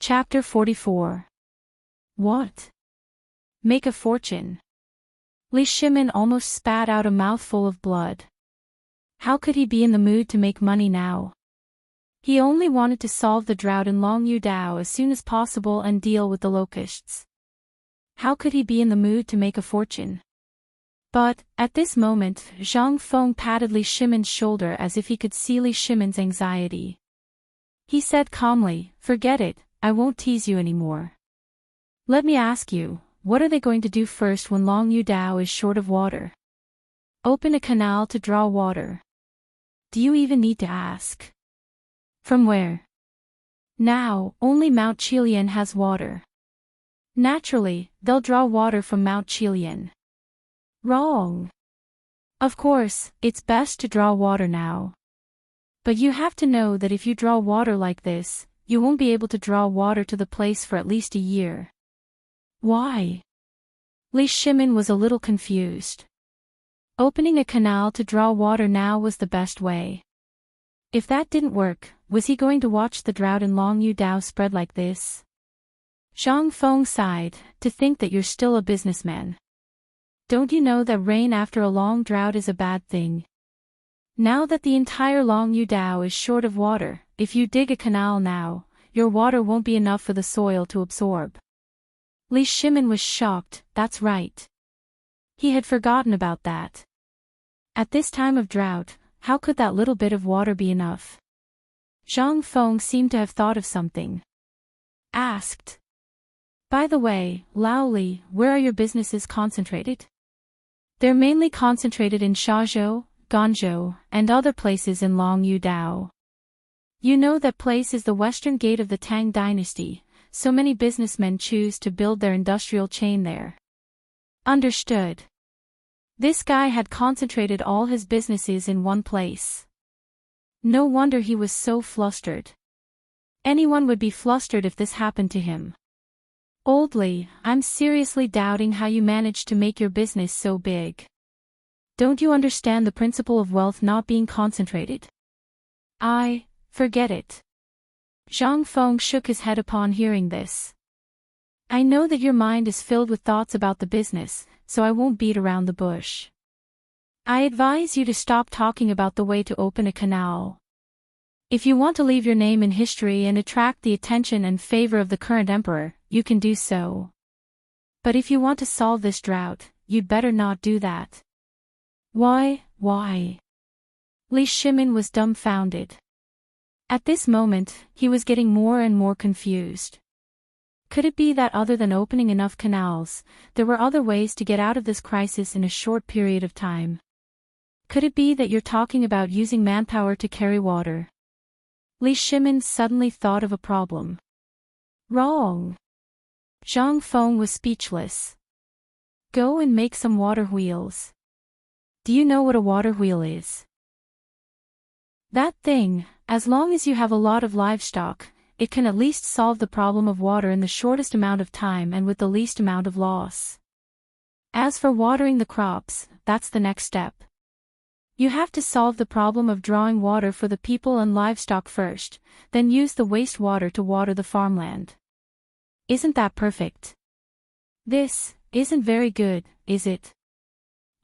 Chapter 44. What? Make a fortune. Li Shimin almost spat out a mouthful of blood. How could he be in the mood to make money now? He only wanted to solve the drought in Long Yudao as soon as possible and deal with the locusts. How could he be in the mood to make a fortune? But, at this moment, Zhang Feng patted Li Shimin's shoulder as if he could see Li Shimin's anxiety. He said calmly, "Forget it, I won't tease you anymore. Let me ask you, what are they going to do first when Long Yudao is short of water? Open a canal to draw water. Do you even need to ask? From where? Now, only Mount Qilian has water. Naturally, they'll draw water from Mount Qilian." Wrong. Of course, it's best to draw water now. But you have to know that if you draw water like this, you won't be able to draw water to the place for at least a year. Why? Li Shimin was a little confused. Opening a canal to draw water now was the best way. If that didn't work, was he going to watch the drought in Long Yudao spread like this? Zhang Feng sighed, "To think that you're still a businessman. Don't you know that rain after a long drought is a bad thing? Now that the entire Long Yudao is short of water, if you dig a canal now, your water won't be enough for the soil to absorb." Li Shimin was shocked. That's right. He had forgotten about that. At this time of drought, how could that little bit of water be enough? Zhang Feng seemed to have thought of something. Asked. "By the way, Lao Li, where are your businesses concentrated?" "They're mainly concentrated in Shazhou, Ganzhou, and other places in Long Yudao. You know that place is the western gate of the Tang Dynasty, so many businessmen choose to build their industrial chain there." Understood. This guy had concentrated all his businesses in one place. No wonder he was so flustered. Anyone would be flustered if this happened to him. "Old Li, I'm seriously doubting how you managed to make your business so big. Don't you understand the principle of wealth not being concentrated?" Forget it. Zhang Feng shook his head upon hearing this. "I know that your mind is filled with thoughts about the business, so I won't beat around the bush. I advise you to stop talking about the way to open a canal. If you want to leave your name in history and attract the attention and favor of the current emperor, you can do so. But if you want to solve this drought, you'd better not do that." Why? Li Shimin was dumbfounded. At this moment, he was getting more and more confused. Could it be that other than opening enough canals, there were other ways to get out of this crisis in a short period of time? Could it be that you're talking about using manpower to carry water? Li Shimin suddenly thought of a problem. Wrong. Zhang Feng was speechless. "Go and make some water wheels." "Do you know what a water wheel is?" "That thing, as long as you have a lot of livestock, it can at least solve the problem of water in the shortest amount of time and with the least amount of loss. As for watering the crops, that's the next step. You have to solve the problem of drawing water for the people and livestock first, then use the wastewater to water the farmland. Isn't that perfect?" "This isn't very good, is it?"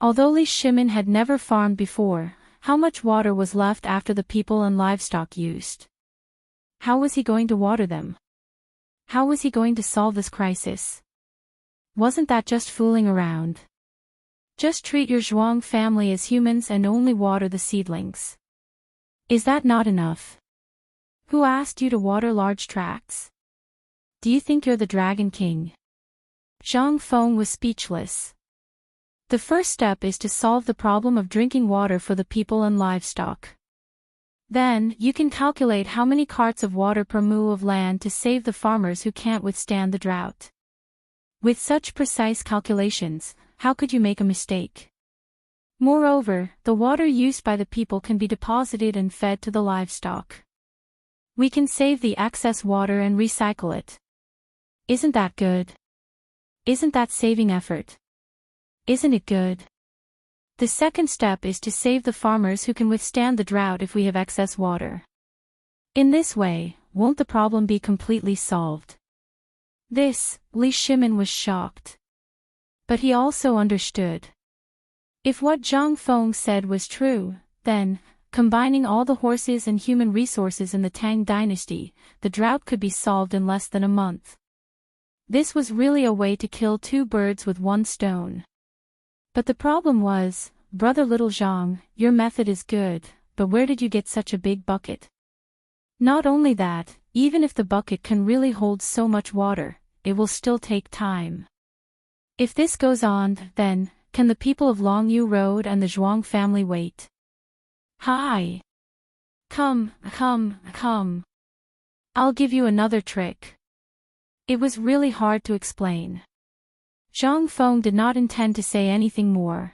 Although Li Shimin had never farmed before, how much water was left after the people and livestock used? How was he going to water them? How was he going to solve this crisis? Wasn't that just fooling around? Just treat your Zhuang family as humans and only water the seedlings. Is that not enough? Who asked you to water large tracts? Do you think you're the Dragon King? Zhang Feng was speechless. The first step is to solve the problem of drinking water for the people and livestock. Then, you can calculate how many carts of water per mu of land to save the farmers who can't withstand the drought. With such precise calculations, how could you make a mistake? Moreover, the water used by the people can be deposited and fed to the livestock. We can save the excess water and recycle it. Isn't that good? Isn't that saving effort? Isn't it good? The second step is to save the farmers who can withstand the drought if we have excess water. In this way, won't the problem be completely solved? This, Li Shimin was shocked. But he also understood. If what Zhang Feng said was true, then, combining all the horses and human resources in the Tang Dynasty, the drought could be solved in less than a month. This was really a way to kill two birds with one stone. But the problem was, brother little Zhang, your method is good, but where did you get such a big bucket? Not only that, even if the bucket can really hold so much water, it will still take time. If this goes on, then, can the people of Longyu Road and the Zhuang family wait? Hi! Come. I'll give you another trick. It was really hard to explain. Zhang Feng did not intend to say anything more.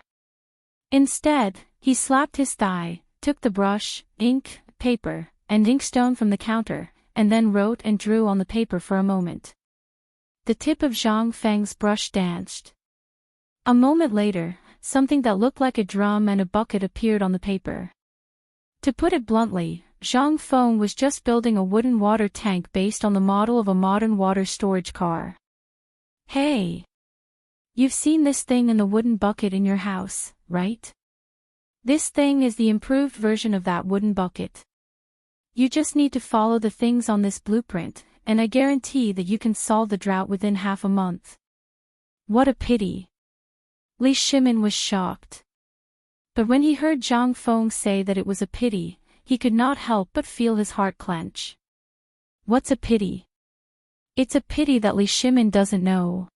Instead, he slapped his thigh, took the brush, ink, paper, and inkstone from the counter, and then wrote and drew on the paper for a moment. The tip of Zhang Feng's brush danced. A moment later, something that looked like a drum and a bucket appeared on the paper. To put it bluntly, Zhang Feng was just building a wooden water tank based on the model of a modern water storage car. Hey! You've seen this thing in the wooden bucket in your house, right? This thing is the improved version of that wooden bucket. You just need to follow the things on this blueprint, and I guarantee that you can solve the drought within half a month. What a pity! Li Shimin was shocked. But when he heard Zhang Feng say that it was a pity, he could not help but feel his heart clench. What's a pity? It's a pity that Li Shimin doesn't know.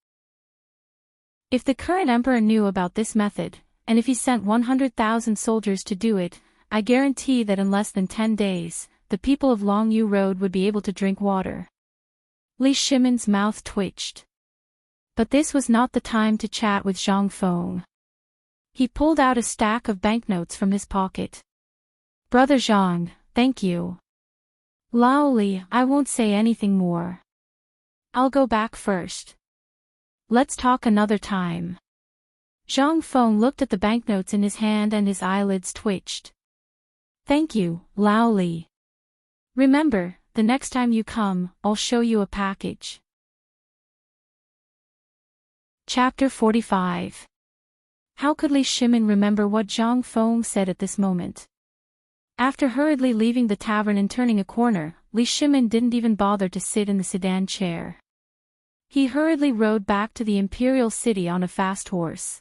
If the current emperor knew about this method, and if he sent 100,000 soldiers to do it, I guarantee that in less than 10 days, the people of Longyu Road would be able to drink water. Li Shimin's mouth twitched. But this was not the time to chat with Zhang Feng. He pulled out a stack of banknotes from his pocket. Brother Zhang, thank you. Lao Li, I won't say anything more. I'll go back first. Let's talk another time. Zhang Feng looked at the banknotes in his hand and his eyelids twitched. Thank you, Lao Li. Remember, the next time you come, I'll show you a package. Chapter 45. How could Li Shimin remember what Zhang Feng said at this moment? After hurriedly leaving the tavern and turning a corner, Li Shimin didn't even bother to sit in the sedan chair. He hurriedly rode back to the imperial city on a fast horse.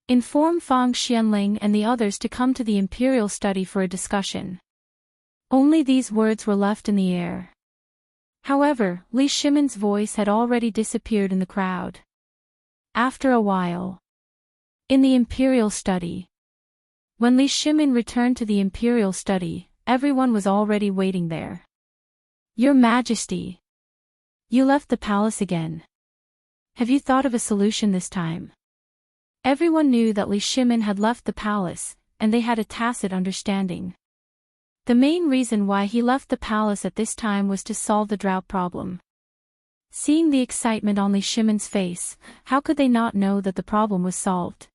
Inform Fang Xianling and the others to come to the imperial study for a discussion. Only these words were left in the air. However, Li Shimin's voice had already disappeared in the crowd. After a while. In the imperial study. When Li Shimin returned to the imperial study, everyone was already waiting there. Your Majesty. You left the palace again. Have you thought of a solution this time? Everyone knew that Li Shimin had left the palace, and they had a tacit understanding. The main reason why he left the palace at this time was to solve the drought problem. Seeing the excitement on Li Shimin's face, how could they not know that the problem was solved?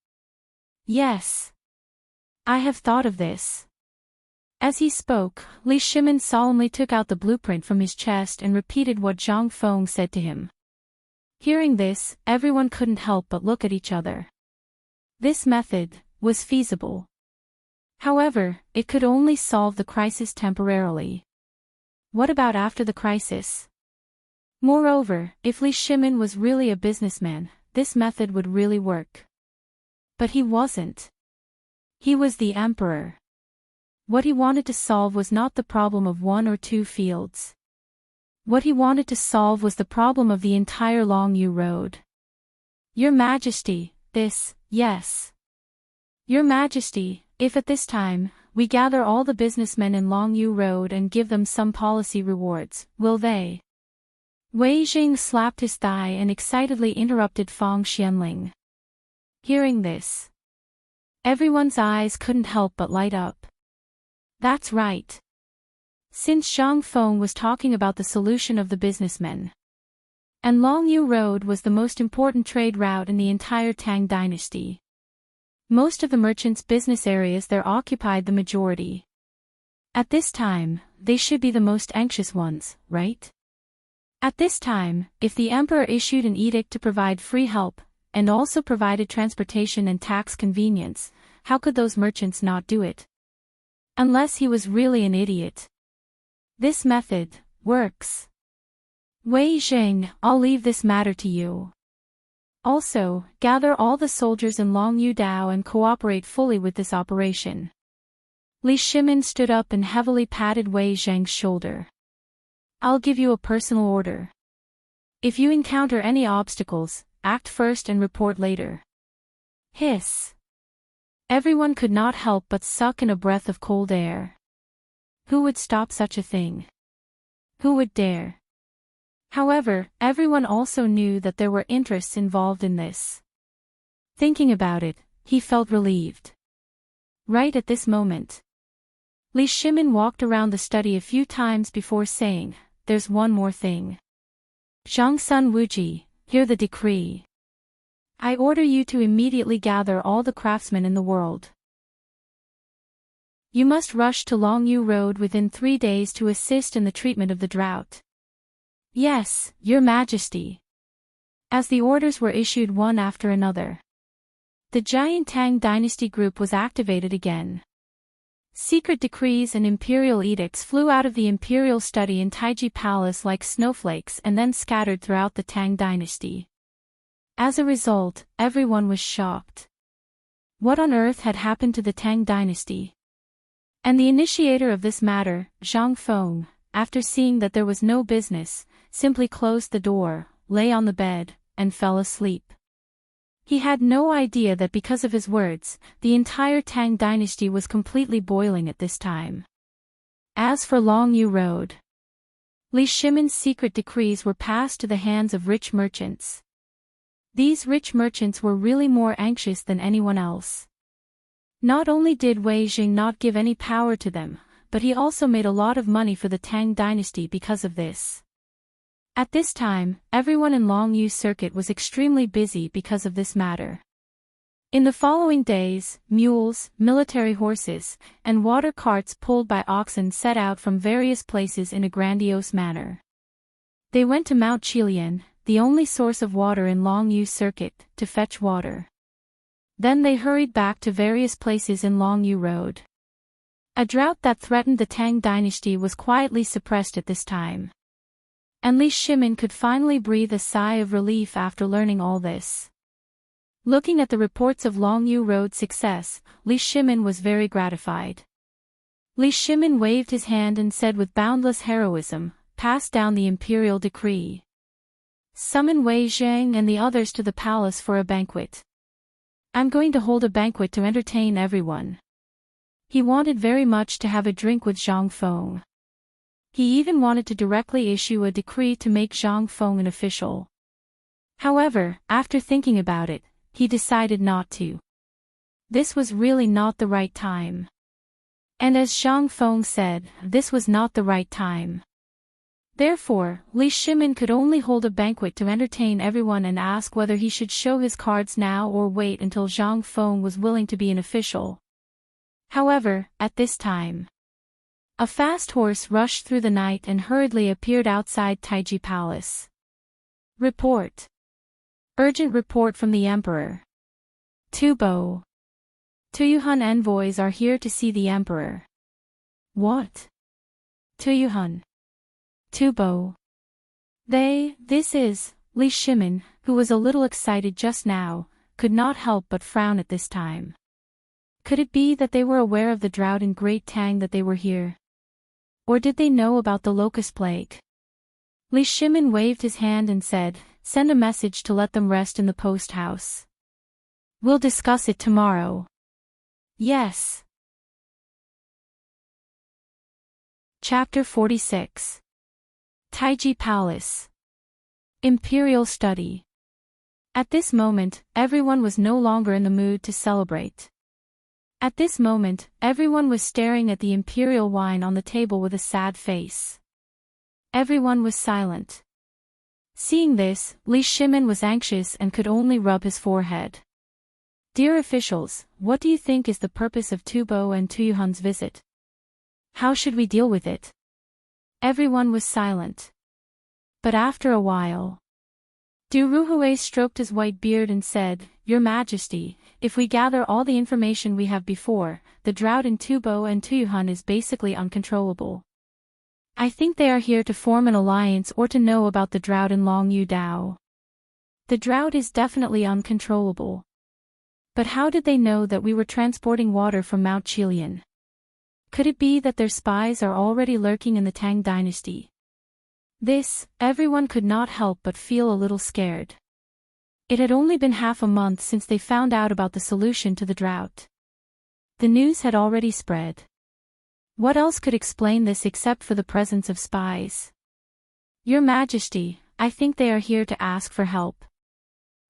Yes. I have thought of this. As he spoke, Li Shimin solemnly took out the blueprint from his chest and repeated what Zhang Feng said to him. Hearing this, everyone couldn't help but look at each other. This method was feasible. However, it could only solve the crisis temporarily. What about after the crisis? Moreover, if Li Shimin was really a businessman, this method would really work. But he wasn't. He was the emperor. What he wanted to solve was not the problem of one or two fields. What he wanted to solve was the problem of the entire Longyu Road. Your Majesty, yes. Your Majesty, if at this time, we gather all the businessmen in Longyu Road and give them some policy rewards, will they? Wei Jing slapped his thigh and excitedly interrupted Fang Xianling. Hearing this, everyone's eyes couldn't help but light up. That's right. Since Zhang Feng was talking about the solution of the businessmen, and Longyu Road was the most important trade route in the entire Tang Dynasty. Most of the merchants' business areas there occupied the majority. At this time, they should be the most anxious ones, right? At this time, if the emperor issued an edict to provide free help, and also provided transportation and tax convenience, how could those merchants not do it? Unless he was really an idiot. This method works. Wei Zheng, I'll leave this matter to you. Also, gather all the soldiers in Longyu Dao and cooperate fully with this operation. Li Shimin stood up and heavily patted Wei Zheng's shoulder. I'll give you a personal order. If you encounter any obstacles, act first and report later. Hiss. Everyone could not help but suck in a breath of cold air. Who would stop such a thing? Who would dare? However, everyone also knew that there were interests involved in this. Thinking about it, he felt relieved. Right at this moment, Li Shimin walked around the study a few times before saying, "There's one more thing. Zhang Sun Wuji, hear the decree. I order you to immediately gather all the craftsmen in the world. You must rush to Longyu Road within 3 days to assist in the treatment of the drought." Yes, Your Majesty. As the orders were issued one after another, the giant Tang Dynasty group was activated again. Secret decrees and imperial edicts flew out of the imperial study in Taiji Palace like snowflakes and then scattered throughout the Tang Dynasty. As a result, everyone was shocked. What on earth had happened to the Tang Dynasty? And the initiator of this matter, Zhang Feng, after seeing that there was no business, simply closed the door, lay on the bed, and fell asleep. He had no idea that because of his words, the entire Tang Dynasty was completely boiling at this time. As for Longyu Road, Li Shimin's secret decrees were passed to the hands of rich merchants. These rich merchants were really more anxious than anyone else. Not only did Wei Jing not give any power to them, but he also made a lot of money for the Tang Dynasty because of this. At this time, everyone in Longyu Circuit was extremely busy because of this matter. In the following days, mules, military horses, and water carts pulled by oxen set out from various places in a grandiose manner. They went to Mount Qilian, the only source of water in Longyu Circuit, to fetch water. Then they hurried back to various places in Longyu Road. A drought that threatened the Tang Dynasty was quietly suppressed at this time. And Li Shimin could finally breathe a sigh of relief after learning all this. Looking at the reports of Longyu Road's success, Li Shimin was very gratified. Li Shimin waved his hand and said with boundless heroism, "Pass down the imperial decree. Summon Wei Zhang and the others to the palace for a banquet. I'm going to hold a banquet to entertain everyone." He wanted very much to have a drink with Zhang Feng. He even wanted to directly issue a decree to make Zhang Feng an official. However, after thinking about it, he decided not to. This was really not the right time. And as Zhang Feng said, this was not the right time. Therefore, Li Shimin could only hold a banquet to entertain everyone and ask whether he should show his cards now or wait until Zhang Feng was willing to be an official. However, at this time, a fast horse rushed through the night and hurriedly appeared outside Taiji Palace. Report. Urgent report from the Emperor. Tubo. Tuyuhun envoys are here to see the Emperor. What? Tuyuhun. Tubo. This is, Li Shimin, who was a little excited just now, could not help but frown at this time. Could it be that they were aware of the drought in Great Tang that they were here? Or did they know about the locust plague? Li Shimin waved his hand and said, "Send a message to let them rest in the post house. We'll discuss it tomorrow." Yes. Chapter 46. Taiji Palace. Imperial Study. At this moment, everyone was no longer in the mood to celebrate. At this moment, everyone was staring at the imperial wine on the table with a sad face. Everyone was silent. Seeing this, Li Shimin was anxious and could only rub his forehead. Dear officials, what do you think is the purpose of Tubo and Tuyuhun's visit? How should we deal with it? Everyone was silent. But after a while, Duruhue stroked his white beard and said, "Your Majesty, if we gather all the information we have before, the drought in Tubo and Tuyuhun is basically uncontrollable. I think they are here to form an alliance or to know about the drought in Longyu Dao. The drought is definitely uncontrollable. But how did they know that we were transporting water from Mount Qilian? Could it be that their spies are already lurking in the Tang Dynasty?" Everyone could not help but feel a little scared. It had only been half a month since they found out about the solution to the drought. The news had already spread. What else could explain this except for the presence of spies? "Your Majesty, I think they are here to ask for help.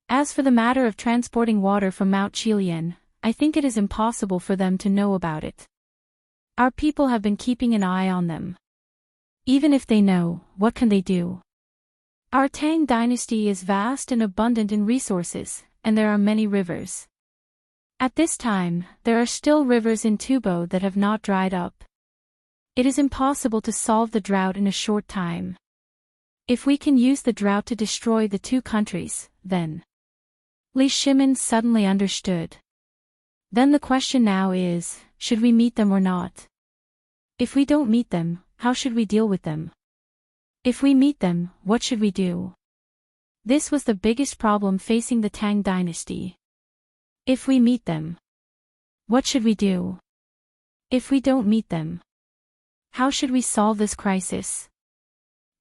As for the matter of transporting water from Mount Qilian, I think it is impossible for them to know about it. Our people have been keeping an eye on them. Even if they know, what can they do? Our Tang Dynasty is vast and abundant in resources, and there are many rivers. At this time, there are still rivers in Tubo that have not dried up. It is impossible to solve the drought in a short time. If we can use the drought to destroy the two countries, then..." Li Shimin suddenly understood. "Then the question now is, should we meet them or not? If we don't meet them, how should we deal with them? If we meet them, what should we do?" This was the biggest problem facing the Tang Dynasty. If we meet them, what should we do? If we don't meet them, how should we solve this crisis?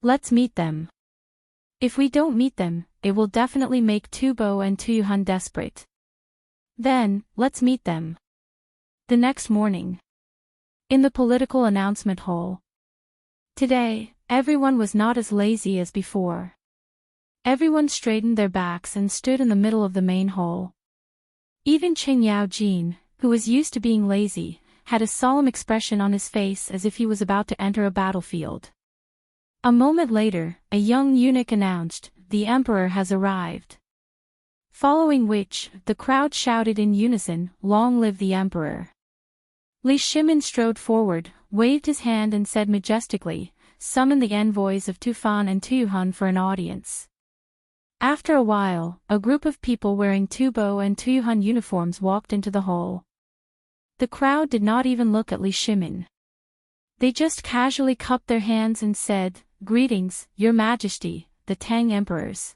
Let's meet them. If we don't meet them, it will definitely make Tubo and Tuyuhun desperate. Then, let's meet them. The next morning, in the political announcement hall. Today, everyone was not as lazy as before. Everyone straightened their backs and stood in the middle of the main hall. Even Qing Yao Jin, who was used to being lazy, had a solemn expression on his face as if he was about to enter a battlefield. A moment later, a young eunuch announced, "The Emperor has arrived." Following which, the crowd shouted in unison, "Long live the Emperor." Li Shimin strode forward, waved his hand and said majestically, "Summon the envoys of Tufan and Tuyuhun for an audience." After a while, a group of people wearing Tubo and Tuyuhun uniforms walked into the hall. The crowd did not even look at Li Shimin. They just casually cupped their hands and said, "Greetings, Your Majesty, the Tang Emperors."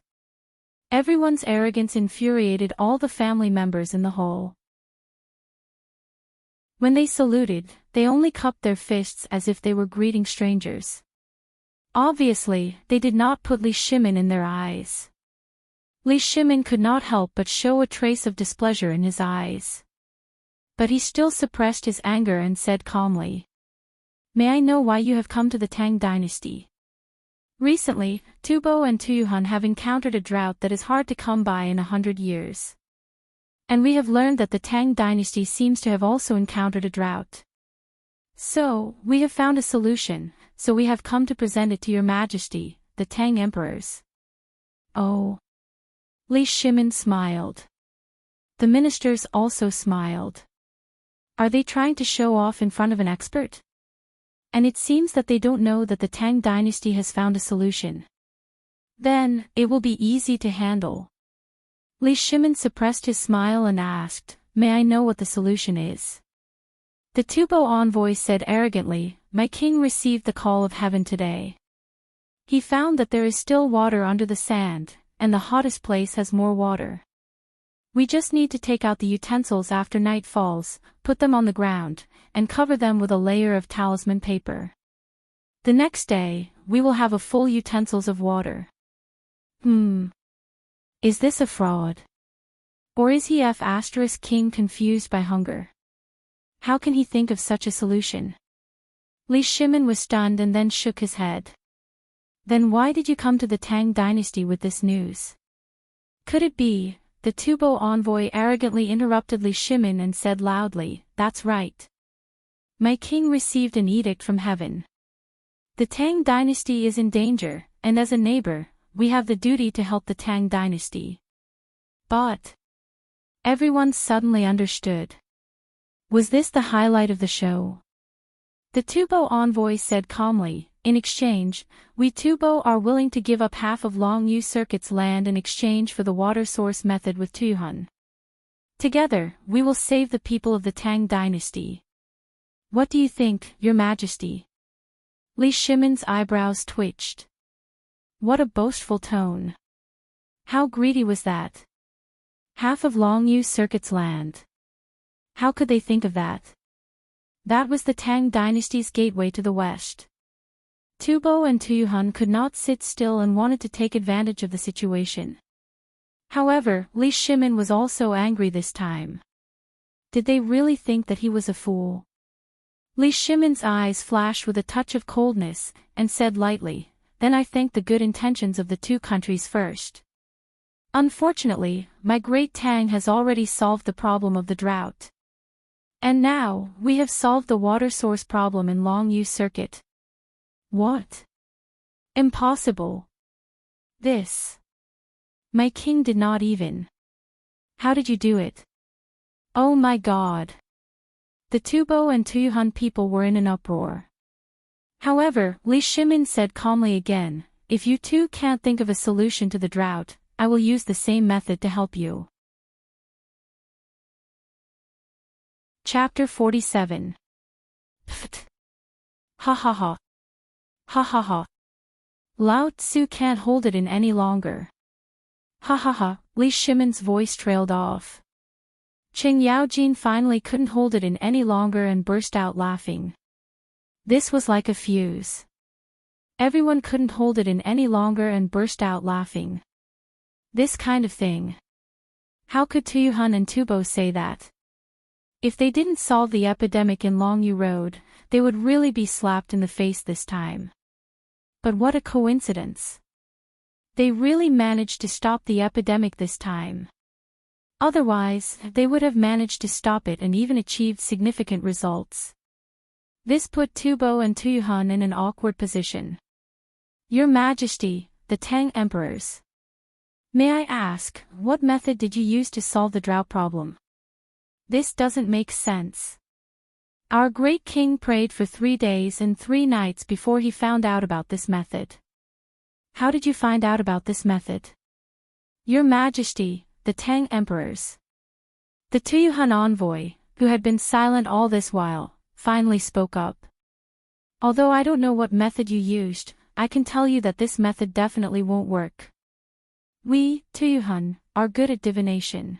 Everyone's arrogance infuriated all the family members in the hall. When they saluted, they only cupped their fists as if they were greeting strangers. Obviously, they did not put Li Shimin in their eyes. Li Shimin could not help but show a trace of displeasure in his eyes. But he still suppressed his anger and said calmly, "May I know why you have come to the Tang Dynasty?" Recently, Tubo and Tuyuhun have encountered a drought that is hard to come by in 100 years. And we have learned that the Tang Dynasty seems to have also encountered a drought. So, we have found a solution, so we have come to present it to Your Majesty, the Tang Emperors. Oh. Li Shimin smiled. The ministers also smiled. Are they trying to show off in front of an expert? And it seems that they don't know that the Tang Dynasty has found a solution. Then, it will be easy to handle. Li Shimin suppressed his smile and asked, "May I know what the solution is?" The Tubo envoy said arrogantly, "My king received the call of heaven today. He found that there is still water under the sand, and the hottest place has more water. We just need to take out the utensils after night falls, put them on the ground, and cover them with a layer of talisman paper. The next day, we will have a full utensils of water." Is this a fraud? Or is he king confused by hunger? How can he think of such a solution? Li Shimin was stunned and then shook his head. Then why did you come to the Tang Dynasty with this news? Could it be? The Tubo envoy arrogantly interrupted Li Shimin and said loudly, "That's right. My king received an edict from heaven. The Tang Dynasty is in danger, and as a neighbor, we have the duty to help the Tang Dynasty." But everyone suddenly understood. Was this the highlight of the show? The Tubo envoy said calmly, in exchange, we Tubo are willing to give up half of Longyu Circuit's land in exchange for the water source method with Tuyuhan. Together, we will save the people of the Tang Dynasty. What do you think, Your Majesty? Li Shimon's eyebrows twitched. What a boastful tone. How greedy was that? Half of Longyu Circuit's land. How could they think of that? That was the Tang Dynasty's gateway to the west. Tubo and Tuyuhan could not sit still and wanted to take advantage of the situation. However, Li Shimon was also angry this time. Did they really think that he was a fool? Li Shimon's eyes flashed with a touch of coldness, and said lightly, "Then I thank the good intentions of the two countries first. Unfortunately, my great Tang has already solved the problem of the drought. And now, we have solved the water source problem in Longyu Circuit." What? Impossible. This. My king did not even. How did you do it? Oh my God. The Tubo and Tuyuhan people were in an uproar. However, Li Shimon said calmly again, "If you two can't think of a solution to the drought, I will use the same method to help you." Chapter 47. Pft. Ha ha ha. Ha ha ha. Lao Tzu can't hold it in any longer. Ha ha ha, Li Shimon's voice trailed off. Qing Yaojin finally couldn't hold it in any longer and burst out laughing. This was like a fuse. Everyone couldn't hold it in any longer and burst out laughing. This kind of thing. How could Tuyuhan and Tubo say that? If they didn't solve the epidemic in Longyu Road, they would really be slapped in the face this time. But what a coincidence. They really managed to stop the epidemic this time. Otherwise, they would have managed to stop it and even achieved significant results. This put Tubo and Tuyuhan in an awkward position. Your Majesty, the Tang Emperors. May I ask, what method did you use to solve the drought problem? This doesn't make sense. Our great king prayed for 3 days and 3 nights before he found out about this method. How did you find out about this method? Your Majesty, the Tang Emperors. The Tuyuhan envoy, who had been silent all this while, finally spoke up. Although I don't know what method you used, I can tell you that this method definitely won't work. We, Tuyuhan, are good at divination.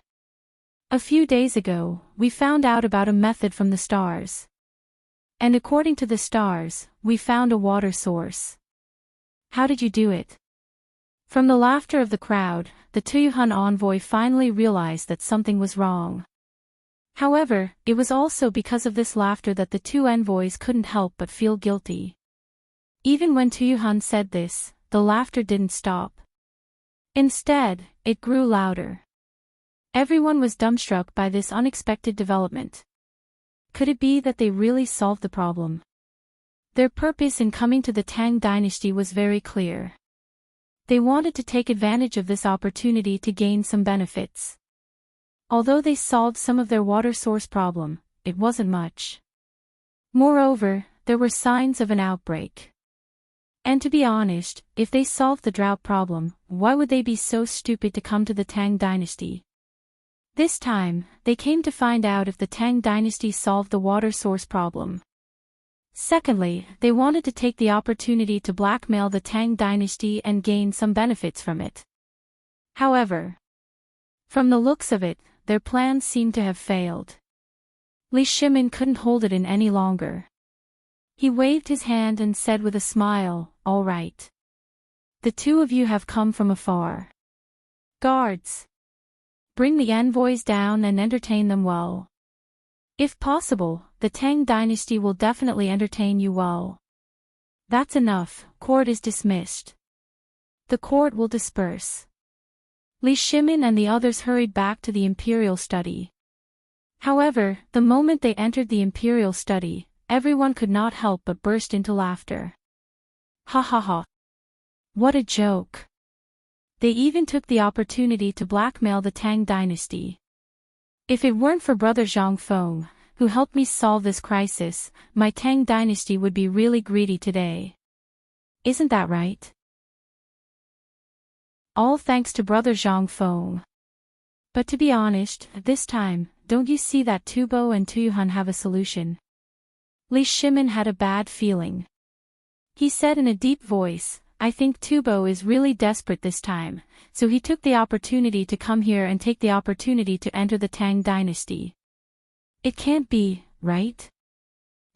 A few days ago, we found out about a method from the stars. And according to the stars, we found a water source. How did you do it? From the laughter of the crowd, the Tuyuhan envoy finally realized that something was wrong. However, it was also because of this laughter that the two envoys couldn't help but feel guilty. Even when Tuyuhan said this, the laughter didn't stop. Instead, it grew louder. Everyone was dumbstruck by this unexpected development. Could it be that they really solved the problem? Their purpose in coming to the Tang Dynasty was very clear. They wanted to take advantage of this opportunity to gain some benefits. Although they solved some of their water source problem, it wasn't much. Moreover, there were signs of an outbreak. And to be honest, if they solved the drought problem, why would they be so stupid to come to the Tang Dynasty? This time, they came to find out if the Tang Dynasty solved the water source problem. Secondly, they wanted to take the opportunity to blackmail the Tang Dynasty and gain some benefits from it. However, from the looks of it, their plans seemed to have failed. Li Shimon couldn't hold it in any longer. He waved his hand and said with a smile, "All right. The two of you have come from afar. Guards, bring the envoys down and entertain them well. If possible, the Tang Dynasty will definitely entertain you well." That's enough, court is dismissed. The court will disperse. Li Shimon and the others hurried back to the imperial study. However, the moment they entered the imperial study, everyone could not help but burst into laughter. Ha ha ha. What a joke. They even took the opportunity to blackmail the Tang Dynasty. If it weren't for Brother Zhang Feng, who helped me solve this crisis, my Tang Dynasty would be really greedy today. Isn't that right? All thanks to brother Zhang Feng. But to be honest, this time, don't you see that Tubo and Tuyuhan have a solution? Li Shimin had a bad feeling. He said in a deep voice, I think Tubo is really desperate this time, so he took the opportunity to come here and take the opportunity to enter the Tang Dynasty. It can't be, right?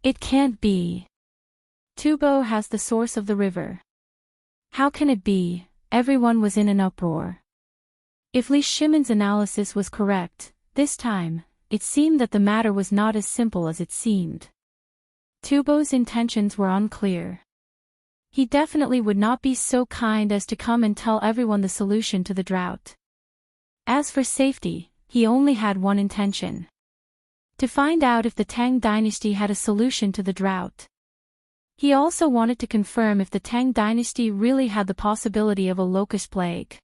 It can't be. Tubo has the source of the river. How can it be? Everyone was in an uproar. If Li Shimin's analysis was correct, this time, it seemed that the matter was not as simple as it seemed. Tubo's intentions were unclear. He definitely would not be so kind as to come and tell everyone the solution to the drought. As for safety, he only had one intention. To find out if the Tang Dynasty had a solution to the drought. He also wanted to confirm if the Tang Dynasty really had the possibility of a locust plague.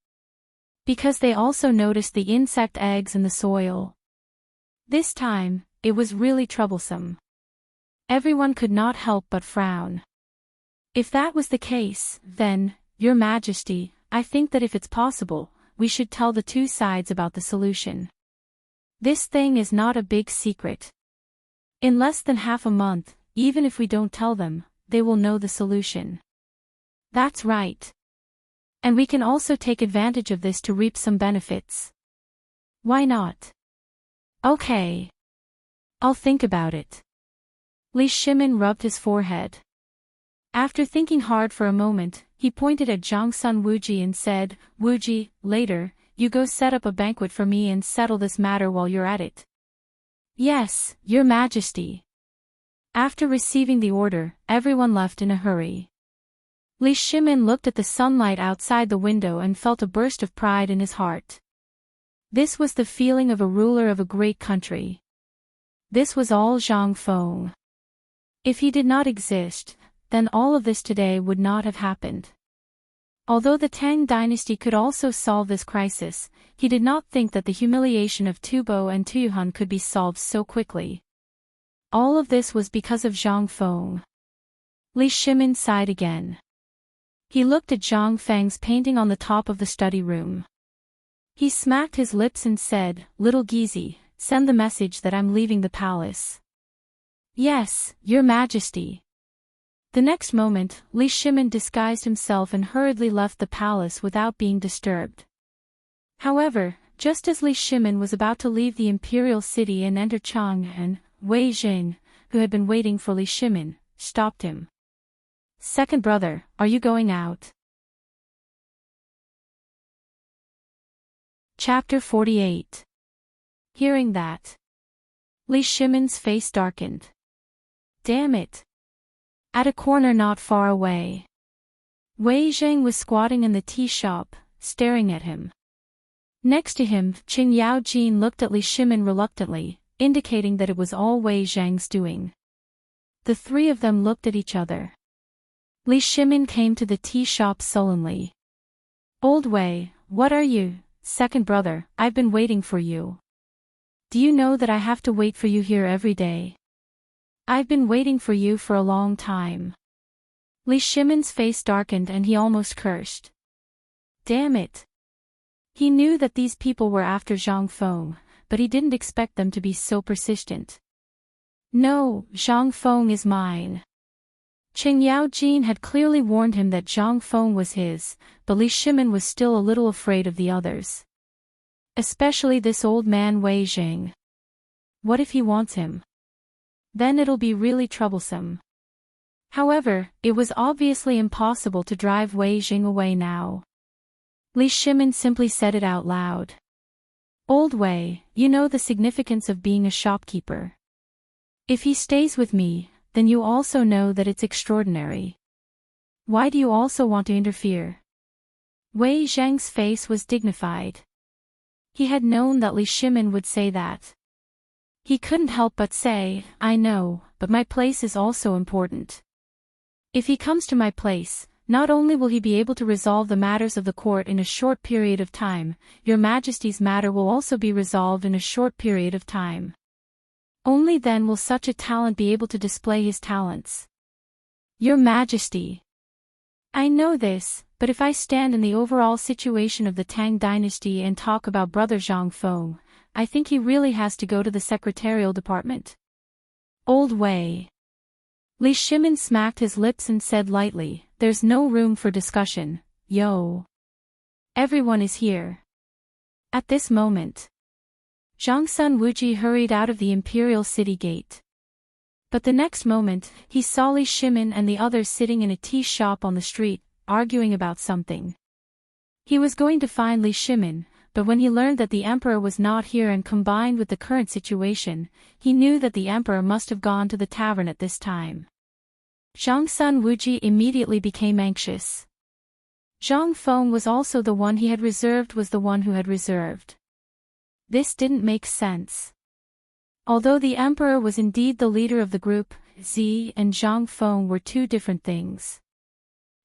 Because they also noticed the insect eggs in the soil. This time, it was really troublesome. Everyone could not help but frown. If that was the case, then, Your Majesty, I think that if it's possible, we should tell the two sides about the solution. This thing is not a big secret. In less than half a month, even if we don't tell them, they will know the solution. That's right. And we can also take advantage of this to reap some benefits. Why not? Okay. I'll think about it. Li Shimin rubbed his forehead. After thinking hard for a moment, he pointed at Zhangsun Wuji and said, Wuji, later, you go set up a banquet for me and settle this matter while you're at it. Yes, Your Majesty. After receiving the order, everyone left in a hurry. Li Shimin looked at the sunlight outside the window and felt a burst of pride in his heart. This was the feeling of a ruler of a great country. This was all Zhang Feng. If he did not exist, then all of this today would not have happened. Although the Tang Dynasty could also solve this crisis, he did not think that the humiliation of Tubo and Tuyuhan could be solved so quickly. All of this was because of Zhang Feng. Li Shimin sighed again. He looked at Zhang Feng's painting on the top of the study room. He smacked his lips and said, Little Gizi, send the message that I'm leaving the palace. Yes, Your Majesty. The next moment, Li Shimin disguised himself and hurriedly left the palace without being disturbed. However, just as Li Shimin was about to leave the imperial city and enter Chang'an, Wei Jing, who had been waiting for Li Shimin, stopped him. Second brother, are you going out? Chapter 48. Hearing that, Li Shimin's face darkened. Damn it. At a corner not far away, Wei Zhang was squatting in the tea shop, staring at him. Next to him, Qing Yao Jin looked at Li Shimin reluctantly, indicating that it was all Wei Zhang's doing. The three of them looked at each other. Li Shimin came to the tea shop sullenly. Old Wei, what are you? Second brother, I've been waiting for you. Do you know that I have to wait for you here every day? I've been waiting for you for a long time. Li Shimin's face darkened and he almost cursed. Damn it. He knew that these people were after Zhang Feng, but he didn't expect them to be so persistent. No, Zhang Feng is mine. Qing Yao Jin had clearly warned him that Zhang Feng was his, but Li Shimin was still a little afraid of the others. Especially this old man Wei Jing. What if he wants him? Then it'll be really troublesome. However, it was obviously impossible to drive Wei Jing away now. Li Shimin simply said it out loud. Old Wei, you know the significance of being a shopkeeper. If he stays with me, then you also know that it's extraordinary. Why do you also want to interfere? Wei Zhang's face was dignified. He had known that Li Shimin would say that. He couldn't help but say, I know, but my place is also important. If he comes to my place, not only will he be able to resolve the matters of the court in a short period of time, Your Majesty's matter will also be resolved in a short period of time. Only then will such a talent be able to display his talents. Your Majesty. I know this, but if I stand in the overall situation of the Tang Dynasty and talk about Brother Zhang Feng, I think he really has to go to the secretarial department. Old Wei. Li Shimin smacked his lips and said lightly, there's no room for discussion, yo. Everyone is here. At this moment, Zhang Sun Wuji hurried out of the imperial city gate. But the next moment, he saw Li Shimin and the others sitting in a tea shop on the street, arguing about something. He was going to find Li Shimin, but when he learned that the emperor was not here and combined with the current situation, he knew that the emperor must have gone to the tavern at this time. Zhang Sun Wuji immediately became anxious. Zhang Feng was also the one he had reserved was the one who had reserved. This didn't make sense. Although the emperor was indeed the leader of the group, Zi and Zhang Feng were two different things.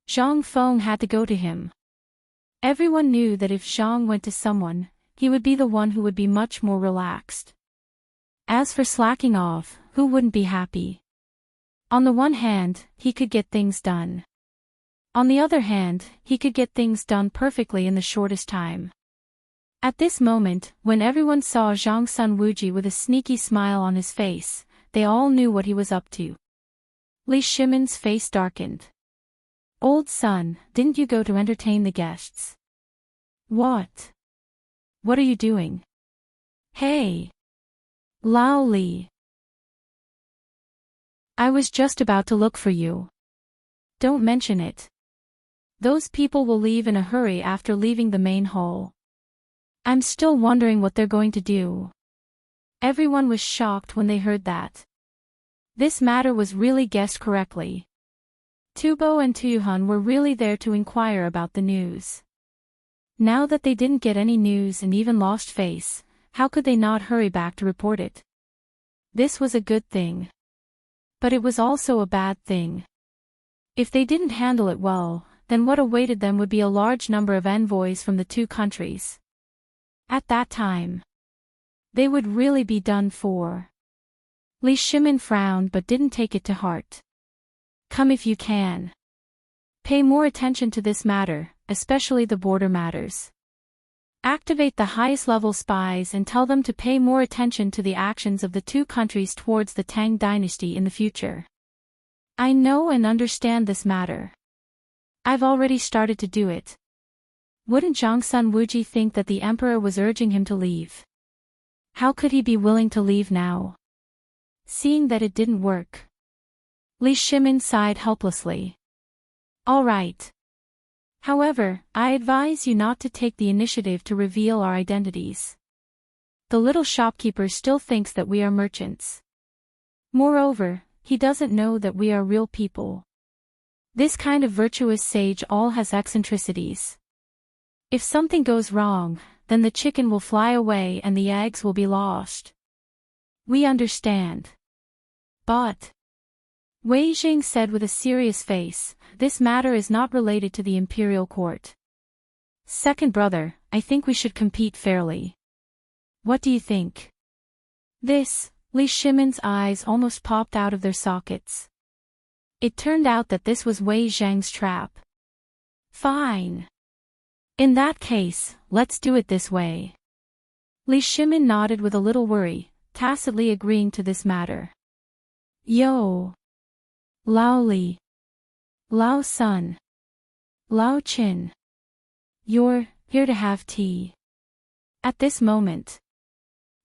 Zhang Feng had to go to him. Everyone knew that if Zhang went to someone, he would be the one who would be much more relaxed. As for slacking off, who wouldn't be happy? On the one hand, he could get things done. On the other hand, he could get things done perfectly in the shortest time. At this moment, when everyone saw Zhang Sun Wuji with a sneaky smile on his face, they all knew what he was up to. Li Shimin's face darkened. Old son, didn't you go to entertain the guests? What? What are you doing? Hey! Lao Li. I was just about to look for you. Don't mention it. Those people will leave in a hurry after leaving the main hall. I'm still wondering what they're going to do. Everyone was shocked when they heard that. This matter was really guessed correctly. Tubo and Tuyuhun were really there to inquire about the news. Now that they didn't get any news and even lost face, how could they not hurry back to report it? This was a good thing. But it was also a bad thing. If they didn't handle it well, then what awaited them would be a large number of envoys from the two countries. At that time, they would really be done for. Li Shimin frowned but didn't take it to heart. Come if you can. Pay more attention to this matter, especially the border matters. Activate the highest level spies and tell them to pay more attention to the actions of the two countries towards the Tang Dynasty in the future. I know and understand this matter. I've already started to do it. Wouldn't Zhang Sun Wuji think that the emperor was urging him to leave? How could he be willing to leave now? Seeing that it didn't work, Li Shimin sighed helplessly. All right. However, I advise you not to take the initiative to reveal our identities. The little shopkeeper still thinks that we are merchants. Moreover, he doesn't know that we are real people. This kind of virtuous sage all has eccentricities. If something goes wrong, then the chicken will fly away and the eggs will be lost. We understand. But, Wei Jing said with a serious face, this matter is not related to the imperial court. Second brother, I think we should compete fairly. What do you think? This, Li Shimin's eyes almost popped out of their sockets. It turned out that this was Wei Zhang's trap. Fine. In that case, let's do it this way. Li Shimin nodded with a little worry, tacitly agreeing to this matter. Yo! Lao Li. Lao Sun. Lao Qin. You're here to have tea. At this moment,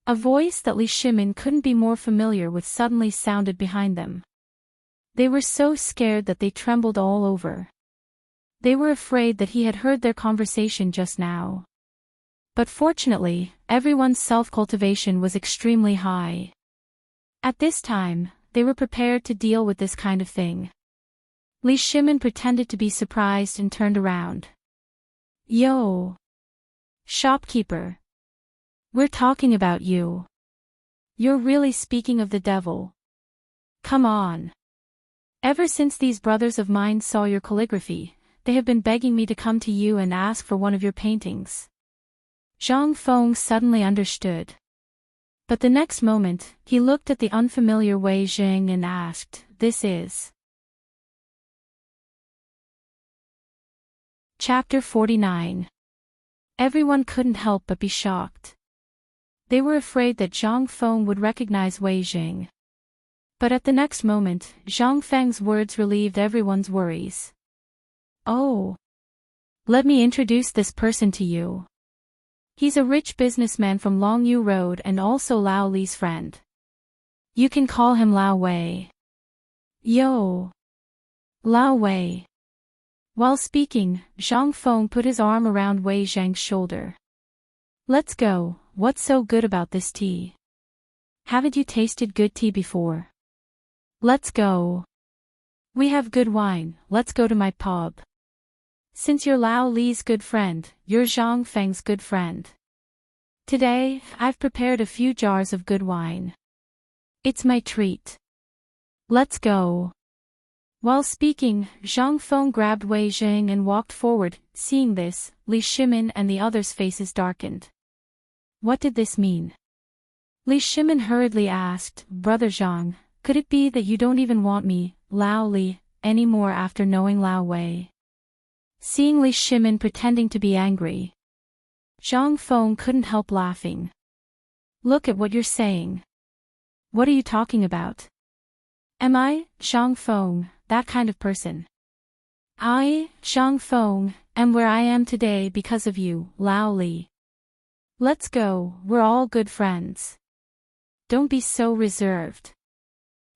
a voice that Li Shimin couldn't be more familiar with suddenly sounded behind them. They were so scared that they trembled all over. They were afraid that he had heard their conversation just now. But fortunately, everyone's self-cultivation was extremely high. At this time, they were prepared to deal with this kind of thing. Li Shimin pretended to be surprised and turned around. Yo! Shopkeeper! We're talking about you. You're really speaking of the devil. Come on. Ever since these brothers of mine saw your calligraphy, they have been begging me to come to you and ask for one of your paintings. Zhang Feng suddenly understood. But the next moment, he looked at the unfamiliar Wei Jing and asked, "This is Chapter 49. Everyone couldn't help but be shocked. They were afraid that Zhang Feng would recognize Wei Jing. But at the next moment, Zhang Feng's words relieved everyone's worries. Oh. Let me introduce this person to you. He's a rich businessman from Longyu Road and also Lao Li's friend. You can call him Lao Wei. Yo. Lao Wei. While speaking, Zhang Feng put his arm around Wei Zhang's shoulder. Let's go, what's so good about this tea? Haven't you tasted good tea before? Let's go. We have good wine, let's go to my pub. Since you're Lao Li's good friend, you're Zhang Feng's good friend. Today, I've prepared a few jars of good wine. It's my treat. Let's go. While speaking, Zhang Feng grabbed Wei Jing and walked forward. Seeing this, Li Shimin and the others' faces darkened. What did this mean? Li Shimin hurriedly asked, Brother Zhang, could it be that you don't even want me, Lao Li, anymore after knowing Lao Wei? Seeing Li Shimin pretending to be angry, Zhang Feng couldn't help laughing. Look at what you're saying. What are you talking about? Am I, Zhang Feng, that kind of person? I, Zhang Feng, am where I am today because of you, Lao Li. Let's go, we're all good friends. Don't be so reserved.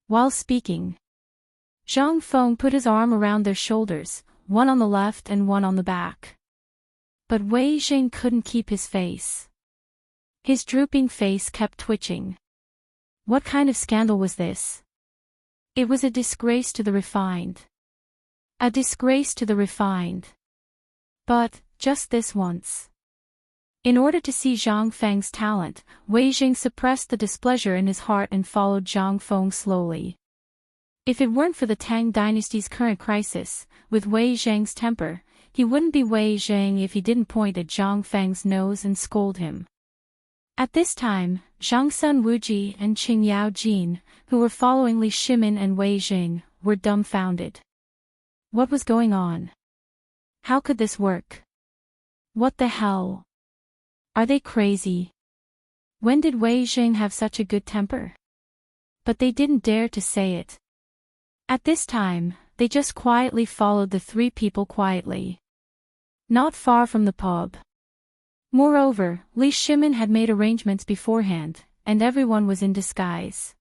While speaking, Zhang Feng put his arm around their shoulders, one on the left and one on the back. But Wei Jing couldn't keep his face. His drooping face kept twitching. What kind of scandal was this? It was a disgrace to the refined. A disgrace to the refined. But, just this once. In order to see Zhang Feng's talent, Wei Jing suppressed the displeasure in his heart and followed Zhang Feng slowly. If it weren't for the Tang Dynasty's current crisis, with Wei Zhang's temper, he wouldn't be Wei Zhang if he didn't point at Zhang Feng's nose and scold him. At this time, Zhang Sun Wuji and Qing Yao Jin, who were following Li Shimin and Wei Jing, were dumbfounded. What was going on? How could this work? What the hell? Are they crazy? When did Wei Jing have such a good temper? But they didn't dare to say it. At this time, they just quietly followed the three people quietly. Not far from the pub. Moreover, Li Shimin had made arrangements beforehand, and everyone was in disguise.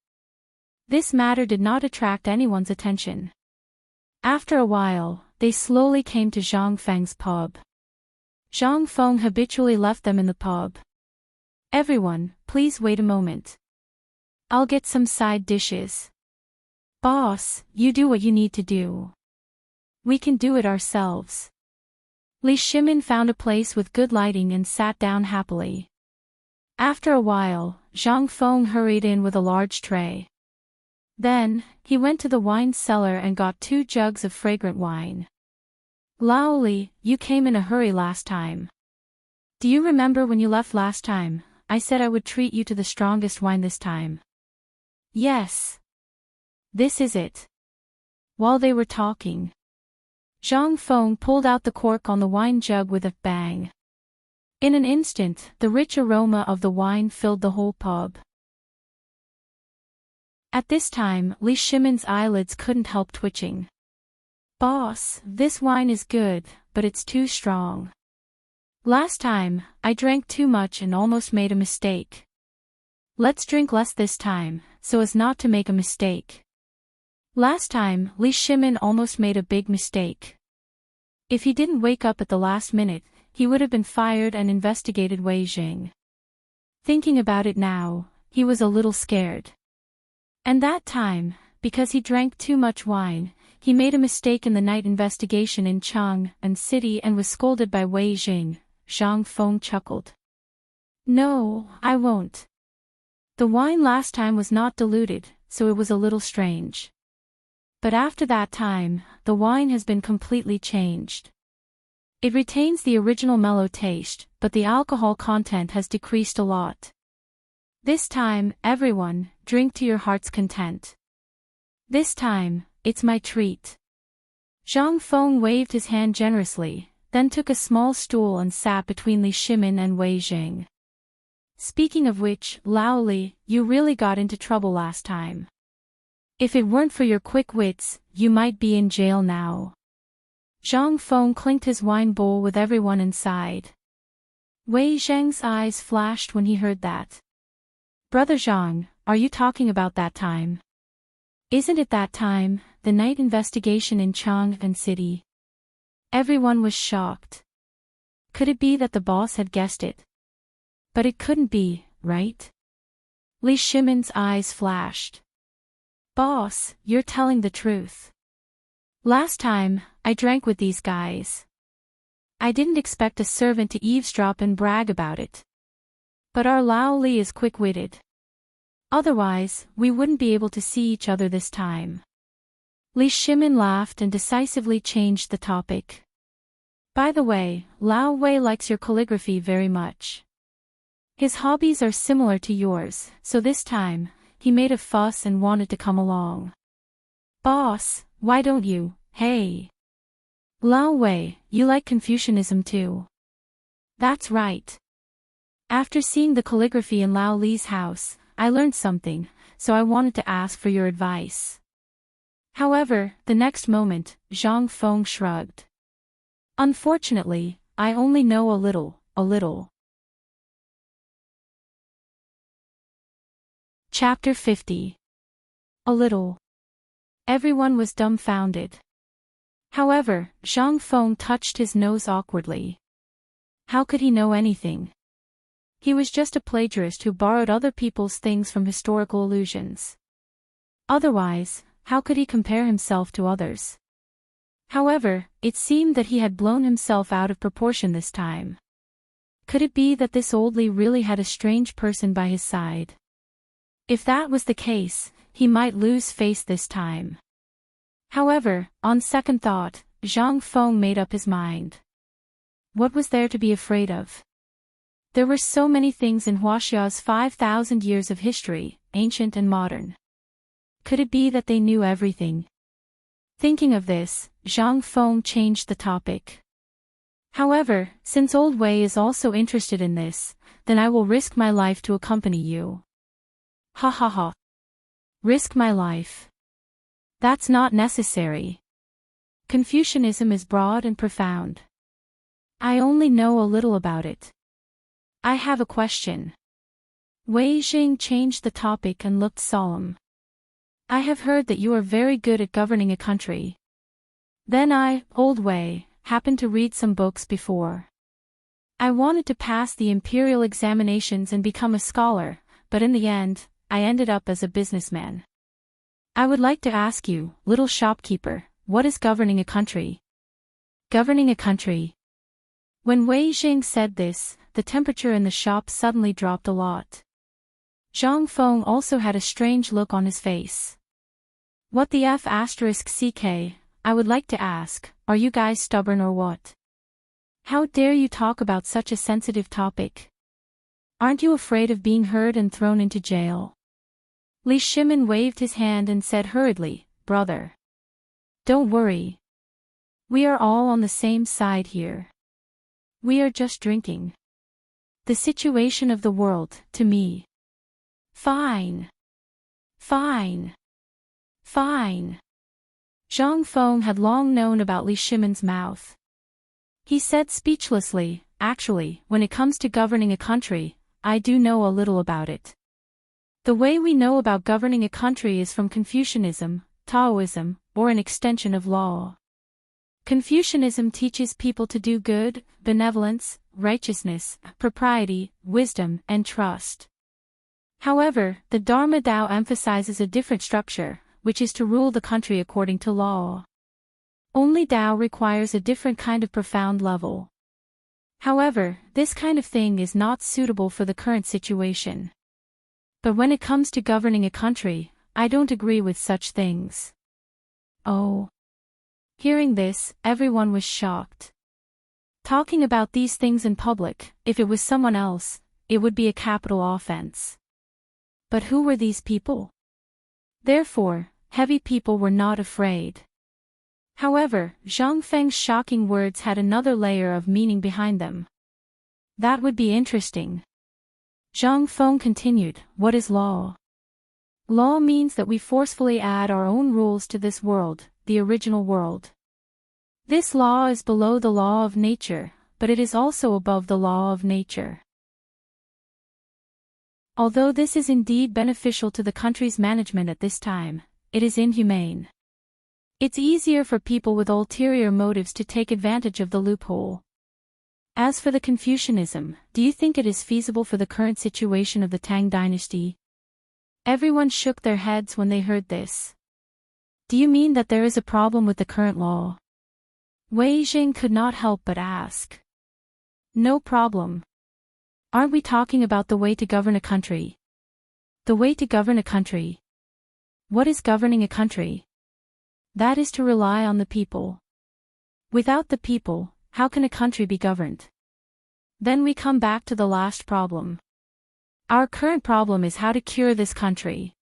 This matter did not attract anyone's attention. After a while, they slowly came to Zhang Feng's pub. Zhang Feng habitually left them in the pub. Everyone, please wait a moment. I'll get some side dishes. Boss, you do what you need to do. We can do it ourselves. Li Shimin found a place with good lighting and sat down happily. After a while, Zhang Feng hurried in with a large tray. Then, he went to the wine cellar and got 2 jugs of fragrant wine. Lao Li, you came in a hurry last time. Do you remember when you left last time? I said I would treat you to the strongest wine this time. Yes. This is it. While they were talking, Zhang Feng pulled out the cork on the wine jug with a bang. In an instant, the rich aroma of the wine filled the whole pub. At this time, Li Shimin's eyelids couldn't help twitching. Boss, this wine is good, but it's too strong. Last time, I drank too much and almost made a mistake. Let's drink less this time, so as not to make a mistake. Last time, Li Shimin almost made a big mistake. If he didn't wake up at the last minute, he would have been fired and investigated Wei Jing. Thinking about it now, he was a little scared. And that time, because he drank too much wine, he made a mistake in the night investigation in Chang'an City and was scolded by Wei Jing. Zhang Feng chuckled. No, I won't. The wine last time was not diluted, so it was a little strange. But after that time, the wine has been completely changed. It retains the original mellow taste, but the alcohol content has decreased a lot. This time, everyone, drink to your heart's content. This time, it's my treat. Zhang Feng waved his hand generously, then took a small stool and sat between Li Shimin and Wei Jing. Speaking of which, Lao Li, you really got into trouble last time. If it weren't for your quick wits, you might be in jail now. Zhang Feng clinked his wine bowl with everyone inside. Wei Zheng's eyes flashed when he heard that. Brother Zhang, are you talking about that time? Isn't it that time, the night investigation in Chang'an City? Everyone was shocked. Could it be that the boss had guessed it? But it couldn't be, right? Li Shimin's eyes flashed. Boss, you're telling the truth. Last time, I drank with these guys. I didn't expect a servant to eavesdrop and brag about it. But our Lao Li is quick-witted. Otherwise, we wouldn't be able to see each other this time. Li Shimin laughed and decisively changed the topic. By the way, Lao Wei likes your calligraphy very much. His hobbies are similar to yours, so this time, he made a fuss and wanted to come along. Boss, why don't you, hey? Lao Wei, you like Confucianism too. That's right. After seeing the calligraphy in Lao Li's house, I learned something, so I wanted to ask for your advice. However, the next moment, Zhang Feng shrugged. Unfortunately, I only know a little. Chapter 50. A little. Everyone was dumbfounded. However, Zhang Feng touched his nose awkwardly. How could he know anything? He was just a plagiarist who borrowed other people's things from historical allusions. Otherwise, how could he compare himself to others? However, it seemed that he had blown himself out of proportion this time. Could it be that this old Li really had a strange person by his side? If that was the case, he might lose face this time. However, on second thought, Zhang Feng made up his mind. What was there to be afraid of? There were so many things in Huaxia's 5,000 years of history, ancient and modern. Could it be that they knew everything? Thinking of this, Zhang Feng changed the topic. However, since Old Wei is also interested in this, then I will risk my life to accompany you. Ha ha ha. Risk my life. That's not necessary. Confucianism is broad and profound. I only know a little about it. I have a question. Wei Jing changed the topic and looked solemn. I have heard that you are very good at governing a country. Then I, Old Wei, happened to read some books before. I wanted to pass the imperial examinations and become a scholar, but in the end, I ended up as a businessman. I would like to ask you, little shopkeeper, what is governing a country? Governing a country. When Wei Jing said this, the temperature in the shop suddenly dropped a lot. Zhang Feng also had a strange look on his face. What the F***ck, I would like to ask, are you guys stubborn or what? How dare you talk about such a sensitive topic? Aren't you afraid of being heard and thrown into jail? Li Shimin waved his hand and said hurriedly, brother. Don't worry. We are all on the same side here. We are just drinking. The situation of the world, to me. Fine. Fine. Fine. Zhang Feng had long known about Li Shimin's mouth. He said speechlessly, actually, when it comes to governing a country, I do know a little about it. The way we know about governing a country is from Confucianism, Taoism, or an extension of law. Confucianism teaches people to do good, benevolence, righteousness, propriety, wisdom, and trust. However, the Dharma Tao emphasizes a different structure, which is to rule the country according to law. Only Tao requires a different kind of profound level. However, this kind of thing is not suitable for the current situation. But when it comes to governing a country, I don't agree with such things. Oh. Hearing this, everyone was shocked. Talking about these things in public, if it was someone else, it would be a capital offense. But who were these people? Therefore, heavy people were not afraid. However, Zhang Feng's shocking words had another layer of meaning behind them. That would be interesting. Zhang Feng continued, what is law? Law means that we forcefully add our own rules to this world, the original world. This law is below the law of nature, but it is also above the law of nature. Although this is indeed beneficial to the country's management at this time, it is inhumane. It's easier for people with ulterior motives to take advantage of the loophole. As for the Confucianism, do you think it is feasible for the current situation of the Tang dynasty? Everyone shook their heads when they heard this. Do you mean that there is a problem with the current law? Wei Jing could not help but ask. No problem. Aren't we talking about the way to govern a country? The way to govern a country. What is governing a country? That is to rely on the people. Without the people, how can a country be governed? Then we come back to the last problem. Our current problem is how to cure this country.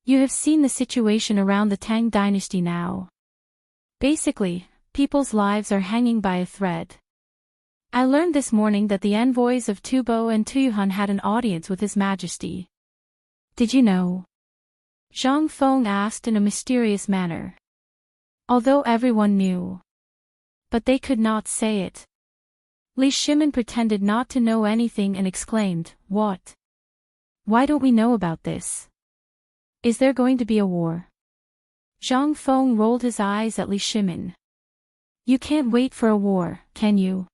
You have seen the situation around the Tang dynasty now. Basically, people's lives are hanging by a thread. I learned this morning that the envoys of Tubo and Tuyuhan had an audience with His Majesty. Did you know? Zhang Feng asked in a mysterious manner. Although everyone knew. But they could not say it. Li Shimin pretended not to know anything and exclaimed, what? Why don't we know about this? Is there going to be a war? Zhang Feng rolled his eyes at Li Shimin. You can't wait for a war, can you?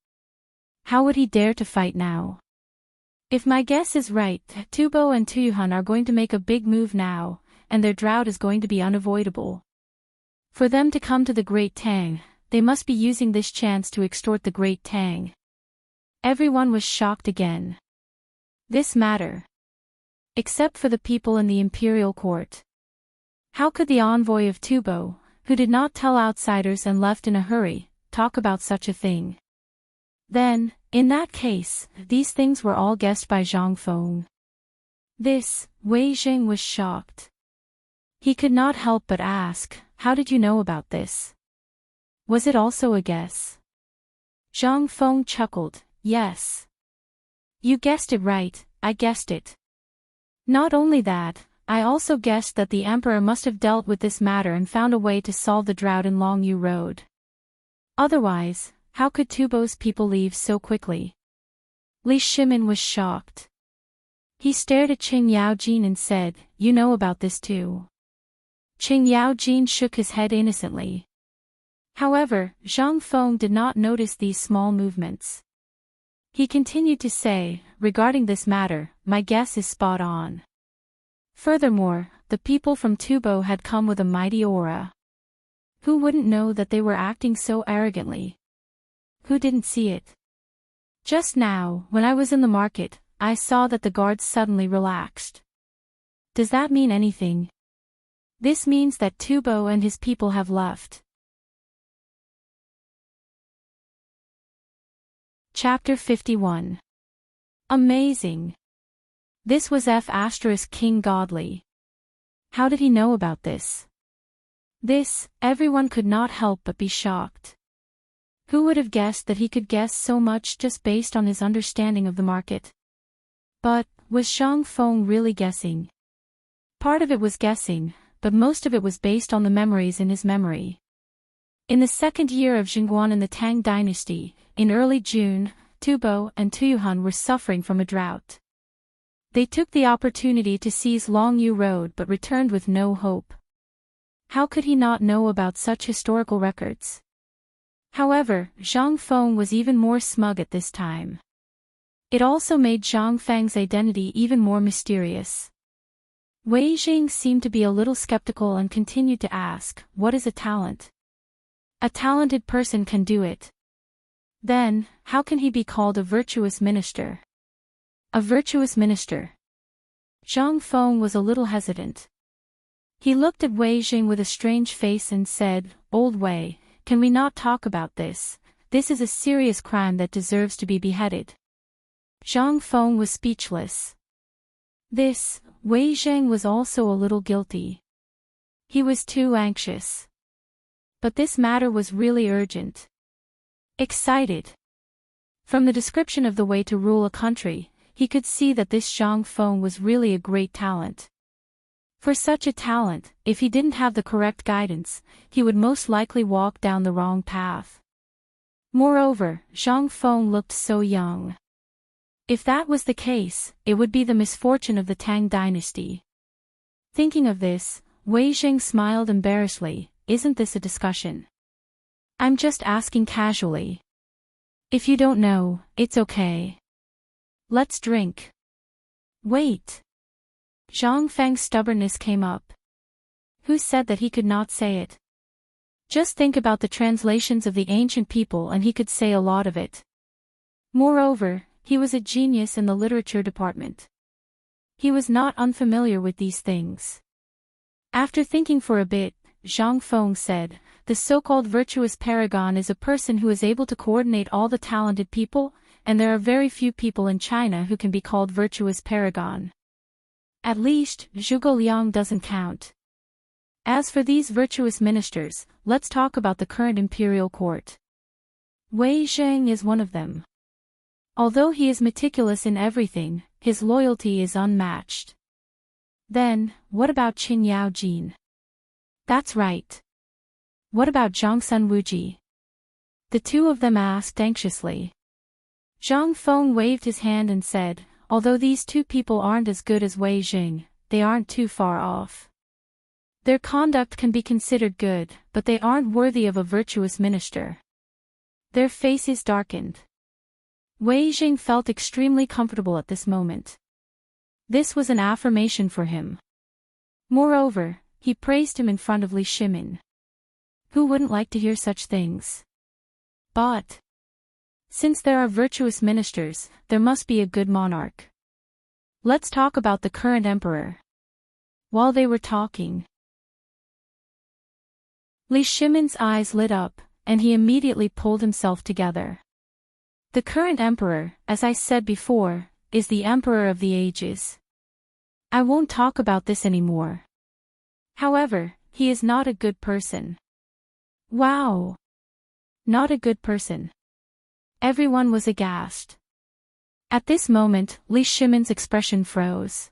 How would he dare to fight now? If my guess is right, Tubo and Tuyuhan are going to make a big move now, and their drought is going to be unavoidable. For them to come to the Great Tang, they must be using this chance to extort the Great Tang. Everyone was shocked again. This matter. Except for the people in the imperial court. How could the envoy of Tubo, who did not tell outsiders and left in a hurry, talk about such a thing? Then, in that case, these things were all guessed by Zhang Feng. This, Wei Jing was shocked. He could not help but ask, how did you know about this? Was it also a guess? Zhang Feng chuckled, yes. You guessed it right, I guessed it. Not only that, I also guessed that the emperor must have dealt with this matter and found a way to solve the drought in Longyu Road. Otherwise, how could Tubo's people leave so quickly? Li Shimin was shocked. He stared at Qing Yaojin and said, you know about this too. Qing Yaojin shook his head innocently. However, Zhang Feng did not notice these small movements. He continued to say, regarding this matter, my guess is spot on. Furthermore, the people from Tubo had come with a mighty aura. Who wouldn't know that they were acting so arrogantly? Who didn't see it? Just now, when I was in the market, I saw that the guards suddenly relaxed. Does that mean anything? This means that Tubo and his people have left. Chapter 51. Amazing. This was King Godly. How did he know about this? This, everyone could not help but be shocked. Who would have guessed that he could guess so much just based on his understanding of the market? But, was Zhang Feng really guessing? Part of it was guessing, but most of it was based on the memories in his memory. In the second year of Jingguan in the Tang Dynasty, in early June, Tubo and Tuyuhan were suffering from a drought. They took the opportunity to seize Longyu Road but returned with no hope. How could he not know about such historical records? However, Zhang Feng was even more smug at this time. It also made Zhang Feng's identity even more mysterious. Wei Jing seemed to be a little skeptical and continued to ask, what is a talent? A talented person can do it. Then, how can he be called a virtuous minister? A virtuous minister. Zhang Feng was a little hesitant. He looked at Wei Jing with a strange face and said, Old Wei, can we not talk about this? This is a serious crime that deserves to be beheaded. Zhang Feng was speechless. This, Wei Jing was also a little guilty. He was too anxious. But this matter was really urgent. Excited. From the description of the way to rule a country, he could see that this Zhang Feng was really a great talent. For such a talent, if he didn't have the correct guidance, he would most likely walk down the wrong path. Moreover, Zhang Feng looked so young. If that was the case, it would be the misfortune of the Tang dynasty. Thinking of this, Wei Jing smiled embarrassedly. Isn't this a discussion? I'm just asking casually. If you don't know, it's okay. Let's drink. Wait. Zhang Feng's stubbornness came up. Who said that he could not say it? Just think about the translations of the ancient people and he could say a lot of it. Moreover, he was a genius in the literature department. He was not unfamiliar with these things. After thinking for a bit, Zhang Feng said, the so-called virtuous paragon is a person who is able to coordinate all the talented people, and there are very few people in China who can be called virtuous paragon. At least, Zhuge Liang doesn't count. As for these virtuous ministers, let's talk about the current imperial court. Wei Zheng is one of them. Although he is meticulous in everything, his loyalty is unmatched. Then, what about Qin Yaojin? That's right. What about Zhang Sunwuji? The two of them asked anxiously. Zhang Feng waved his hand and said, although these two people aren't as good as Wei Jing, they aren't too far off. Their conduct can be considered good, but they aren't worthy of a virtuous minister. Their faces darkened. Wei Jing felt extremely comfortable at this moment. This was an affirmation for him. Moreover, he praised him in front of Li Shimin. Who wouldn't like to hear such things? But since there are virtuous ministers, there must be a good monarch. Let's talk about the current emperor. While they were talking, Li Shimin's eyes lit up, and he immediately pulled himself together. The current emperor, as I said before, is the emperor of the ages. I won't talk about this anymore. However, he is not a good person. Wow! Not a good person. Everyone was aghast. At this moment, Li Shimin's expression froze.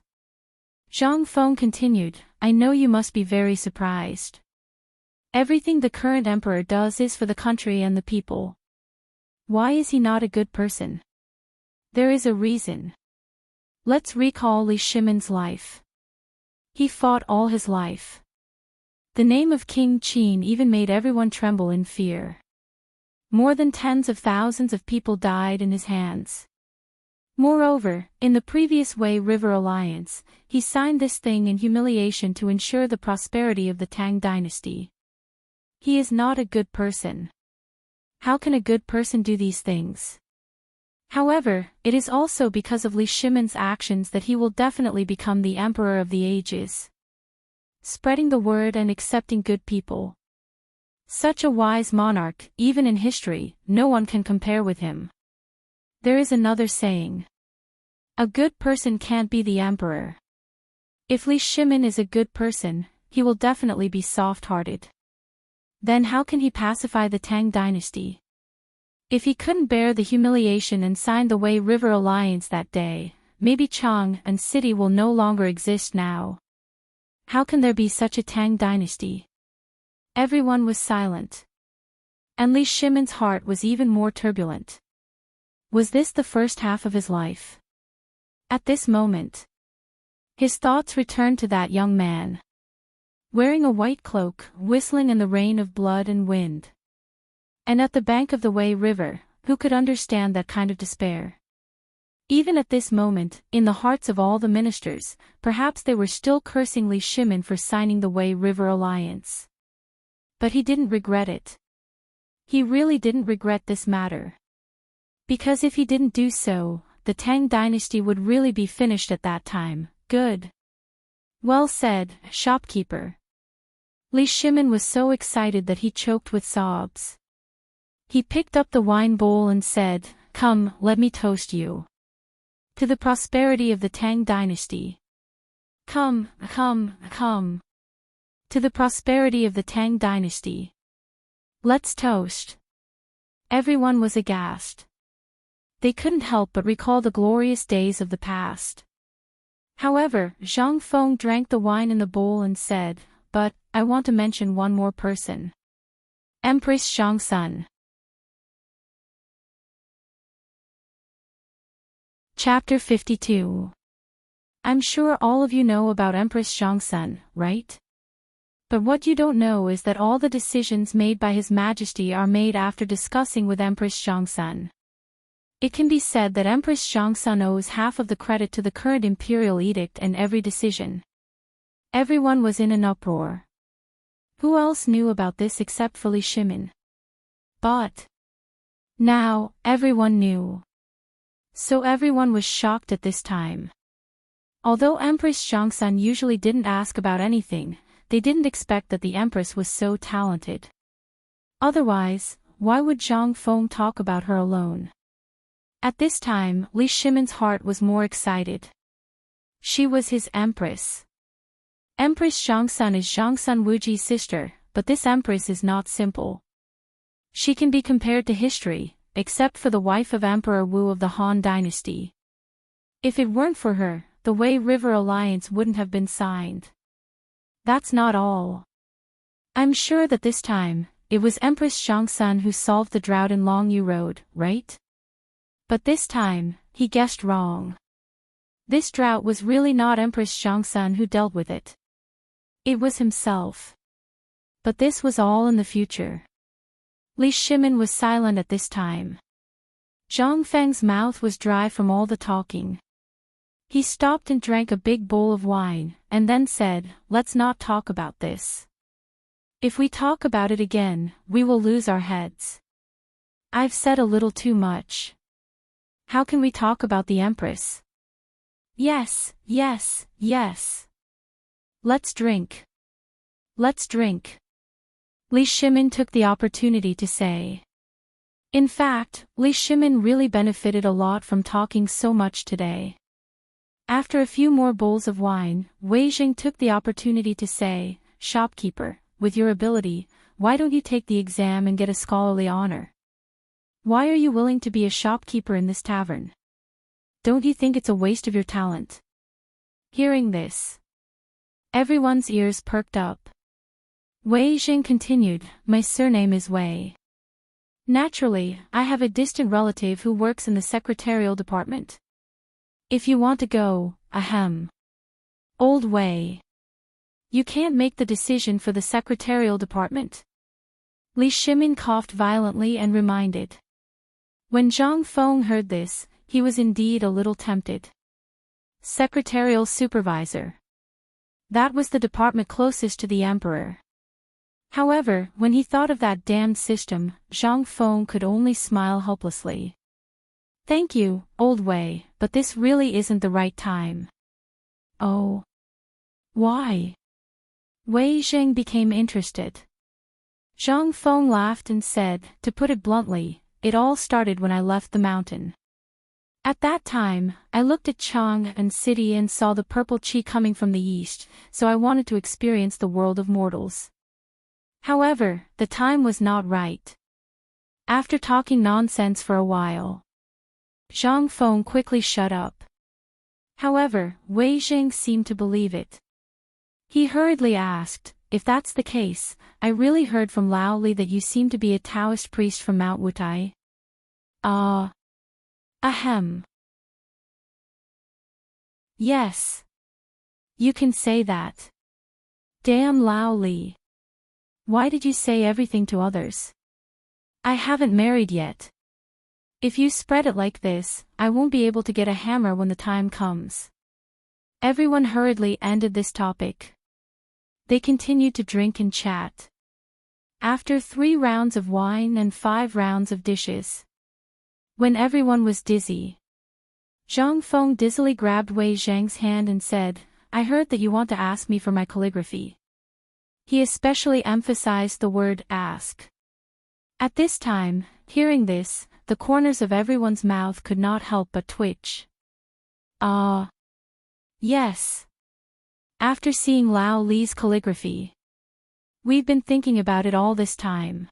Zhang Feng continued, I know you must be very surprised. Everything the current emperor does is for the country and the people. Why is he not a good person? There is a reason. Let's recall Li Shimin's life. He fought all his life. The name of King Qin even made everyone tremble in fear. More than tens of thousands of people died in his hands. Moreover, in the previous Wei River Alliance, he signed this thing in humiliation to ensure the prosperity of the Tang dynasty. He is not a good person. How can a good person do these things? However, it is also because of Li Shimin's actions that he will definitely become the emperor of the ages. Spreading the word and accepting good people. Such a wise monarch, even in history, no one can compare with him. There is another saying. A good person can't be the emperor. If Li Shimin is a good person, he will definitely be soft-hearted. Then how can he pacify the Tang dynasty? If he couldn't bear the humiliation and signed the Wei River Alliance that day, maybe Chang and city will no longer exist now. How can there be such a Tang dynasty? Everyone was silent. And Li Shimin's heart was even more turbulent. Was this the first half of his life? At this moment, his thoughts returned to that young man. Wearing a white cloak, whistling in the rain of blood and wind. And at the bank of the Wei River, who could understand that kind of despair? Even at this moment, in the hearts of all the ministers, perhaps they were still cursing Li Shimin for signing the Wei River Alliance. But he didn't regret it. He really didn't regret this matter. Because if he didn't do so, the Tang dynasty would really be finished at that time. Good. Well said, shopkeeper. Li Shimin was so excited that he choked with sobs. He picked up the wine bowl and said, Come, let me toast you. To the prosperity of the Tang dynasty. Come, come, come. To the prosperity of the Tang dynasty. Let's toast. Everyone was aghast. They couldn't help but recall the glorious days of the past. However, Zhang Feng drank the wine in the bowl and said, "But, I want to mention one more person. Empress Zhangsun." Chapter 52. I'm sure all of you know about Empress Zhangsun, right? But what you don't know is that all the decisions made by His Majesty are made after discussing with Empress Zhangsun. It can be said that Empress Zhangsun owes half of the credit to the current imperial edict and every decision. Everyone was in an uproar. Who else knew about this except for Li Shimin? But now, everyone knew. So everyone was shocked at this time. Although Empress Zhangsun usually didn't ask about anything, they didn't expect that the Empress was so talented. Otherwise, why would Zhang Feng talk about her alone? At this time, Li Shimin's heart was more excited. She was his Empress. Empress Zhangsun is Zhangsun Wuji's sister, but this Empress is not simple. She can be compared to history, except for the wife of Emperor Wu of the Han Dynasty. If it weren't for her, the Wei River Alliance wouldn't have been signed. That's not all. I'm sure that this time, it was Empress Zhangsun who solved the drought in Longyu Road, right? But this time, he guessed wrong. This drought was really not Empress Zhangsun who dealt with it. It was himself. But this was all in the future. Li Shimin was silent at this time. Zhang Feng's mouth was dry from all the talking. He stopped and drank a big bowl of wine, and then said, "Let's not talk about this. If we talk about it again, we will lose our heads. I've said a little too much. How can we talk about the Empress?" Yes, yes, yes. Let's drink. Let's drink. Li Shimin took the opportunity to say. In fact, Li Shimin really benefited a lot from talking so much today. After a few more bowls of wine, Wei Jing took the opportunity to say, "Shopkeeper, with your ability, why don't you take the exam and get a scholarly honor? Why are you willing to be a shopkeeper in this tavern? Don't you think it's a waste of your talent?" Hearing this, everyone's ears perked up. Wei Jing continued, "My surname is Wei. Naturally, I have a distant relative who works in the secretarial department. If you want to go, ahem. Old Wei. You can't make the decision for the secretarial department?" Li Shimin coughed violently and reminded. When Zhang Feng heard this, he was indeed a little tempted. Secretarial supervisor. That was the department closest to the emperor. However, when he thought of that damned system, Zhang Feng could only smile helplessly. "Thank you, Old Wei, but this really isn't the right time." "Oh. Why?" Wei Jing became interested. Zhang Feng laughed and said, "To put it bluntly, it all started when I left the mountain. At that time, I looked at Chang'an City and saw the purple chi coming from the east, so I wanted to experience the world of mortals. However, the time was not right. After talking nonsense for a while, Zhang Feng quickly shut up. However, Wei Jing seemed to believe it. He hurriedly asked, "If that's the case, I really heard from Lao Li that you seem to be a Taoist priest from Mount Wutai." Ahem. Yes. You can say that. Damn Lao Li. Why did you say everything to others? I haven't married yet. If you spread it like this, I won't be able to get a hammer when the time comes." Everyone hurriedly ended this topic. They continued to drink and chat. After 3 rounds of wine and 5 rounds of dishes, when everyone was dizzy, Zhang Feng dizzily grabbed Wei Zhang's hand and said, "I heard that you want to ask me for my calligraphy." He especially emphasized the word "ask." At this time, hearing this, the corners of everyone's mouth could not help but twitch. Yes. After seeing Lao Li's calligraphy. We've been thinking about it all this time.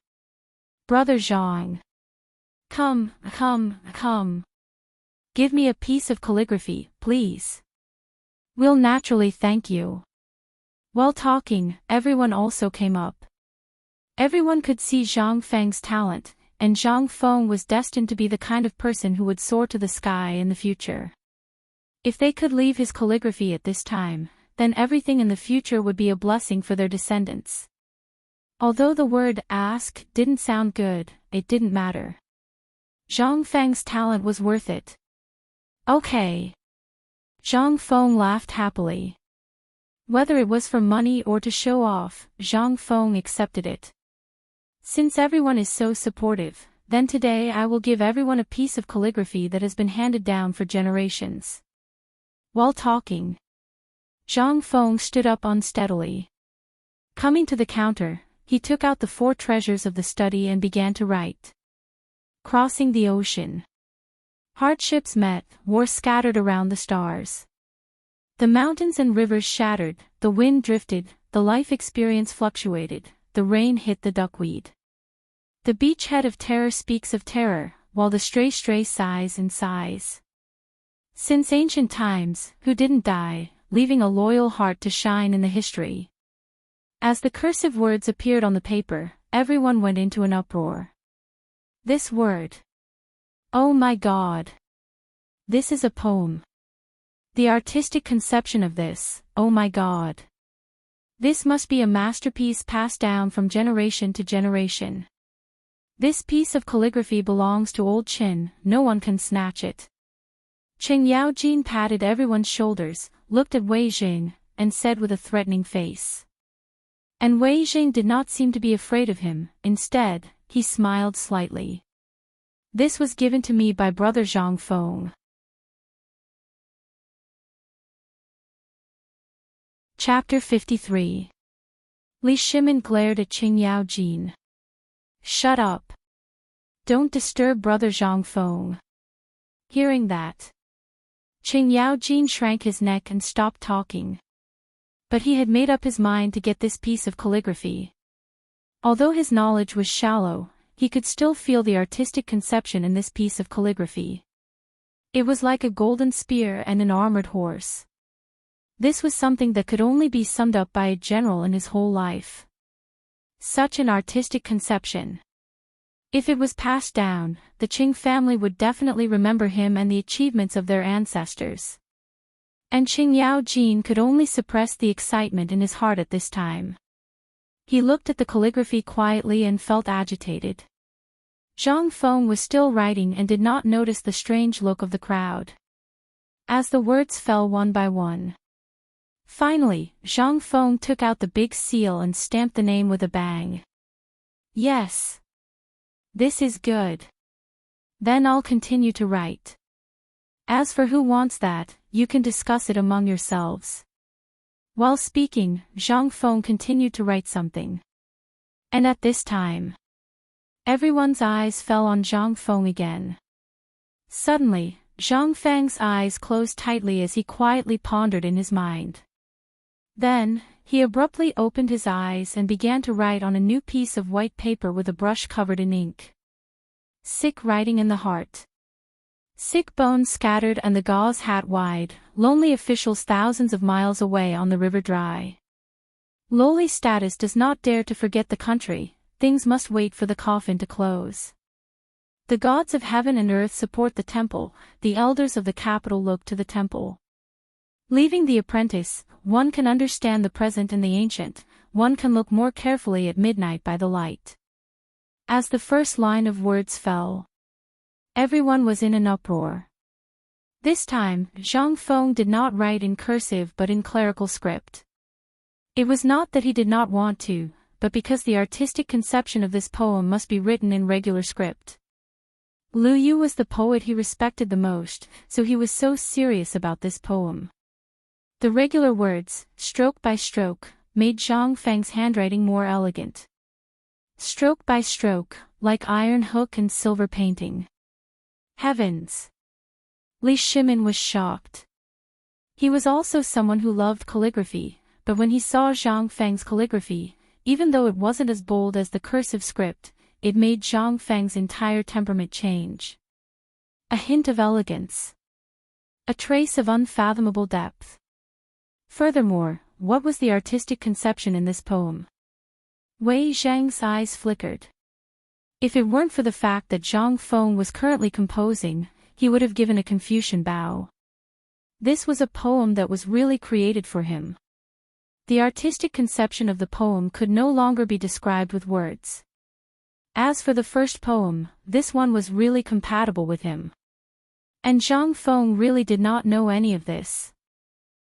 Brother Zhang. Come, come, come. Give me a piece of calligraphy, please. We'll naturally thank you. While talking, everyone also came up. Everyone could see Zhang Feng's talent, and Zhang Feng was destined to be the kind of person who would soar to the sky in the future. If they could leave his calligraphy at this time, then everything in the future would be a blessing for their descendants. Although the word ask didn't sound good, it didn't matter. Zhang Feng's talent was worth it. Okay. Zhang Feng laughed happily. Whether it was for money or to show off, Zhang Feng accepted it. Since everyone is so supportive, then today I will give everyone a piece of calligraphy that has been handed down for generations. While talking, Zhang Feng stood up unsteadily. Coming to the counter, he took out the 4 treasures of the study and began to write. Crossing the ocean. Hardships met, war scattered around the stars. The mountains and rivers shattered, the wind drifted, the life experience fluctuated, the rain hit the duckweed. The beachhead of terror speaks of terror, while the stray sighs and sighs. Since ancient times, who didn't die, leaving a loyal heart to shine in the history. As the cursive words appeared on the paper, everyone went into an uproar. This word. Oh my God. This is a poem. The artistic conception of this, oh my God. This must be a masterpiece passed down from generation to generation. This piece of calligraphy belongs to old Qin, no one can snatch it. Qing Yaojin patted everyone's shoulders, looked at Wei Jing, and said with a threatening face. And Wei Jing did not seem to be afraid of him, instead, he smiled slightly. This was given to me by Brother Zhang Feng. Chapter 53. Li Shimin glared at Qing Yaojin. Shut up. Don't disturb Brother Zhang Feng. Hearing that, Qing Yaojin shrank his neck and stopped talking. But he had made up his mind to get this piece of calligraphy. Although his knowledge was shallow, he could still feel the artistic conception in this piece of calligraphy. It was like a golden spear and an armored horse. This was something that could only be summed up by a general in his whole life. Such an artistic conception. If it was passed down, the Qing family would definitely remember him and the achievements of their ancestors. And Qing Yaojin could only suppress the excitement in his heart at this time. He looked at the calligraphy quietly and felt agitated. Zhang Feng was still writing and did not notice the strange look of the crowd. As the words fell one by one. Finally, Zhang Feng took out the big seal and stamped the name with a bang. Yes. This is good. Then I'll continue to write. As for who wants that, you can discuss it among yourselves. While speaking, Zhang Feng continued to write something. And at this time, everyone's eyes fell on Zhang Feng again. Suddenly, Zhang Feng's eyes closed tightly as he quietly pondered in his mind. Then, he abruptly opened his eyes and began to write on a new piece of white paper with a brush covered in ink. Sick writing in the heart. Sick bones scattered and the gauze hat wide, lonely officials thousands of miles away on the river dry. Lowly status does not dare to forget the country, things must wait for the coffin to close. The gods of heaven and earth support the temple, the elders of the capital look to the temple. Leaving the apprentice, one can understand the present and the ancient, one can look more carefully at midnight by the light. As the first line of words fell, everyone was in an uproar. This time, Zhang Feng did not write in cursive but in clerical script. It was not that he did not want to, but because the artistic conception of this poem must be written in regular script. Lu Yu was the poet he respected the most, so he was so serious about this poem. The regular words, stroke by stroke, made Zhang Feng's handwriting more elegant. Stroke by stroke, like iron hook and silver painting. Heavens! Li Shimin was shocked. He was also someone who loved calligraphy, but when he saw Zhang Feng's calligraphy, even though it wasn't as bold as the cursive script, it made Zhang Feng's entire temperament change. A hint of elegance. A trace of unfathomable depth. Furthermore, what was the artistic conception in this poem? Wei Zhang's eyes flickered. If it weren't for the fact that Zhang Feng was currently composing, he would have given a Confucian bow. This was a poem that was really created for him. The artistic conception of the poem could no longer be described with words. As for the first poem, this one was really compatible with him. And Zhang Feng really did not know any of this.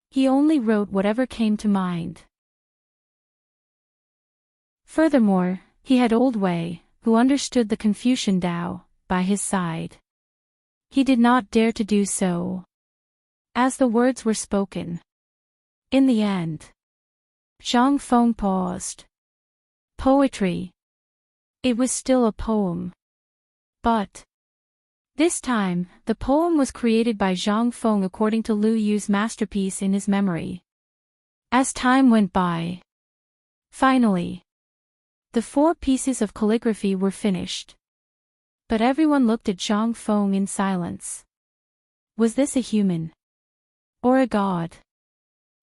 He only wrote whatever came to mind. Furthermore, he had Old Wei, who understood the Confucian Tao, by his side. He did not dare to do so. As the words were spoken. In the end. Zhang Feng paused. Poetry. It was still a poem. But this time, the poem was created by Zhang Feng according to Lu Yu's masterpiece in his memory. As time went by. Finally. The 4 pieces of calligraphy were finished. But everyone looked at Zhang Feng in silence. Was this a human? Or a god?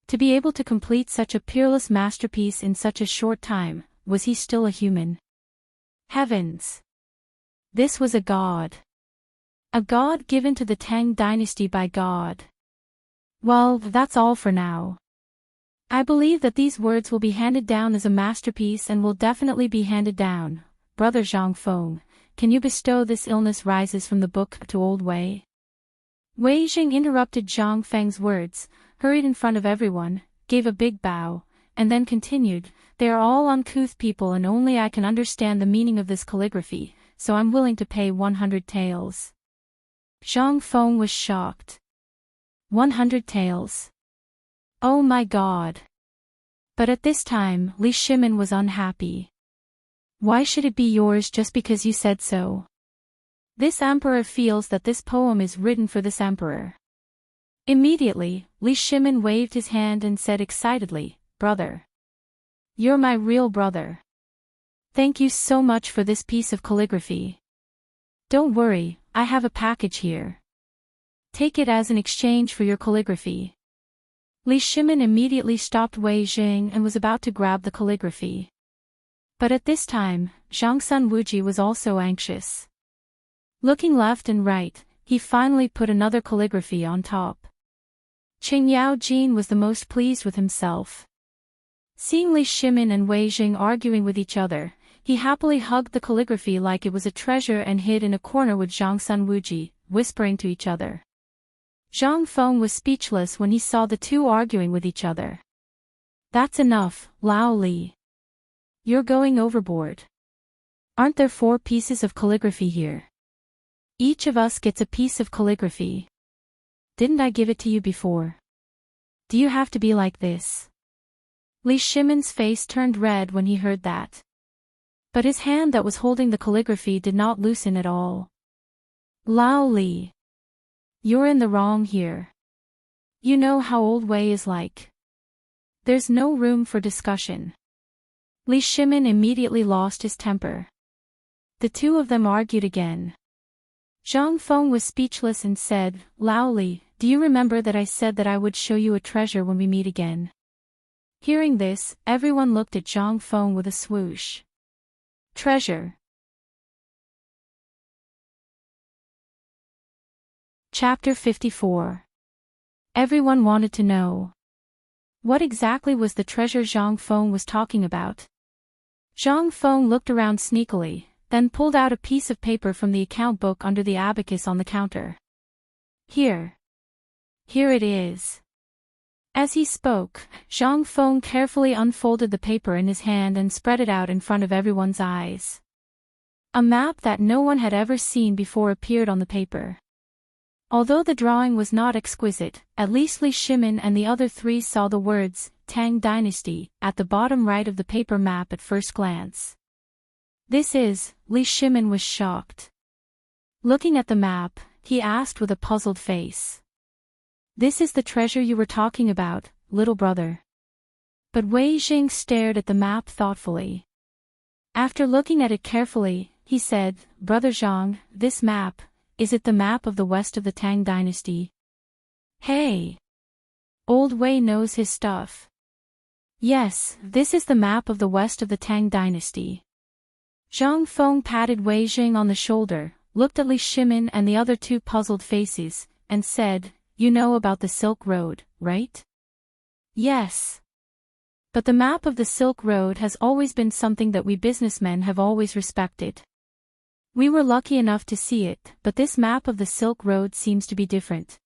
To be able to complete such a peerless masterpiece in such a short time, was he still a human? Heavens! This was a god. A god given to the Tang Dynasty by God. Well, that's all for now. I believe that these words will be handed down as a masterpiece and will definitely be handed down. Brother Zhang Feng, can you bestow this illness rises from the book to Old Wei? Wei Jing interrupted Zhang Feng's words, hurried in front of everyone, gave a big bow, and then continued, they are all uncouth people and only I can understand the meaning of this calligraphy, so I'm willing to pay 100 taels. Zhang Feng was shocked. 100 taels. Oh my God. But at this time, Li Shimin was unhappy. Why should it be yours just because you said so? This emperor feels that this poem is written for this emperor. Immediately, Li Shimin waved his hand and said excitedly, brother. You're my real brother. Thank you so much for this piece of calligraphy. Don't worry, I have a package here. Take it as an exchange for your calligraphy. Li Shimin immediately stopped Wei Jing and was about to grab the calligraphy. But at this time, Zhang Sun Wuji was also anxious. Looking left and right, he finally put another calligraphy on top. Qing Yao Jin was the most pleased with himself. Seeing Li Shimin and Wei Jing arguing with each other, he happily hugged the calligraphy like it was a treasure and hid in a corner with Zhang Sun Wuji, whispering to each other. Zhang Feng was speechless when he saw the two arguing with each other. That's enough, Lao Li. You're going overboard. Aren't there 4 pieces of calligraphy here? Each of us gets a piece of calligraphy. Didn't I give it to you before? Do you have to be like this? Li Shimin's face turned red when he heard that. But his hand that was holding the calligraphy did not loosen at all. Lao Li. You're in the wrong here. You know how Old Wei is like. There's no room for discussion. Li Shimin immediately lost his temper. The two of them argued again. Zhang Feng was speechless and said, Lao Li, do you remember that I said that I would show you a treasure when we meet again? Hearing this, everyone looked at Zhang Feng with a swoosh. Treasure. Chapter 54. Everyone wanted to know. What exactly was the treasure Zhang Feng was talking about? Zhang Feng looked around sneakily, then pulled out a piece of paper from the account book under the abacus on the counter. Here. Here it is. As he spoke, Zhang Feng carefully unfolded the paper in his hand and spread it out in front of everyone's eyes. A map that no one had ever seen before appeared on the paper. Although the drawing was not exquisite, at least Li Shimin and the other 3 saw the words, Tang Dynasty, at the bottom right of the paper map at first glance. This is, Li Shimin was shocked. Looking at the map, he asked with a puzzled face. This is the treasure you were talking about, little brother. But Wei Jing stared at the map thoughtfully. After looking at it carefully, he said, Brother Zhang, this map, is it the map of the west of the Tang Dynasty? Hey! Old Wei knows his stuff. Yes, this is the map of the west of the Tang Dynasty. Zhang Feng patted Wei Jing on the shoulder, looked at Li Shimin and the other two puzzled faces, and said, You know about the Silk Road, right? Yes. But the map of the Silk Road has always been something that we businessmen have always respected. We were lucky enough to see it, but this map of the Silk Road seems to be different.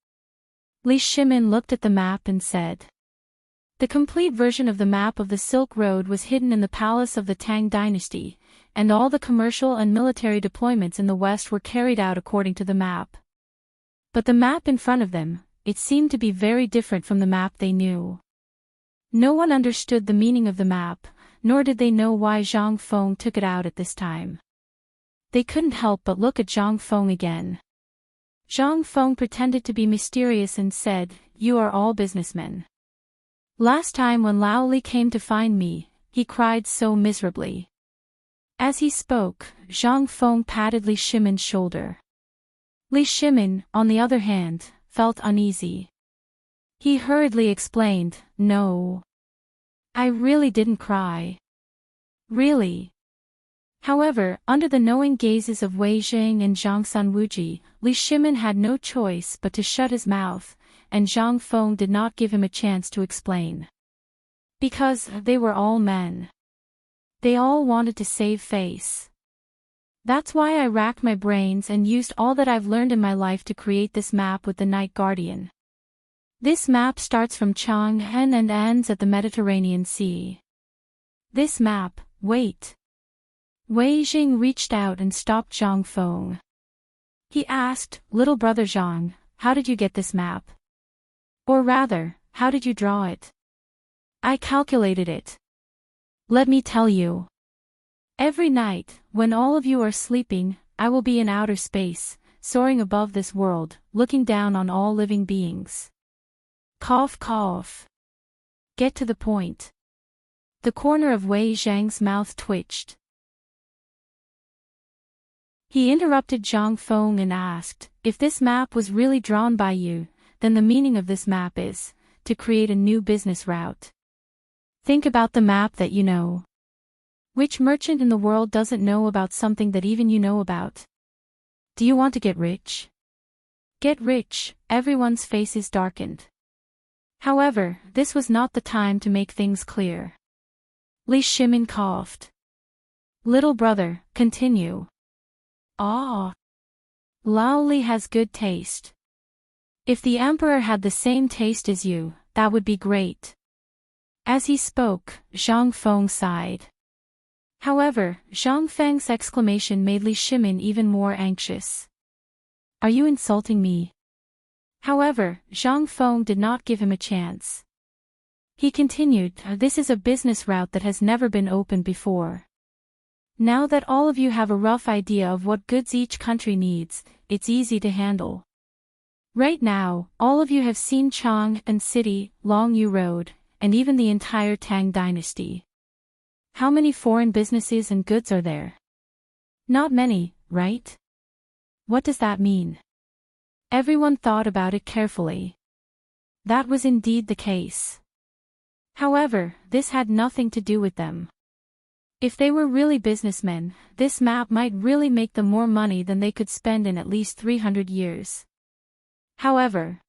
Li Shimin looked at the map and said. The complete version of the map of the Silk Road was hidden in the palace of the Tang Dynasty, and all the commercial and military deployments in the west were carried out according to the map. But the map in front of them, it seemed to be very different from the map they knew. No one understood the meaning of the map, nor did they know why Zhang Feng took it out at this time. They couldn't help but look at Zhang Feng again. Zhang Feng pretended to be mysterious and said, You are all businessmen. Last time when Lao Li came to find me, he cried so miserably. As he spoke, Zhang Feng patted Li Shimin's shoulder. Li Shimin, on the other hand, felt uneasy. He hurriedly explained, No. I really didn't cry. Really. However, under the knowing gazes of Wei Jing and Zhang Sanwuji, Li Shimin had no choice but to shut his mouth, and Zhang Feng did not give him a chance to explain. Because they were all men. They all wanted to save face. That's why I racked my brains and used all that I've learned in my life to create this map with the Night Guardian. This map starts from Chang'an and ends at the Mediterranean Sea. This map, wait. Wei Jing reached out and stopped Zhang Feng. He asked, Little brother Zhang, how did you get this map? Or rather, how did you draw it? I calculated it. Let me tell you. Every night, when all of you are sleeping, I will be in outer space, soaring above this world, looking down on all living beings. Cough cough. Get to the point. The corner of Wei Zhang's mouth twitched. He interrupted Zhang Feng and asked, If this map was really drawn by you, then the meaning of this map is, to create a new business route. Think about the map that you know. Which merchant in the world doesn't know about something that even you know about? Do you want to get rich? Get rich, everyone's faces darkened. However, this was not the time to make things clear. Li Shimin coughed. Little brother, continue. Ah. Lao Li has good taste. If the emperor had the same taste as you, that would be great. As he spoke, Zhang Feng sighed. However, Zhang Feng's exclamation made Li Shimin even more anxious. Are you insulting me? However, Zhang Feng did not give him a chance. He continued, This is a business route that has never been opened before. Now that all of you have a rough idea of what goods each country needs, it's easy to handle. Right now, all of you have seen Chang'an City, Longyu Road, and even the entire Tang Dynasty. How many foreign businesses and goods are there? Not many, right? What does that mean? Everyone thought about it carefully. That was indeed the case. However, this had nothing to do with them. If they were really businessmen, this map might really make them more money than they could spend in at least 300 years. However,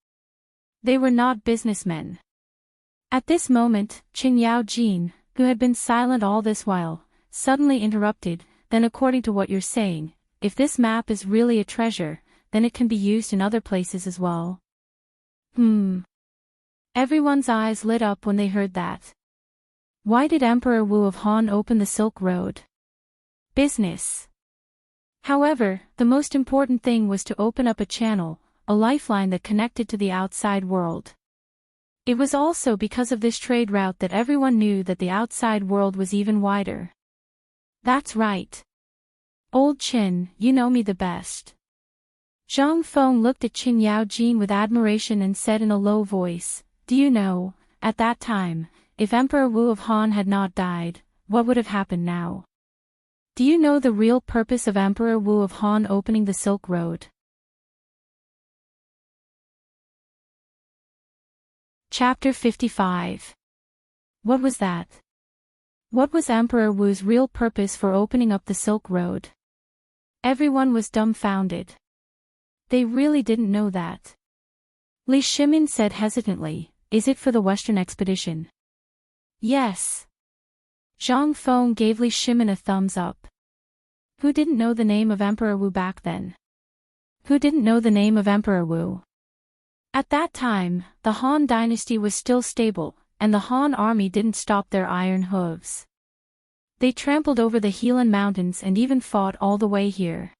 they were not businessmen. At this moment, Qing Yao Jin, who had been silent all this while, suddenly interrupted, Then according to what you're saying, if this map is really a treasure, then it can be used in other places as well. Everyone's eyes lit up when they heard that. Why did Emperor Wu of Han open the Silk Road? Business. However, the most important thing was to open up a channel, a lifeline that connected to the outside world. It was also because of this trade route that everyone knew that the outside world was even wider. That's right. Old Qin, you know me the best. Zhang Feng looked at Qin Yao Jin with admiration and said in a low voice, Do you know, at that time, if Emperor Wu of Han had not died, what would have happened now? Do you know the real purpose of Emperor Wu of Han opening the Silk Road? Chapter 55. What was that? What was Emperor Wu's real purpose for opening up the Silk Road? Everyone was dumbfounded. They really didn't know that. Li Shimin said hesitantly, "Is it for the Western expedition?" "Yes." Zhang Feng gave Li Shimin a thumbs up. Who didn't know the name of Emperor Wu back then? Who didn't know the name of Emperor Wu? At that time, the Han Dynasty was still stable, and the Han army didn't stop their iron hooves. They trampled over the Helan Mountains and even fought all the way here.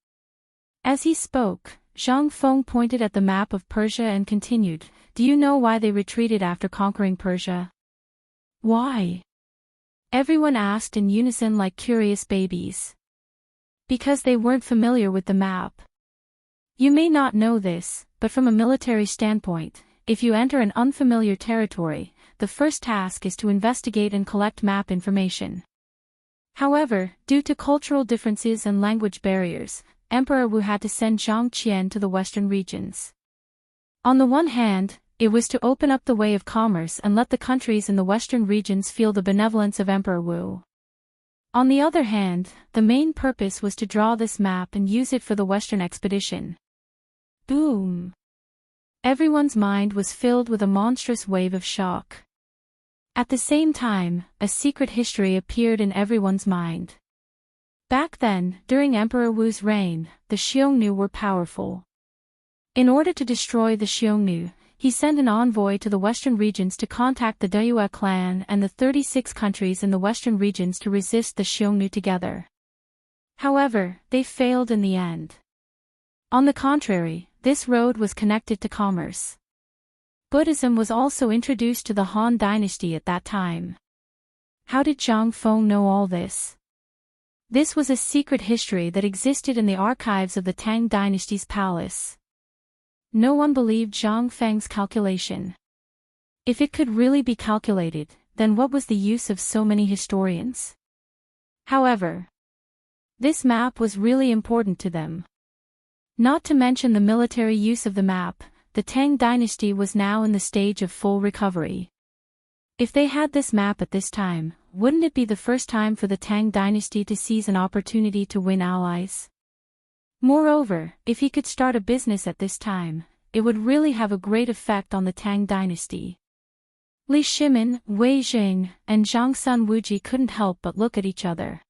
As he spoke, Zhang Feng pointed at the map of Persia and continued, "Do you know why they retreated after conquering Persia?" "Why?" everyone asked in unison like curious babies. Because they weren't familiar with the map. You may not know this, but from a military standpoint, if you enter an unfamiliar territory, the first task is to investigate and collect map information. However, due to cultural differences and language barriers, Emperor Wu had to send Zhang Qian to the western regions. On the one hand, it was to open up the way of commerce and let the countries in the western regions feel the benevolence of Emperor Wu. On the other hand, the main purpose was to draw this map and use it for the western expedition. Boom! Everyone's mind was filled with a monstrous wave of shock. At the same time, a secret history appeared in everyone's mind. Back then, during Emperor Wu's reign, the Xiongnu were powerful. In order to destroy the Xiongnu, he sent an envoy to the western regions to contact the Dayue clan and the 36 countries in the western regions to resist the Xiongnu together. However, they failed in the end. On the contrary, this road was connected to commerce. Buddhism was also introduced to the Han Dynasty at that time. How did Zhang Feng know all this? This was a secret history that existed in the archives of the Tang Dynasty's palace. No one believed Zhang Feng's calculation. If it could really be calculated, then what was the use of so many historians? However, this map was really important to them. Not to mention the military use of the map, the Tang Dynasty was now in the stage of full recovery. If they had this map at this time, wouldn't it be the first time for the Tang Dynasty to seize an opportunity to win allies? Moreover, if he could start a business at this time, it would really have a great effect on the Tang Dynasty. Li Shimin, Wei Jing, and Zhang Sun Wuji couldn't help but look at each other.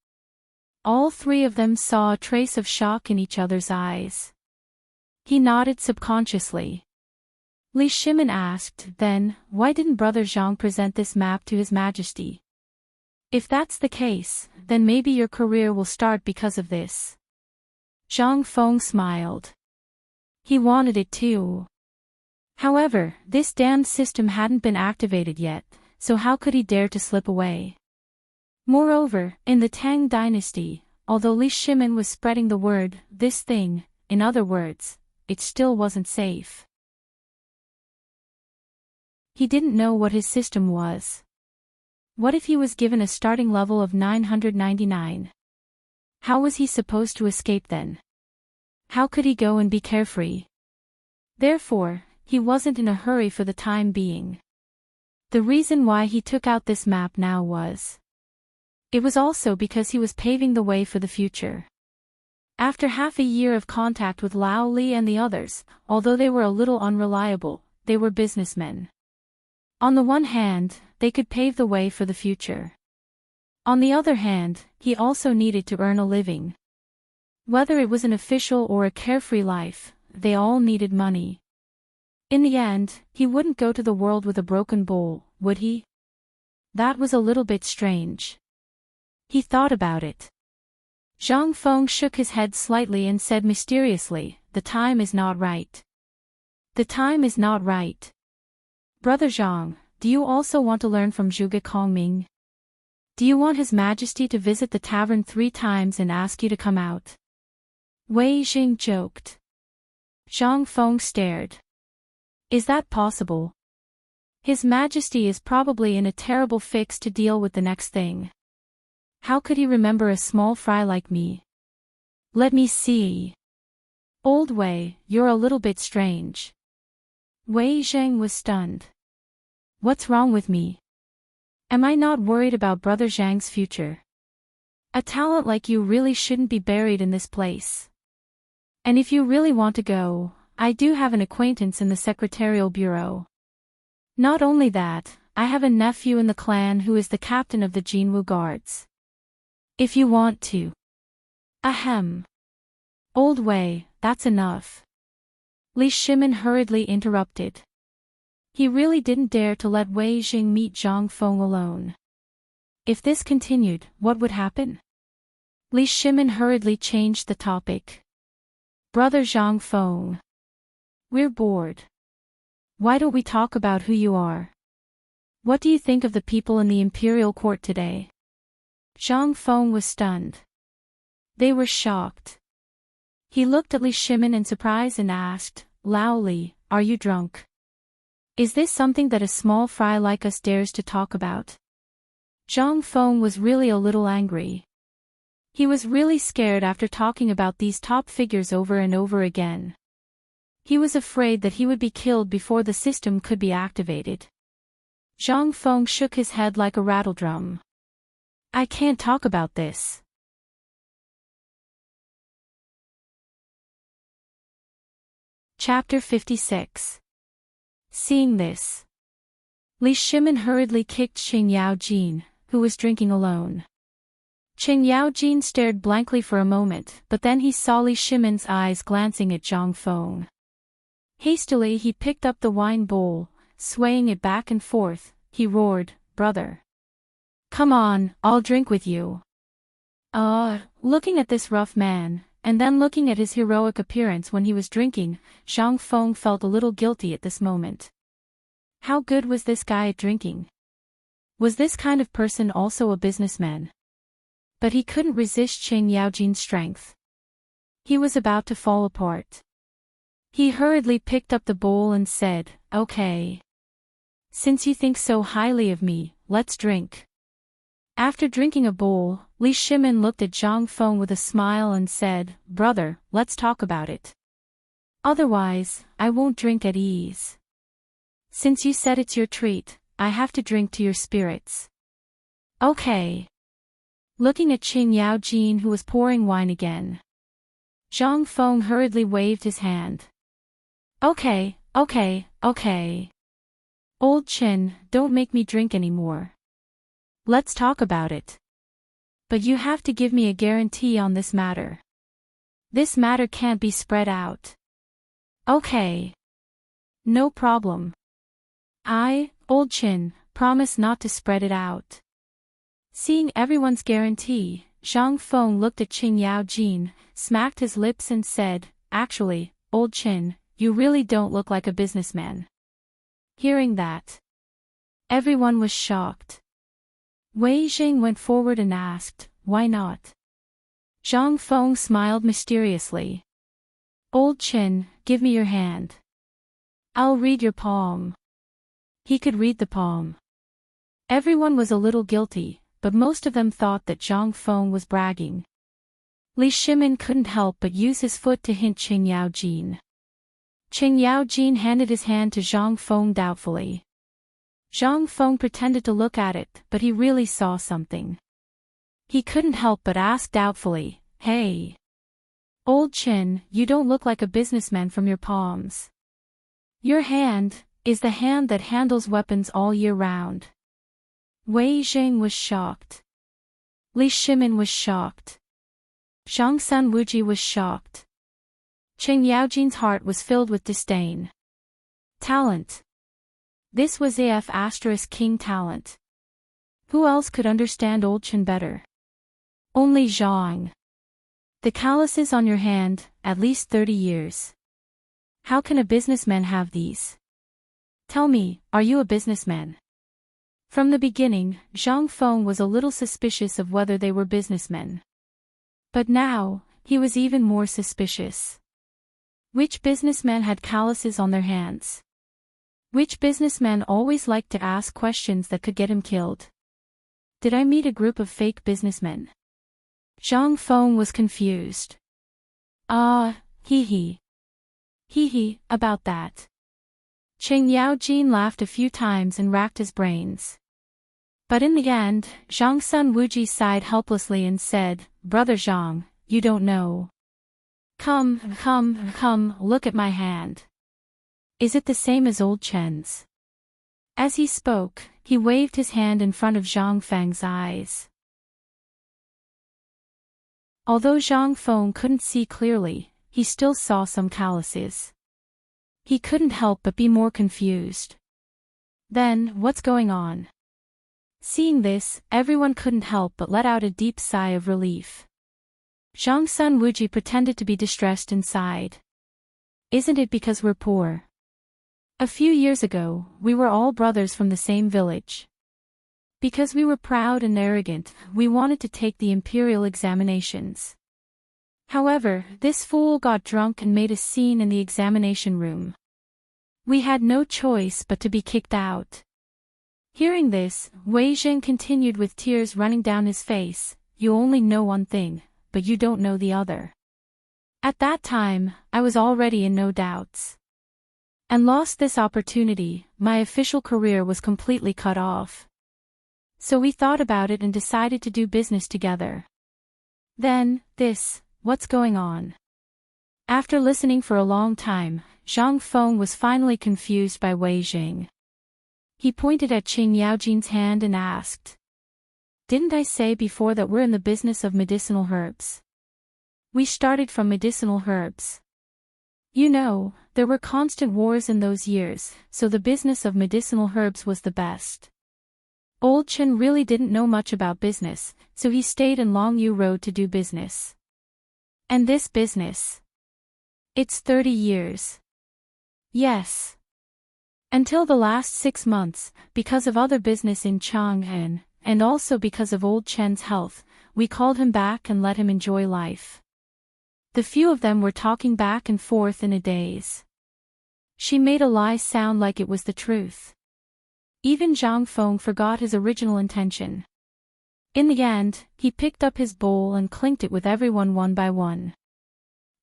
All three of them saw a trace of shock in each other's eyes. He nodded subconsciously. Li Shimin asked, "Then, why didn't Brother Zhang present this map to His Majesty? If that's the case, then maybe your career will start because of this." Zhang Feng smiled. He wanted it too. However, this damned system hadn't been activated yet, so how could he dare to slip away? Moreover, in the Tang Dynasty, although Li Shimin was spreading the word, this thing, in other words, it still wasn't safe. He didn't know what his system was. What if he was given a starting level of 999? How was he supposed to escape then? How could he go and be carefree? Therefore, he wasn't in a hurry for the time being. The reason why he took out this map now was. It was also because he was paving the way for the future. After half a year of contact with Lao Li and the others, although they were a little unreliable, they were businessmen. On the one hand, they could pave the way for the future. On the other hand, he also needed to earn a living. Whether it was an official or a carefree life, they all needed money. In the end, he wouldn't go to the world with a broken bowl, would he? That was a little bit strange. He thought about it. Zhang Feng shook his head slightly and said mysteriously, "The time is not right. The time is not right. Brother Zhang, do you also want to learn from Zhuge Kongming? Do you want His Majesty to visit the tavern 3 times and ask you to come out?" Wei Jing joked. Zhang Feng stared. Is that possible? His Majesty is probably in a terrible fix to deal with the next thing. How could he remember a small fry like me? Let me see. Old Wei, you're a little bit strange. Wei Zheng was stunned. What's wrong with me? Am I not worried about Brother Zhang's future? A talent like you really shouldn't be buried in this place. And if you really want to go, I do have an acquaintance in the Secretarial Bureau. Not only that, I have a nephew in the clan who is the captain of the Jinwu Guards. If you want to. Ahem. Old Wei, that's enough. Li Shimin hurriedly interrupted. He really didn't dare to let Wei Jing meet Zhang Feng alone. If this continued, what would happen? Li Shimin hurriedly changed the topic. Brother Zhang Feng. We're bored. Why don't we talk about who you are? What do you think of the people in the imperial court today? Zhang Feng was stunned. They were shocked. He looked at Li Shimin in surprise and asked, Lao Li, are you drunk? Is this something that a small fry like us dares to talk about? Zhang Feng was really a little angry. He was really scared after talking about these top figures over and over again. He was afraid that he would be killed before the system could be activated. Zhang Feng shook his head like a rattledrum. I can't talk about this. Chapter 56. Seeing this, Li Shimin hurriedly kicked Qing Yaojin, who was drinking alone. Qing Yaojin stared blankly for a moment, but then he saw Li Shimin's eyes glancing at Zhang Feng. Hastily he picked up the wine bowl, swaying it back and forth, he roared, Brother. Come on, I'll drink with you. Looking at this rough man, and then looking at his heroic appearance when he was drinking, Zhang Feng felt a little guilty at this moment. How good was this guy at drinking? Was this kind of person also a businessman? But he couldn't resist Qing Yaojin's strength. He was about to fall apart. He hurriedly picked up the bowl and said, Okay. Since you think so highly of me, let's drink. After drinking a bowl, Li Shimin looked at Zhang Feng with a smile and said, Brother, let's talk about it. Otherwise, I won't drink at ease. Since you said it's your treat, I have to drink to your spirits. Okay. Looking at Qing Yaojin who was pouring wine again, Zhang Feng hurriedly waved his hand. Okay. Old Qin, don't make me drink anymore. Let's talk about it. But you have to give me a guarantee on this matter. This matter can't be spread out. Okay. No problem. Old Qin, promise not to spread it out. Seeing everyone's guarantee, Zhang Feng looked at Qing Yaojin, smacked his lips and said, Actually, Old Qin, you really don't look like a businessman. Hearing that, everyone was shocked. Wei Jing went forward and asked, Why not? Zhang Feng smiled mysteriously. Old Qin, give me your hand. I'll read your palm. He could read the palm. Everyone was a little guilty, but most of them thought that Zhang Feng was bragging. Li Shimin couldn't help but use his foot to hint Qing Yaojin. Qing Yaojin handed his hand to Zhang Feng doubtfully. Zhang Feng pretended to look at it, but he really saw something. He couldn't help but ask doubtfully, Hey! Old Qin, you don't look like a businessman from your palms. Your hand is the hand that handles weapons all year round. Wei Jing was shocked. Li Shimin was shocked. Zhang Sun Wuji was shocked. Qing Yaojin's heart was filled with disdain. Talent. This was AF** King talent. Who else could understand Old Qin better? Only Zhang. The calluses on your hand, at least 30 years. How can a businessman have these? Tell me, are you a businessman? From the beginning, Zhang Feng was a little suspicious of whether they were businessmen. But now, he was even more suspicious. Which businessmen had calluses on their hands? Which businessman always liked to ask questions that could get him killed? Did I meet a group of fake businessmen? Zhang Feng was confused. Hee hee. Hee hee, about that. Qing Yaojin laughed a few times and racked his brains. But in the end, Zhang Sun Wuji sighed helplessly and said, Brother Zhang, you don't know. Come, look at my hand. Is it the same as old Chen's? As he spoke, he waved his hand in front of Zhang Feng's eyes. Although Zhang Feng couldn't see clearly, he still saw some calluses. He couldn't help but be more confused. Then, what's going on? Seeing this, everyone couldn't help but let out a deep sigh of relief. Zhang Sun Wuji pretended to be distressed and sighed. Isn't it because we're poor? A few years ago, we were all brothers from the same village. Because we were proud and arrogant, we wanted to take the imperial examinations. However, this fool got drunk and made a scene in the examination room. We had no choice but to be kicked out. Hearing this, Wei Zheng continued with tears running down his face, You only know one thing, but you don't know the other. At that time, I was already in no doubts. And lost this opportunity, my official career was completely cut off. So we thought about it and decided to do business together. Then, what's going on? After listening for a long time, Zhang Feng was finally confused by Wei Zheng. He pointed at Qing Yaojin's hand and asked. Didn't I say before that we're in the business of medicinal herbs? We started from medicinal herbs. You know, there were constant wars in those years, so the business of medicinal herbs was the best. Old Chen really didn't know much about business, so he stayed in Longyu Road to do business. And this business? It's 30 years. Yes. Until the last 6 months, because of other business in Chang'an, and also because of old Chen's health, we called him back and let him enjoy life. The few of them were talking back and forth in a daze. She made a lie sound like it was the truth. Even Zhang Feng forgot his original intention. In the end, he picked up his bowl and clinked it with everyone one by one.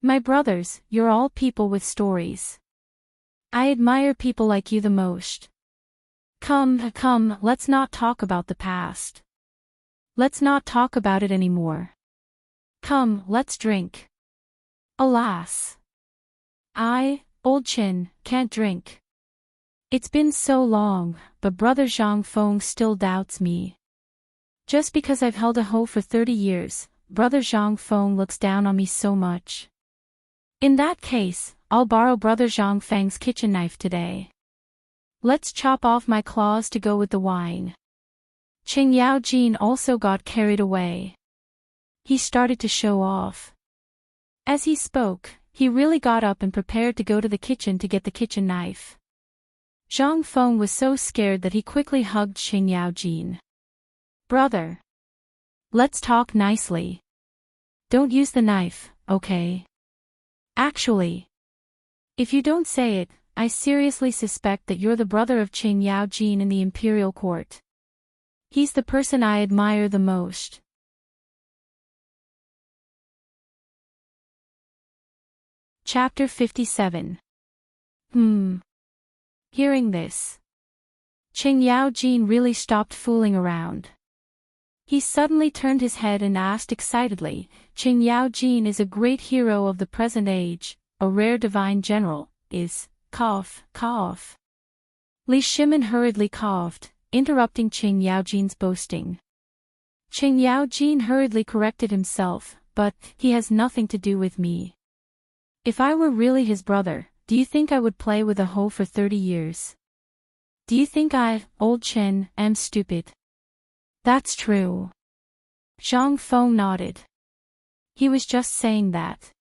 My brothers, you're all people with stories. I admire people like you the most. Come, let's not talk about the past. Let's not talk about it anymore. Come, let's drink. Alas. I, old Chin, can't drink. It's been so long, but brother Zhang Feng still doubts me. Just because I've held a hoe for 30 years, brother Zhang Feng looks down on me so much. In that case, I'll borrow brother Zhang Feng's kitchen knife today. Let's chop off my claws to go with the wine. Qing Yaojin also got carried away. He started to show off. As he spoke, he really got up and prepared to go to the kitchen to get the kitchen knife. Zhang Feng was so scared that he quickly hugged Qing Yaojin. Brother. Let's talk nicely. Don't use the knife, okay? Actually. If you don't say it, I seriously suspect that you're the brother of Qing Yaojin in the imperial court. He's the person I admire the most. Chapter 57. Hearing this, Qing Yaojin really stopped fooling around. He suddenly turned his head and asked excitedly, Qing Yaojin is a great hero of the present age, a rare divine general, is, cough. Li Shimin hurriedly coughed, interrupting Qing Yaojin's boasting. Qing Yaojin hurriedly corrected himself, but, he has nothing to do with me. If I were really his brother, do you think I would play with a hoe for 30 years? Do you think I, old Chen, am stupid? That's true. Zhang Feng nodded. He was just saying that.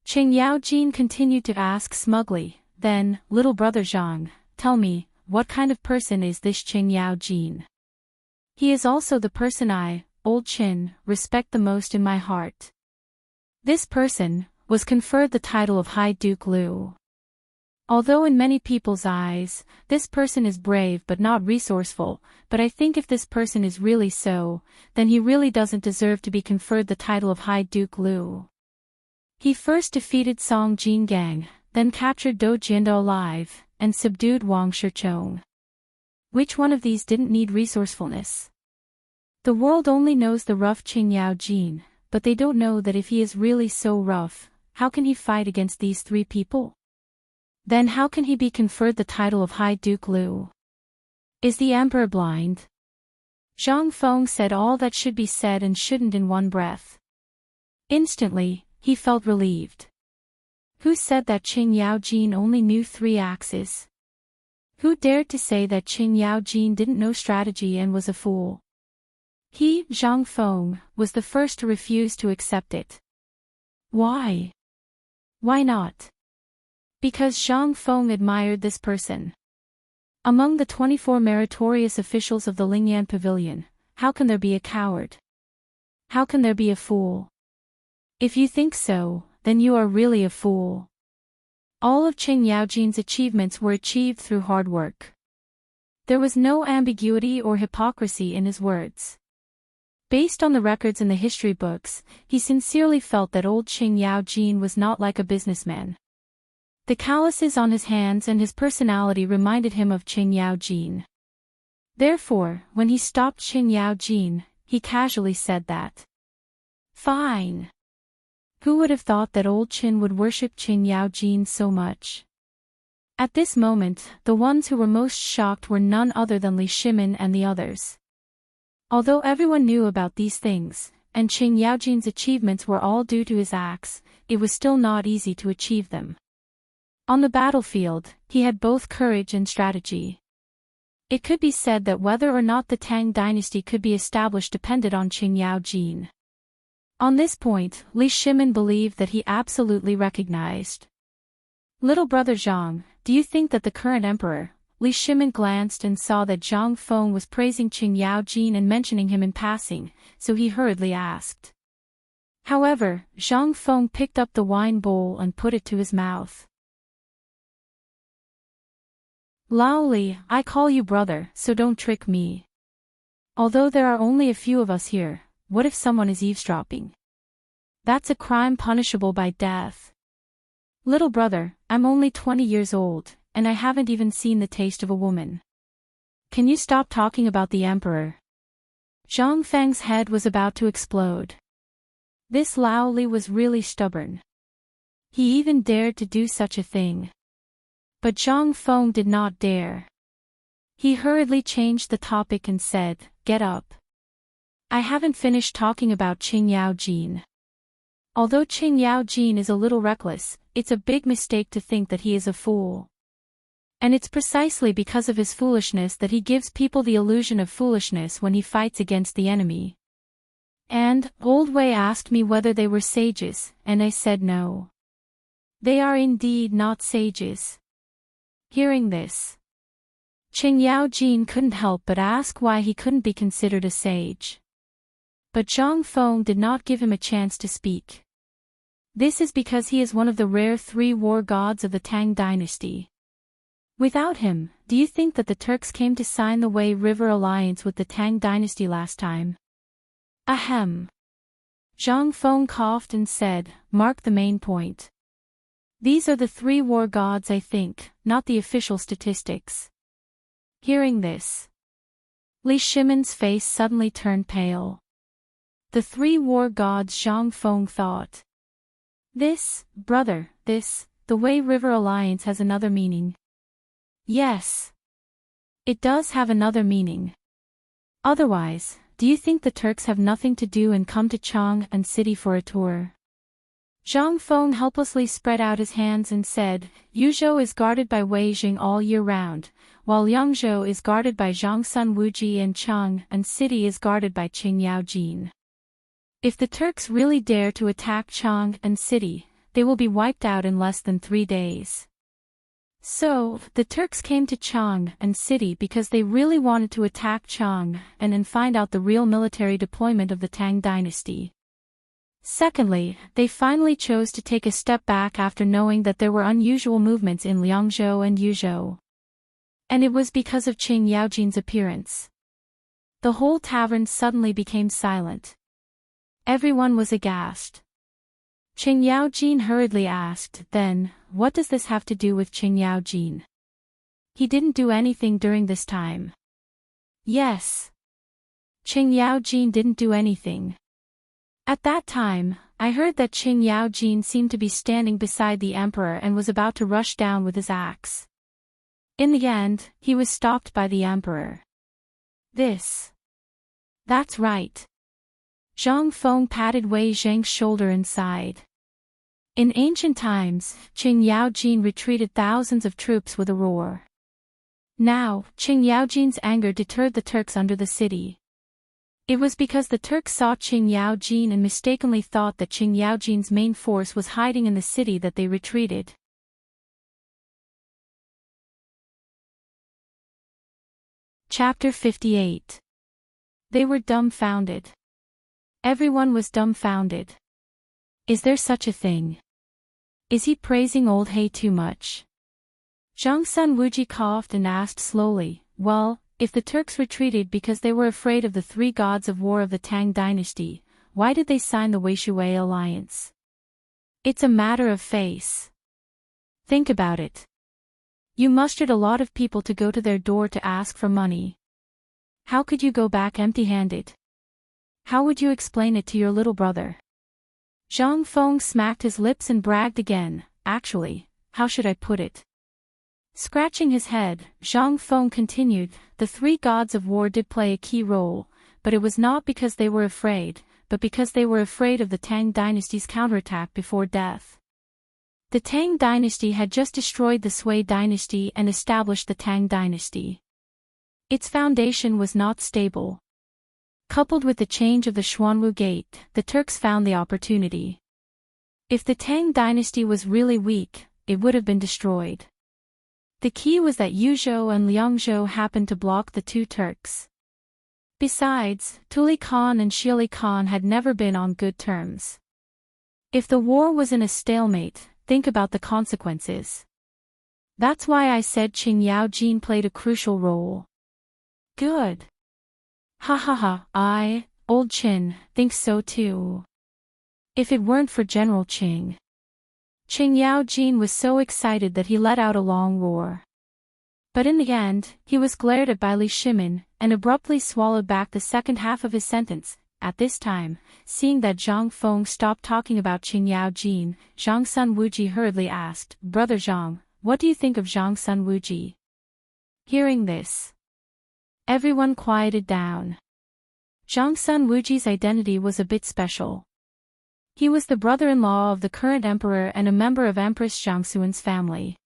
Qing Yaojin continued to ask smugly, then, little brother Zhang, tell me, what kind of person is this Qing Yaojin? He is also the person I, old Qin, respect the most in my heart. This person was conferred the title of High Duke Liu. Although in many people's eyes, this person is brave but not resourceful, but I think if this person is really so, then he really doesn't deserve to be conferred the title of High Duke Lu. He first defeated Song Jingang, then captured Do Jindo alive, and subdued Wang Shichong. Which one of these didn't need resourcefulness? The world only knows the rough Qing Yao Jin, but they don't know that if he is really so rough, how can he fight against these three people? Then how can he be conferred the title of High Duke Lu? Is the emperor blind? Zhang Feng said all that should be said and shouldn't in one breath. Instantly, he felt relieved. Who said that Qing Yao Jin only knew 3 axes? Who dared to say that Qing Yao Jin didn't know strategy and was a fool? He, Zhang Feng, was the first to refuse to accept it. Why? Why not? Because Zhang Feng admired this person. Among the 24 meritorious officials of the Lingyan Pavilion, how can there be a coward? How can there be a fool? If you think so, then you are really a fool. All of Qing Yaojin's achievements were achieved through hard work. There was no ambiguity or hypocrisy in his words. Based on the records in the history books, he sincerely felt that old Qing Yaojin was not like a businessman. The calluses on his hands and his personality reminded him of Qing Yaojin. Therefore, when he stopped Qing Yaojin, he casually said that. Fine. Who would have thought that old Qin would worship Qing Yaojin so much? At this moment, the ones who were most shocked were none other than Li Shimin and the others. Although everyone knew about these things, and Qing Yaojin's achievements were all due to his axe, it was still not easy to achieve them. On the battlefield, he had both courage and strategy. It could be said that whether or not the Tang dynasty could be established depended on Qing Yaojin. On this point, Li Shimin believed that he absolutely recognized. Little brother Zhang, do you think that the current emperor? Li Shimin glanced and saw that Zhang Feng was praising Qing Yaojin and mentioning him in passing, so he hurriedly asked. However, Zhang Feng picked up the wine bowl and put it to his mouth. Lao Li, I call you brother, so don't trick me. Although there are only a few of us here, what if someone is eavesdropping? That's a crime punishable by death. Little brother, I'm only 20 years old, and I haven't even seen the taste of a woman. Can you stop talking about the emperor? Zhang Feng's head was about to explode. This Lao Li was really stubborn. He even dared to do such a thing. But Zhang Feng did not dare. He hurriedly changed the topic and said, "Get up. I haven't finished talking about Qing Yaojin. Although Qing Yaojin is a little reckless, it's a big mistake to think that he is a fool. And it's precisely because of his foolishness that he gives people the illusion of foolishness when he fights against the enemy. And, Old Wei asked me whether they were sages, and I said no. They are indeed not sages." Hearing this, Qing Yaojin couldn't help but ask why he couldn't be considered a sage. But Zhang Feng did not give him a chance to speak. This is because he is one of the rare 3 war gods of the Tang dynasty. Without him, do you think that the Turks came to sign the Wei River alliance with the Tang dynasty last time? Ahem. Zhang Feng coughed and said, "Mark the main point. These are the 3 war gods, I think, not the official statistics." Hearing this, Li Shimin's face suddenly turned pale. The 3 war gods, Zhang Feng thought. The Wei River alliance has another meaning. Yes. It does have another meaning. Otherwise, do you think the Turks have nothing to do and come to Chang'an City for a tour? Zhang Feng helplessly spread out his hands and said, "Yuzhou is guarded by Wei Jing all year round, while Yangzhou is guarded by Zhangsun Wuji and Chang'an City is guarded by Qing Yaojin. If the Turks really dare to attack Chang'an City, they will be wiped out in less than 3 days." So, the Turks came to Chang'an City because they really wanted to attack Chang'an and find out the real military deployment of the Tang dynasty. Secondly, they finally chose to take a step back after knowing that there were unusual movements in Liangzhou and Yuzhou. And it was because of Qing Yaojin's appearance. The whole tavern suddenly became silent. Everyone was aghast. Qing Yaojin hurriedly asked, "Then, what does this have to do with Qing Yaojin? He didn't do anything during this time." "Yes. Qing Yaojin didn't do anything. At that time, I heard that Qing Yaojin seemed to be standing beside the emperor and was about to rush down with his axe. In the end, he was stopped by the emperor." That's right. Zhang Feng patted Wei Zheng's shoulder and sighed. In ancient times, Qing Yaojin retreated thousands of troops with a roar. Now, Qing Yaojin's anger deterred the Turks under the city. It was because the Turks saw Qing Yaojin and mistakenly thought that Qing Yaojin's main force was hiding in the city that they retreated. Chapter 58. They were dumbfounded. Everyone was dumbfounded. Is there such a thing? Is he praising old He too much? Zhang Sun Wuji coughed and asked slowly, "Well, if the Turks retreated because they were afraid of the three gods of war of the Tang Dynasty, why did they sign the Weishui alliance? It's a matter of face. Think about it. You mustered a lot of people to go to their door to ask for money. How could you go back empty-handed? How would you explain it to your little brother?" Zhang Feng smacked his lips and bragged again, "Actually, how should I put it?" Scratching his head, Zhang Feng continued, "The three gods of war did play a key role, but it was not because they were afraid, but because they were afraid of the Tang Dynasty's counterattack before death. The Tang Dynasty had just destroyed the Sui Dynasty and established the Tang Dynasty. Its foundation was not stable. Coupled with the change of the Xuanwu Gate, the Turks found the opportunity. If the Tang Dynasty was really weak, it would have been destroyed. The key was that Yuzhou and Liangzhou happened to block the two Turks. Besides, Tuli Khan and Shili Khan had never been on good terms. If the war was in a stalemate, think about the consequences. That's why I said Qing Yaojin played a crucial role." "Good. Ha ha ha, old Qin, think so too. If it weren't for General Qing." Qing Yaojin was so excited that he let out a long roar. But in the end, he was glared at by Li Shimin, and abruptly swallowed back the second half of his sentence. At this time, seeing that Zhang Feng stopped talking about Qing Yaojin, Zhang Sun Wuji hurriedly asked, "Brother Zhang, what do you think of Zhang Sun Wuji?" Hearing this, everyone quieted down. Zhang Sun Wuji's identity was a bit special. He was the brother-in-law of the current emperor and a member of Empress Zhang Xuan's family.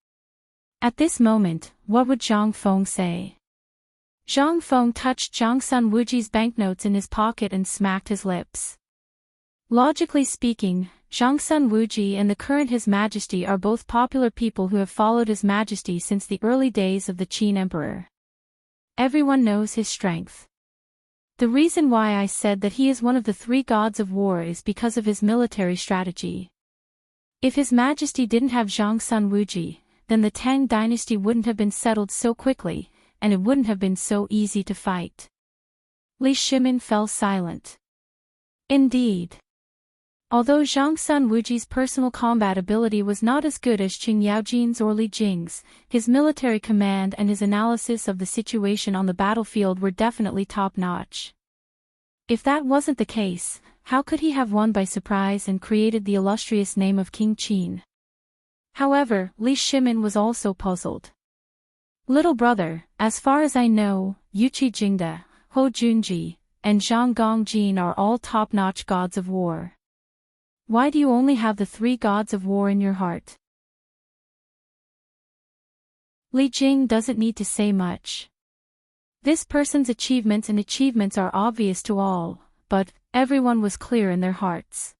At this moment, what would Zhang Feng say? Zhang Feng touched Zhang Sun Wuji's banknotes in his pocket and smacked his lips. Logically speaking, Zhang Sun Wuji and the current His Majesty are both popular people who have followed His Majesty since the early days of the Qin Emperor. Everyone knows his strength. The reason why I said that he is one of the three gods of war is because of his military strategy. If His Majesty didn't have Zhang Sun Wuji, then the Tang Dynasty wouldn't have been settled so quickly, and it wouldn't have been so easy to fight. Li Shimin fell silent. Indeed. Although Zhang Sun Wuji's personal combat ability was not as good as Qing Yaojin's or Li Jing's, his military command and his analysis of the situation on the battlefield were definitely top-notch. If that wasn't the case, how could he have won by surprise and created the illustrious name of King Qin? However, Li Shimin was also puzzled. "Little brother, as far as I know, Yuqi Jingde, Ho Junji, and Zhang Gongjin are all top-notch gods of war. Why do you only have the three gods of war in your heart?" Li Jing doesn't need to say much. This person's achievements are obvious to all, but everyone was clear in their hearts.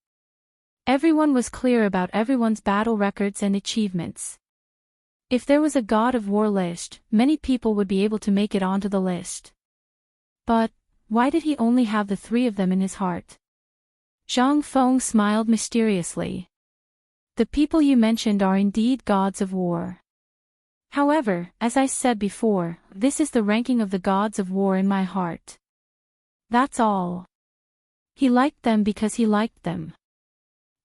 Everyone was clear about everyone's battle records and achievements. If there was a god of war list, many people would be able to make it onto the list. But why did he only have the three of them in his heart? Zhang Feng smiled mysteriously. The people you mentioned are indeed gods of war. However, as I said before, this is the ranking of the gods of war in my heart. That's all. He liked them because he liked them.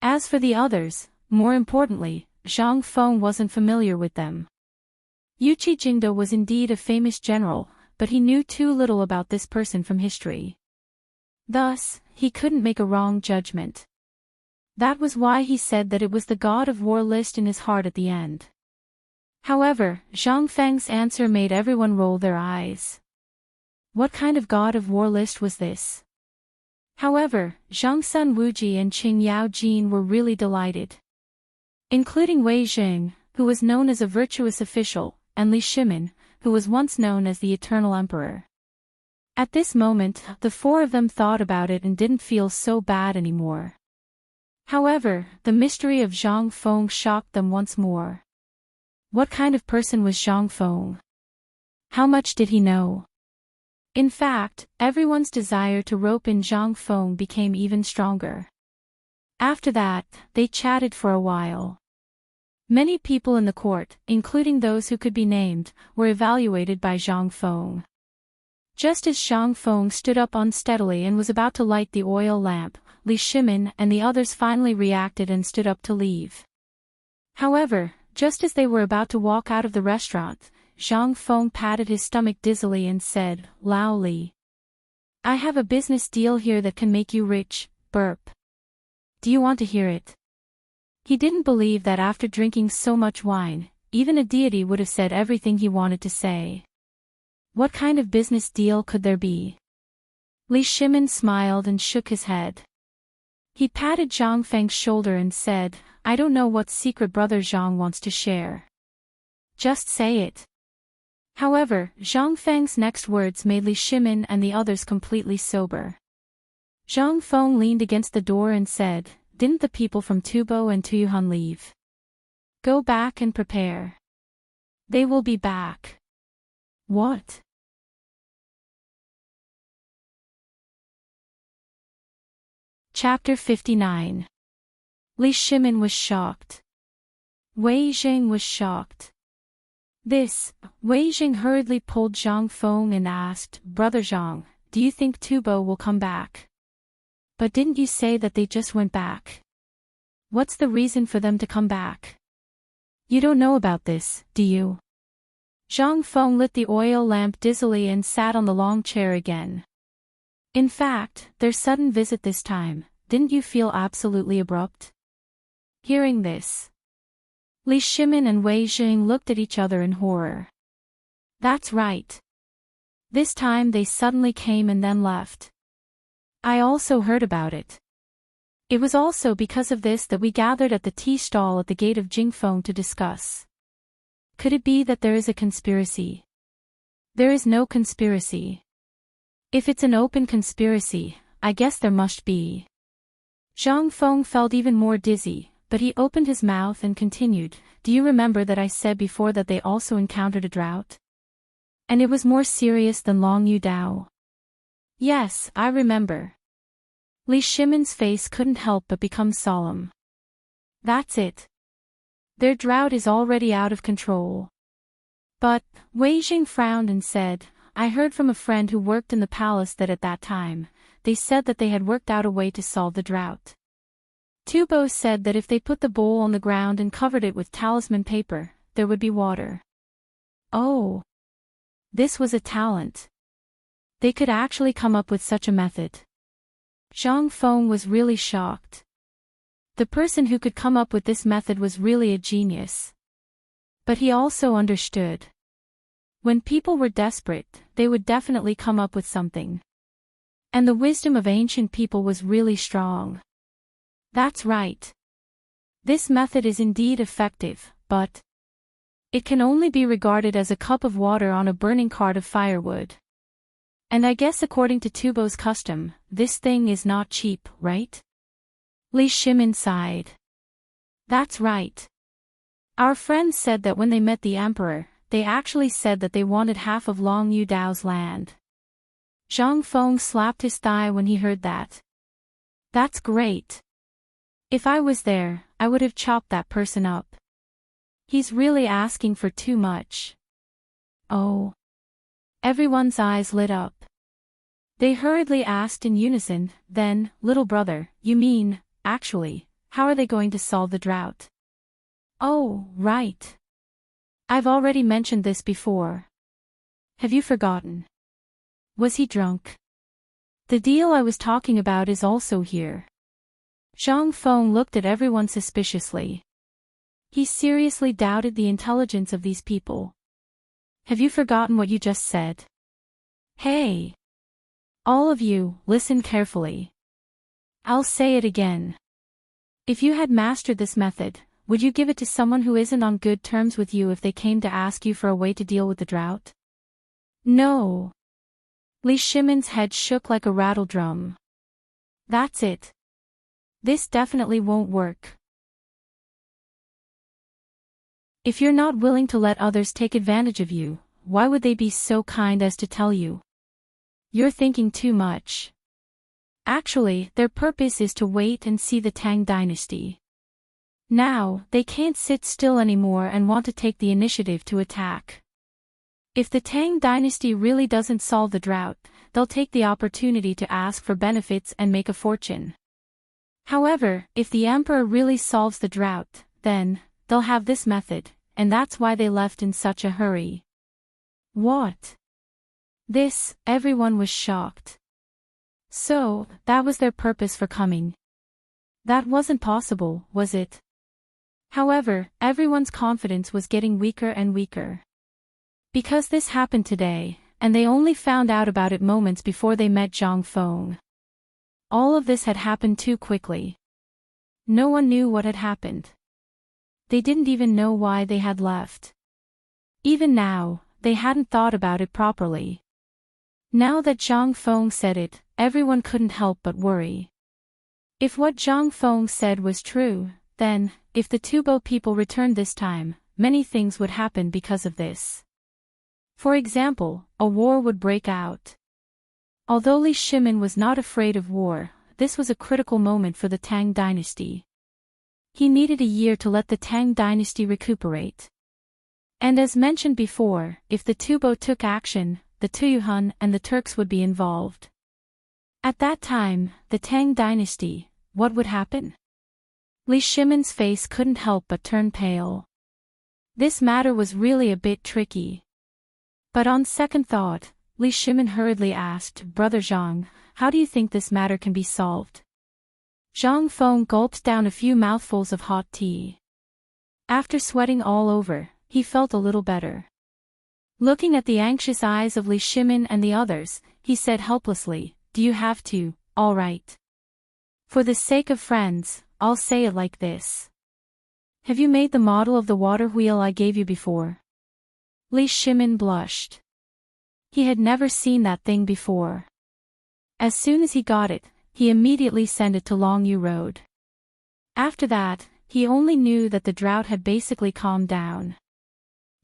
As for the others, more importantly, Zhang Feng wasn't familiar with them. Yuqi Jingde was indeed a famous general, but he knew too little about this person from history. Thus, he couldn't make a wrong judgment. That was why he said that it was the god of war list in his heart at the end. However, Zhang Feng's answer made everyone roll their eyes. What kind of god of war list was this? However, Zhang Sun Wuji and Qing Yao Jin were really delighted. Including Wei Jing, who was known as a virtuous official, and Li Shimin, who was once known as the Eternal Emperor. At this moment, the four of them thought about it and didn't feel so bad anymore. However, the mystery of Zhang Feng shocked them once more. What kind of person was Zhang Feng? How much did he know? In fact, everyone's desire to rope in Zhang Feng became even stronger. After that, they chatted for a while. Many people in the court, including those who could be named, were evaluated by Zhang Feng. Just as Zhang Feng stood up unsteadily and was about to light the oil lamp, Li Shimin and the others finally reacted and stood up to leave. However, just as they were about to walk out of the restaurant, Zhang Feng patted his stomach dizzily and said, "Lao Li. I have a business deal here that can make you rich, burp. Do you want to hear it?" He didn't believe that after drinking so much wine, even a deity would have said everything he wanted to say. What kind of business deal could there be? Li Shimin smiled and shook his head. He patted Zhang Feng's shoulder and said, "I don't know what secret brother Zhang wants to share. Just say it." However, Zhang Feng's next words made Li Shimin and the others completely sober. Zhang Feng leaned against the door and said, "Didn't the people from Tubo and Tuyuhan leave? Go back and prepare. They will be back." What? Chapter 59. Li Shimin was shocked. Wei Jing was shocked. Wei Jing hurriedly pulled Zhang Feng and asked, "Brother Zhang, do you think Tubo will come back? But didn't you say that they just went back? What's the reason for them to come back? You don't know about this, do you?" Zhang Feng lit the oil lamp dizzily and sat on the long chair again. In fact, their sudden visit this time, didn't you feel absolutely abrupt? Hearing this, Li Shimin and Wei Jing looked at each other in horror. That's right. This time they suddenly came and then left. I also heard about it. It was also because of this that we gathered at the tea stall at the gate of Jingfeng to discuss. Could it be that there is a conspiracy? There is no conspiracy. If it's an open conspiracy, I guess there must be. Zhang Feng felt even more dizzy, but he opened his mouth and continued, "Do you remember that I said before that they also encountered a drought? And it was more serious than Long Yu Dao?" "Yes, I remember." Li Shimin's face couldn't help but become solemn. "That's it. Their drought is already out of control." But, Wei Jing frowned and said, "I heard from a friend who worked in the palace that at that time, they said that they had worked out a way to solve the drought. Tubo said that if they put the bowl on the ground and covered it with talisman paper, there would be water." Oh! This was a talent. They could actually come up with such a method. Zhang Feng was really shocked. The person who could come up with this method was really a genius. But he also understood. When people were desperate, they would definitely come up with something. And the wisdom of ancient people was really strong. That's right. This method is indeed effective, but it can only be regarded as a cup of water on a burning cart of firewood. And I guess according to Tubo's custom, this thing is not cheap, right? Li Shimin sighed. That's right. Our friends said that when they met the emperor, they actually said that they wanted half of Long Yu Dao's land. Zhang Feng slapped his thigh when he heard that. That's great. If I was there, I would have chopped that person up. He's really asking for too much. Oh. Everyone's eyes lit up. They hurriedly asked in unison, then, little brother, you mean, actually, how are they going to solve the drought? Oh, right. I've already mentioned this before. Have you forgotten? Was he drunk? The deal I was talking about is also here. Zhang Feng looked at everyone suspiciously. He seriously doubted the intelligence of these people. Have you forgotten what you just said? Hey! All of you, listen carefully. I'll say it again. If you had mastered this method, would you give it to someone who isn't on good terms with you if they came to ask you for a way to deal with the drought? No. Li Shimin's head shook like a rattle drum. That's it. This definitely won't work. If you're not willing to let others take advantage of you, why would they be so kind as to tell you? You're thinking too much. Actually, their purpose is to wait and see the Tang Dynasty. Now, they can't sit still anymore and want to take the initiative to attack. If the Tang Dynasty really doesn't solve the drought, they'll take the opportunity to ask for benefits and make a fortune. However, if the emperor really solves the drought, then, they'll have this method, and that's why they left in such a hurry. What? This, everyone was shocked. So, that was their purpose for coming. That wasn't possible, was it? However, everyone's confidence was getting weaker and weaker. Because this happened today, and they only found out about it moments before they met Zhang Feng. All of this had happened too quickly. No one knew what had happened. They didn't even know why they had left. Even now, they hadn't thought about it properly. Now that Zhang Feng said it, everyone couldn't help but worry. If what Zhang Feng said was true, then, if the Tubo people returned this time, many things would happen because of this. For example, a war would break out. Although Li Shimin was not afraid of war, this was a critical moment for the Tang Dynasty. He needed a year to let the Tang Dynasty recuperate. And as mentioned before, if the Tubo took action, the Tuyuhun and the Turks would be involved. At that time, the Tang Dynasty, what would happen? Li Shimin's face couldn't help but turn pale. This matter was really a bit tricky. But on second thought, Li Shimin hurriedly asked, Brother Zhang, how do you think this matter can be solved? Zhang Feng gulped down a few mouthfuls of hot tea. After sweating all over, he felt a little better. Looking at the anxious eyes of Li Shimin and the others, he said helplessly, do you have to, all right. For the sake of friends, I'll say it like this. Have you made the model of the water wheel I gave you before? Li Shimin blushed. He had never seen that thing before. As soon as he got it, he immediately sent it to Longyu Road. After that, he only knew that the drought had basically calmed down.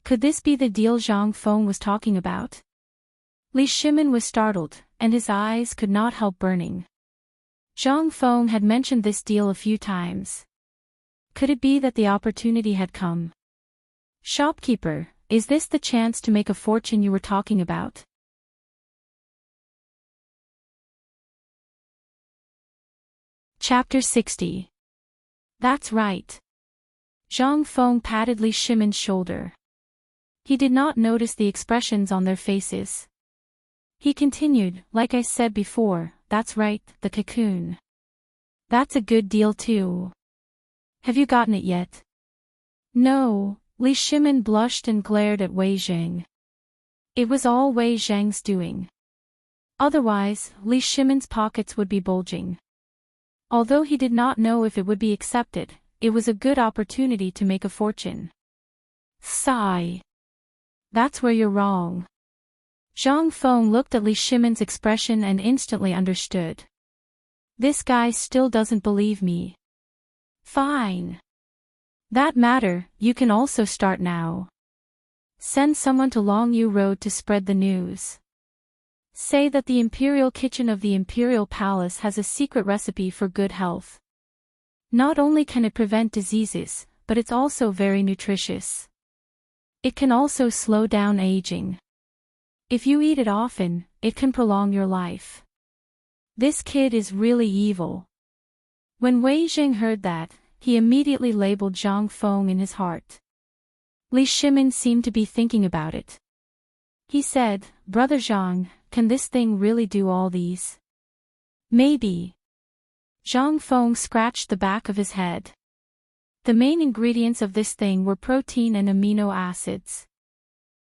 Could this be the deal Zhang Feng was talking about? Li Shimin was startled, and his eyes could not help burning. Zhang Feng had mentioned this deal a few times. Could it be that the opportunity had come? Shopkeeper, is this the chance to make a fortune you were talking about? Chapter 60. That's right. Zhang Feng patted Li Shimin's shoulder. He did not notice the expressions on their faces. He continued, like I said before, that's right, the cocoon. That's a good deal too. Have you gotten it yet? No, Li Shimin blushed and glared at Wei Zhang. It was all Wei Zhang's doing. Otherwise, Li Shimin's pockets would be bulging. Although he did not know if it would be accepted, it was a good opportunity to make a fortune. Sigh. That's where you're wrong. Zhang Feng looked at Li Shimin's expression and instantly understood. This guy still doesn't believe me. Fine. That matter, you can also start now. Send someone to Longyu Road to spread the news. Say that the imperial kitchen of the imperial palace has a secret recipe for good health. Not only can it prevent diseases, but it's also very nutritious. It can also slow down aging. If you eat it often, it can prolong your life. This kid is really evil. When Wei Jing heard that, he immediately labeled Zhang Feng in his heart. Li Shimin seemed to be thinking about it. He said, "Brother Zhang, can this thing really do all these?" "Maybe." Zhang Feng scratched the back of his head. The main ingredients of this thing were protein and amino acids.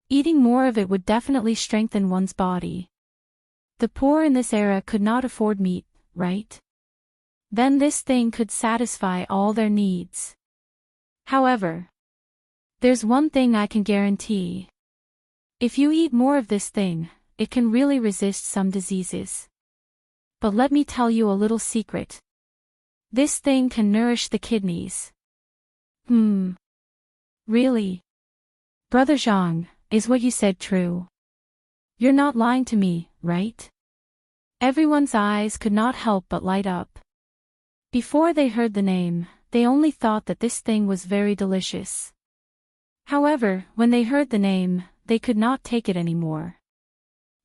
Eating more of it would definitely strengthen one's body. The poor in this era could not afford meat, right? Then this thing could satisfy all their needs. However, there's one thing I can guarantee. If you eat more of this thing, it can really resist some diseases. But let me tell you a little secret. This thing can nourish the kidneys. Really? Brother Zhang, is what you said true? You're not lying to me, right? Everyone's eyes could not help but light up. Before they heard the name, they only thought that this thing was very delicious. However, when they heard the name, they could not take it anymore.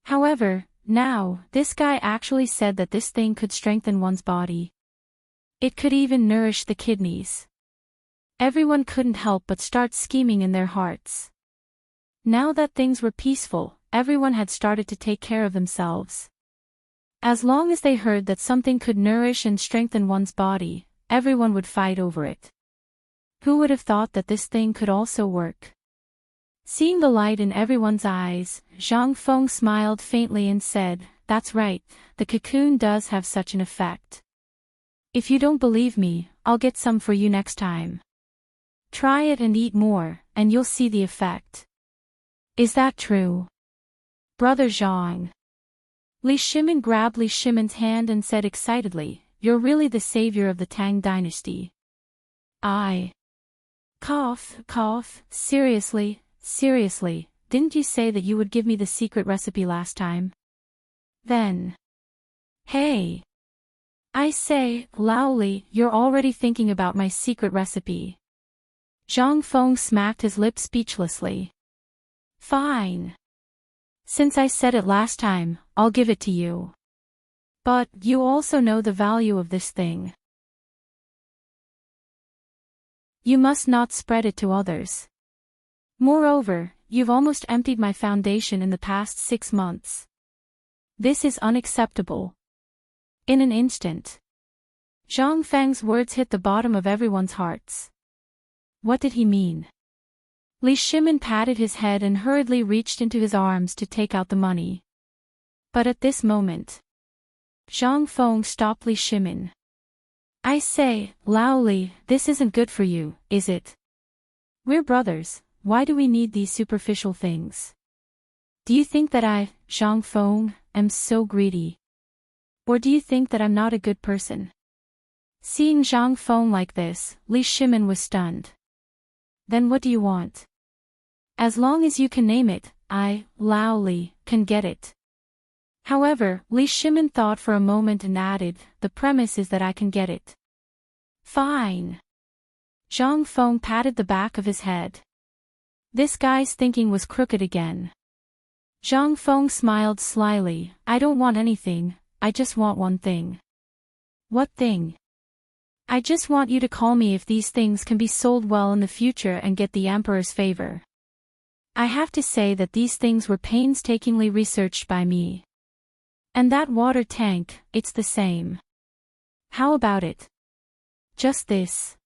However, now, this guy actually said that this thing could strengthen one's body. It could even nourish the kidneys. Everyone couldn't help but start scheming in their hearts. Now that things were peaceful, everyone had started to take care of themselves. As long as they heard that something could nourish and strengthen one's body, everyone would fight over it. Who would have thought that this thing could also work? Seeing the light in everyone's eyes, Zhang Feng smiled faintly and said, "That's right, the cocoon does have such an effect. If you don't believe me, I'll get some for you next time. Try it and eat more, and you'll see the effect." "Is that true? Brother Zhang?" Li Shimin grabbed Li Shimin's hand and said excitedly, "You're really the savior of the Tang Dynasty." "I..." Cough, seriously, didn't you say that you would give me the secret recipe last time? Then. Hey! I say, Lao Li, you're already thinking about my secret recipe. Zhang Feng smacked his lips speechlessly. Fine. Since I said it last time, I'll give it to you. But, you also know the value of this thing. You must not spread it to others. Moreover, you've almost emptied my foundation in the past 6 months. This is unacceptable. In an instant, Zhang Feng's words hit the bottom of everyone's hearts. What did he mean? Li Shimin patted his head and hurriedly reached into his arms to take out the money. But at this moment, Zhang Feng stopped Li Shimin. I say, Lao Li, this isn't good for you, is it? We're brothers, why do we need these superficial things? Do you think that I, Zhang Feng, am so greedy? Or do you think that I'm not a good person? Seeing Zhang Feng like this, Li Shimin was stunned. Then what do you want? As long as you can name it, I, Lao Li, can get it. However, Li Shimin thought for a moment and added, the premise is that I can get it. Fine. Zhang Feng patted the back of his head. This guy's thinking was crooked again. Zhang Feng smiled slyly, I don't want anything, I just want one thing. What thing? I just want you to call me if these things can be sold well in the future and get the Emperor's favor. I have to say that these things were painstakingly researched by me. And that water tank, it's the same. How about it? Just this.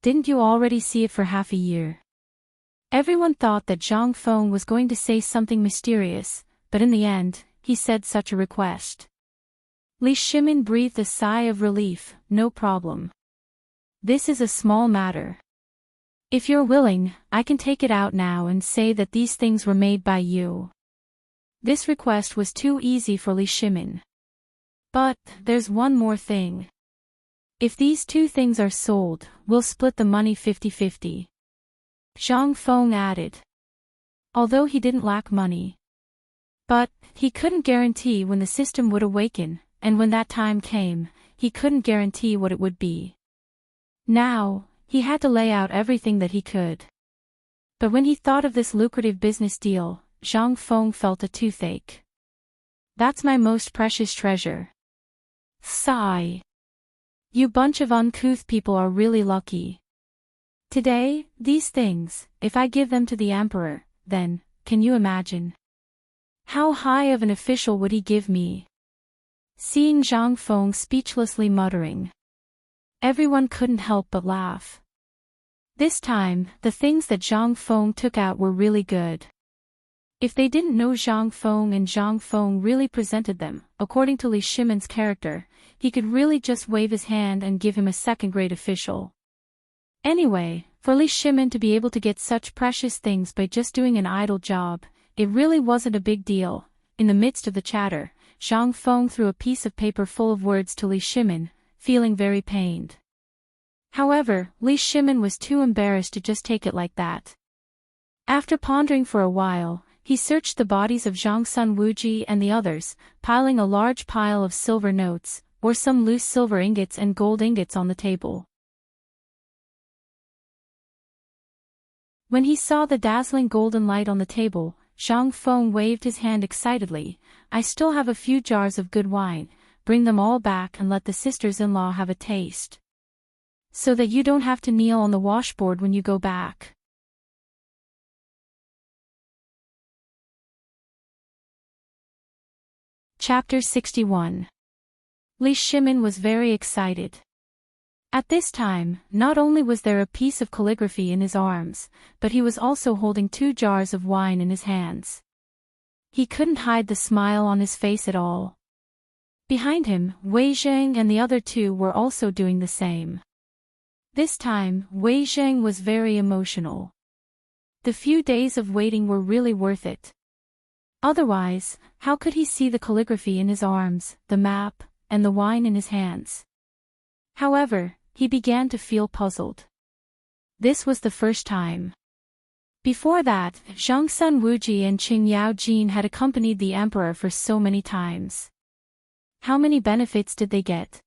Didn't you already see it for half a year? Everyone thought that Zhang Feng was going to say something mysterious, but in the end, he said such a request. Li Shimin breathed a sigh of relief, no problem. This is a small matter. If you're willing, I can take it out now and say that these things were made by you. This request was too easy for Li Shimin. But, there's one more thing. If these 2 things are sold, we'll split the money 50-50. Zhang Feng added. Although he didn't lack money. But he couldn't guarantee when the system would awaken, and when that time came, he couldn't guarantee what it would be. Now, he had to lay out everything that he could. But when he thought of this lucrative business deal, Zhang Feng felt a toothache. That's my most precious treasure. Sigh. You bunch of uncouth people are really lucky. Today, these things, if I give them to the emperor, then, can you imagine? How high of an official would he give me? Seeing Zhang Feng speechlessly muttering, everyone couldn't help but laugh. This time, the things that Zhang Feng took out were really good. If they didn't know Zhang Feng and Zhang Feng really presented them, according to Li Shimon's character, he could really just wave his hand and give him a second-grade official. Anyway, for Li Shimon to be able to get such precious things by just doing an idle job, it really wasn't a big deal. In the midst of the chatter, Zhang Feng threw a piece of paper full of words to Li Shimon, feeling very pained. However, Li Shimon was too embarrassed to just take it like that. After pondering for a while, he searched the bodies of Zhang Sun Wuji and the others, piling a large pile of silver notes, or some loose silver ingots and gold ingots on the table. When he saw the dazzling golden light on the table, Zhang Feng waved his hand excitedly. I still have a few jars of good wine, bring them all back and let the sisters-in-law have a taste. So that you don't have to kneel on the washboard when you go back. Chapter 61. Li Shimon was very excited. At this time, not only was there a piece of calligraphy in his arms, but he was also holding 2 jars of wine in his hands. He couldn't hide the smile on his face at all. Behind him, Wei Zheng and the other 2 were also doing the same. This time, Wei Zheng was very emotional. The few days of waiting were really worth it. Otherwise, how could he see the calligraphy in his arms, the map, and the wine in his hands? However, he began to feel puzzled. This was the first time. Before that, Zhang Sun Wuji and Qing Yao Jin had accompanied the emperor for so many times. How many benefits did they get?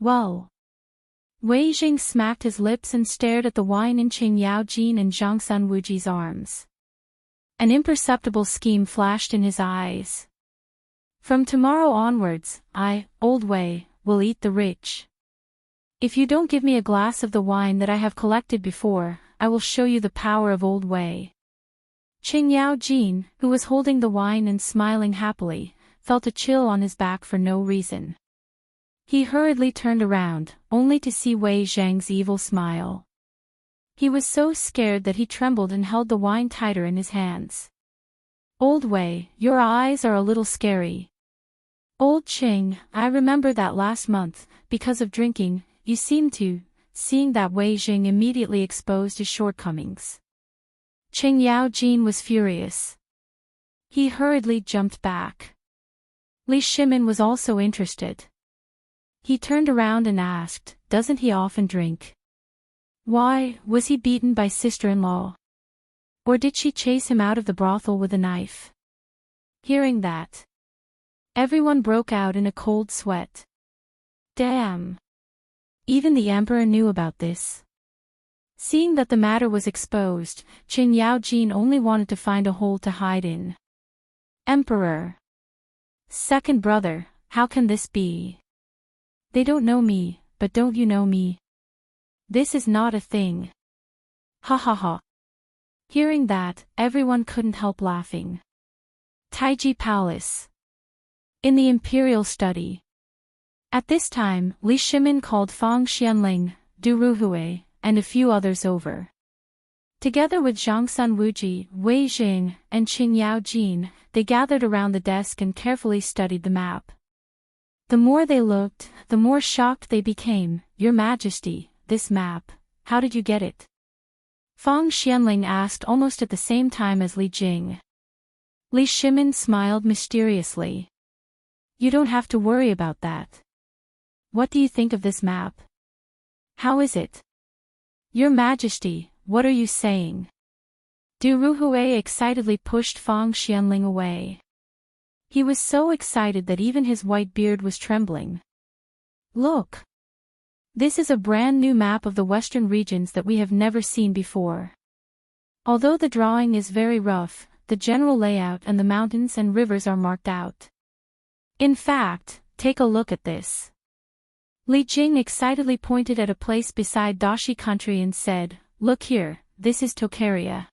Well. Wei Jing smacked his lips and stared at the wine in Qing Yao Jin and Zhang Sun Wuji's arms. An imperceptible scheme flashed in his eyes. From tomorrow onwards, I, Old Wei, will eat the rich. If you don't give me a glass of the wine that I have collected before, I will show you the power of Old Wei. Qing Yao Jin, who was holding the wine and smiling happily, felt a chill on his back for no reason. He hurriedly turned around, only to see Wei Zheng's evil smile. He was so scared that he trembled and held the wine tighter in his hands. Old Wei, your eyes are a little scary. Old Qing, I remember that last month, because of drinking, you seemed to. Seeing that, Wei Jing immediately exposed his shortcomings. Qing Yao Jin was furious. He hurriedly jumped back. Li Shimon was also interested. He turned around and asked, doesn't he often drink? Why, was he beaten by sister-in-law? Or did she chase him out of the brothel with a knife? Hearing that, everyone broke out in a cold sweat. Damn! Even the emperor knew about this. Seeing that the matter was exposed, Qing Yao Jin only wanted to find a hole to hide in. Emperor! Second brother, how can this be? They don't know me, but don't you know me? This is not a thing. Ha ha ha. Hearing that, everyone couldn't help laughing. Taiji Palace. In the imperial study. At this time, Li Shimon called Fang Xianling, Du Ruhui, and a few others over. Together with Zhang Sun Wuji, Wei Jing, and Qing Yao Jin, they gathered around the desk and carefully studied the map. The more they looked, the more shocked they became. Your Majesty, this map, how did you get it? Fang Xianling asked almost at the same time as Li Jing. Li Shimon smiled mysteriously. You don't have to worry about that. What do you think of this map? How is it? Your Majesty, what are you saying? Du Ruhui excitedly pushed Fang Xianling away. He was so excited that even his white beard was trembling. Look! This is a brand new map of the western regions that we have never seen before. Although the drawing is very rough, the general layout and the mountains and rivers are marked out. In fact, take a look at this. Li Jing excitedly pointed at a place beside Dashi country and said, "Look here, this is Tokaria.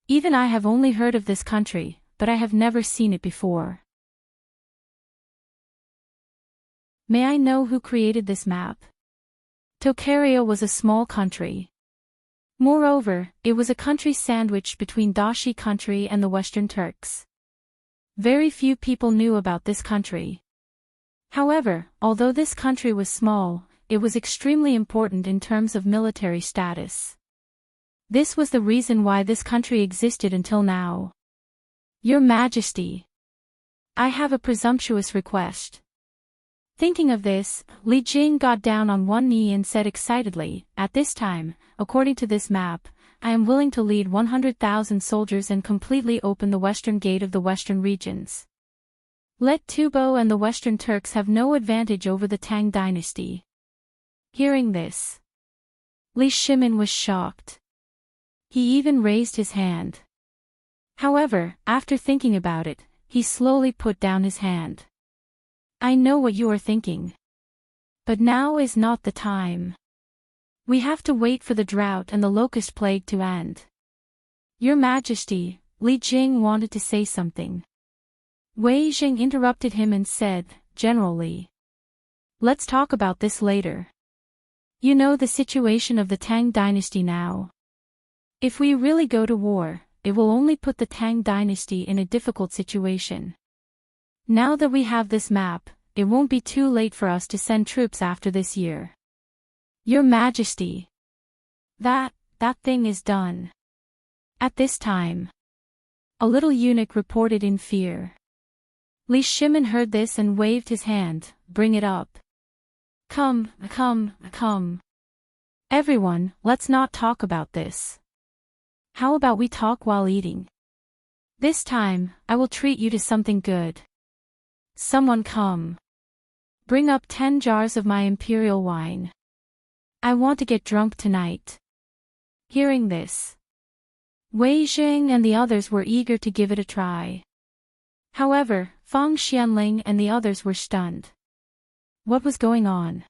Even I have only heard of this country, but I have never seen it before. May I know who created this map?" Tokaria was a small country. Moreover, it was a country sandwiched between Dashi country and the Western Turks. Very few people knew about this country. However, although this country was small, it was extremely important in terms of military status. This was the reason why this country existed until now. Your Majesty, I have a presumptuous request. Thinking of this, Li Jing got down on one knee and said excitedly, "At this time, according to this map, I am willing to lead 100,000 soldiers and completely open the western gate of the western regions. Let Tubo and the Western Turks have no advantage over the Tang Dynasty." Hearing this, Li Shimin was shocked. He even raised his hand. However, after thinking about it, he slowly put down his hand. "I know what you are thinking. But now is not the time. We have to wait for the drought and the locust plague to end." "Your Majesty," Li Jing wanted to say something. Wei Jing interrupted him and said, "General Li, let's talk about this later. You know the situation of the Tang Dynasty now. If we really go to war, it will only put the Tang Dynasty in a difficult situation. Now that we have this map, it won't be too late for us to send troops after this year." "Your Majesty, that thing is done." At this time, a little eunuch reported in fear. Li Shimin heard this and waved his hand, "Bring it up. Come. Everyone, let's not talk about this. How about we talk while eating? This time, I will treat you to something good. Someone come. Bring up 10 jars of my imperial wine. I want to get drunk tonight." Hearing this, Wei Jing and the others were eager to give it a try. However, Fang Xianling and the others were stunned. What was going on?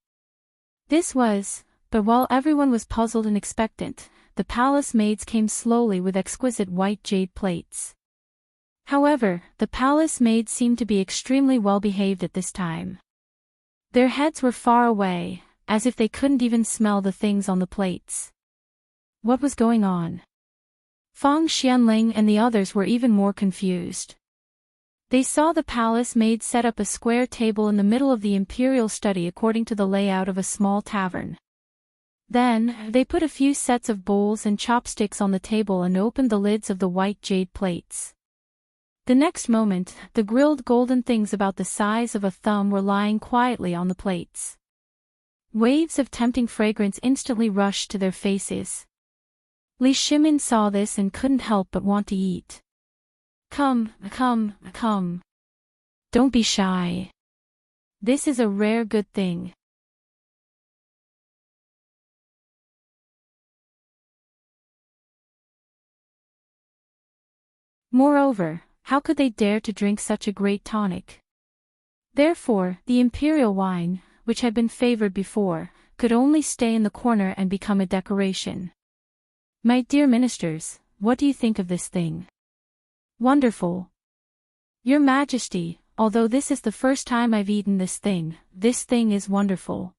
But while everyone was puzzled and expectant, the palace maids came slowly with exquisite white jade plates. However, the palace maids seemed to be extremely well behaved at this time. Their heads were far away, as if they couldn't even smell the things on the plates. What was going on? Fang Xianling and the others were even more confused. They saw the palace maid set up a square table in the middle of the imperial study according to the layout of a small tavern. Then, they put a few sets of bowls and chopsticks on the table and opened the lids of the white jade plates. The next moment, the grilled golden things about the size of a thumb were lying quietly on the plates. Waves of tempting fragrance instantly rushed to their faces. Li Shimin saw this and couldn't help but want to eat. Come. Don't be shy. This is a rare good thing. Moreover, how could they dare to drink such a great tonic? Therefore, the imperial wine, which had been favored before, could only stay in the corner and become a decoration. My dear ministers, what do you think of this thing? Wonderful. Your Majesty, although this is the first time I've eaten this thing is wonderful.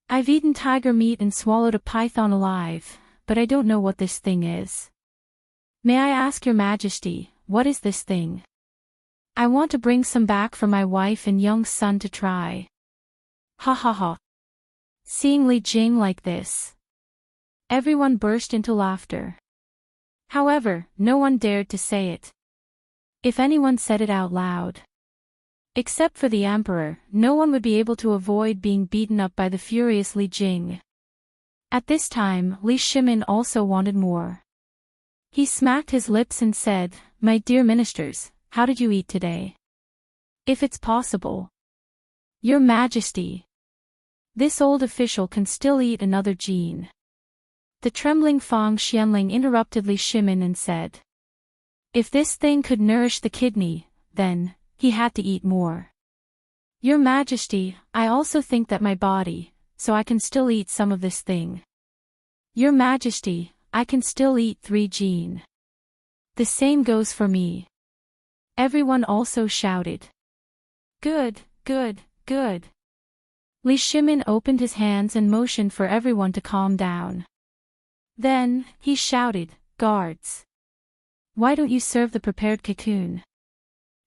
I've eaten tiger meat and swallowed a python alive, but I don't know what this thing is. May I ask your Majesty, what is this thing? I want to bring some back for my wife and young son to try. Ha ha ha. Seeing Li Jing like this, everyone burst into laughter. However, no one dared to say it. If anyone said it out loud, except for the emperor, no one would be able to avoid being beaten up by the furious Li Jing. At this time, Li Shimin also wanted more. He smacked his lips and said, My dear ministers, how did you eat today? If it's possible. Your Majesty. This old official can still eat another gene. The trembling Fang Xianling interrupted Li Shimin and said. If this thing could nourish the kidney, then, he had to eat more. Your Majesty, I also think that my body, so I can still eat some of this thing. Your Majesty, I can still eat 3 gene. The same goes for me. Everyone also shouted. Good, good, good. Li Shimin opened his hands and motioned for everyone to calm down. Then, he shouted, Guards. Why don't you serve the prepared cocoon?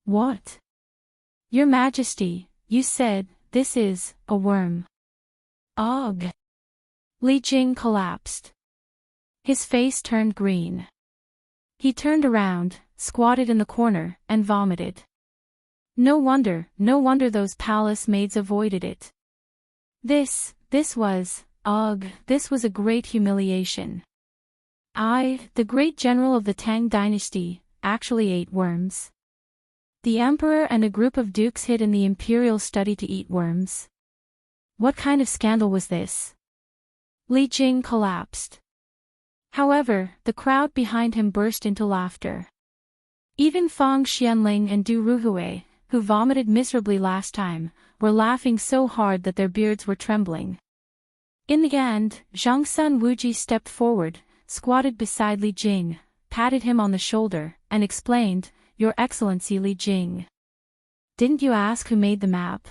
What? Your Majesty, you said, this is, a worm. Ugh. Li Jing collapsed. His face turned green. He turned around, squatted in the corner, and vomited. No wonder those palace maids avoided it. This was a great humiliation. I, the great general of the Tang Dynasty, actually ate worms. The emperor and a group of dukes hid in the imperial study to eat worms. What kind of scandal was this? Li Jing collapsed. However, the crowd behind him burst into laughter. Even Fang Xianling and Du Ruhui, who vomited miserably last time, were laughing so hard that their beards were trembling. In the end, Zhangsun Wuji stepped forward, squatted beside Li Jing, patted him on the shoulder, and explained, Your Excellency Li Jing. Didn't you ask who made the map?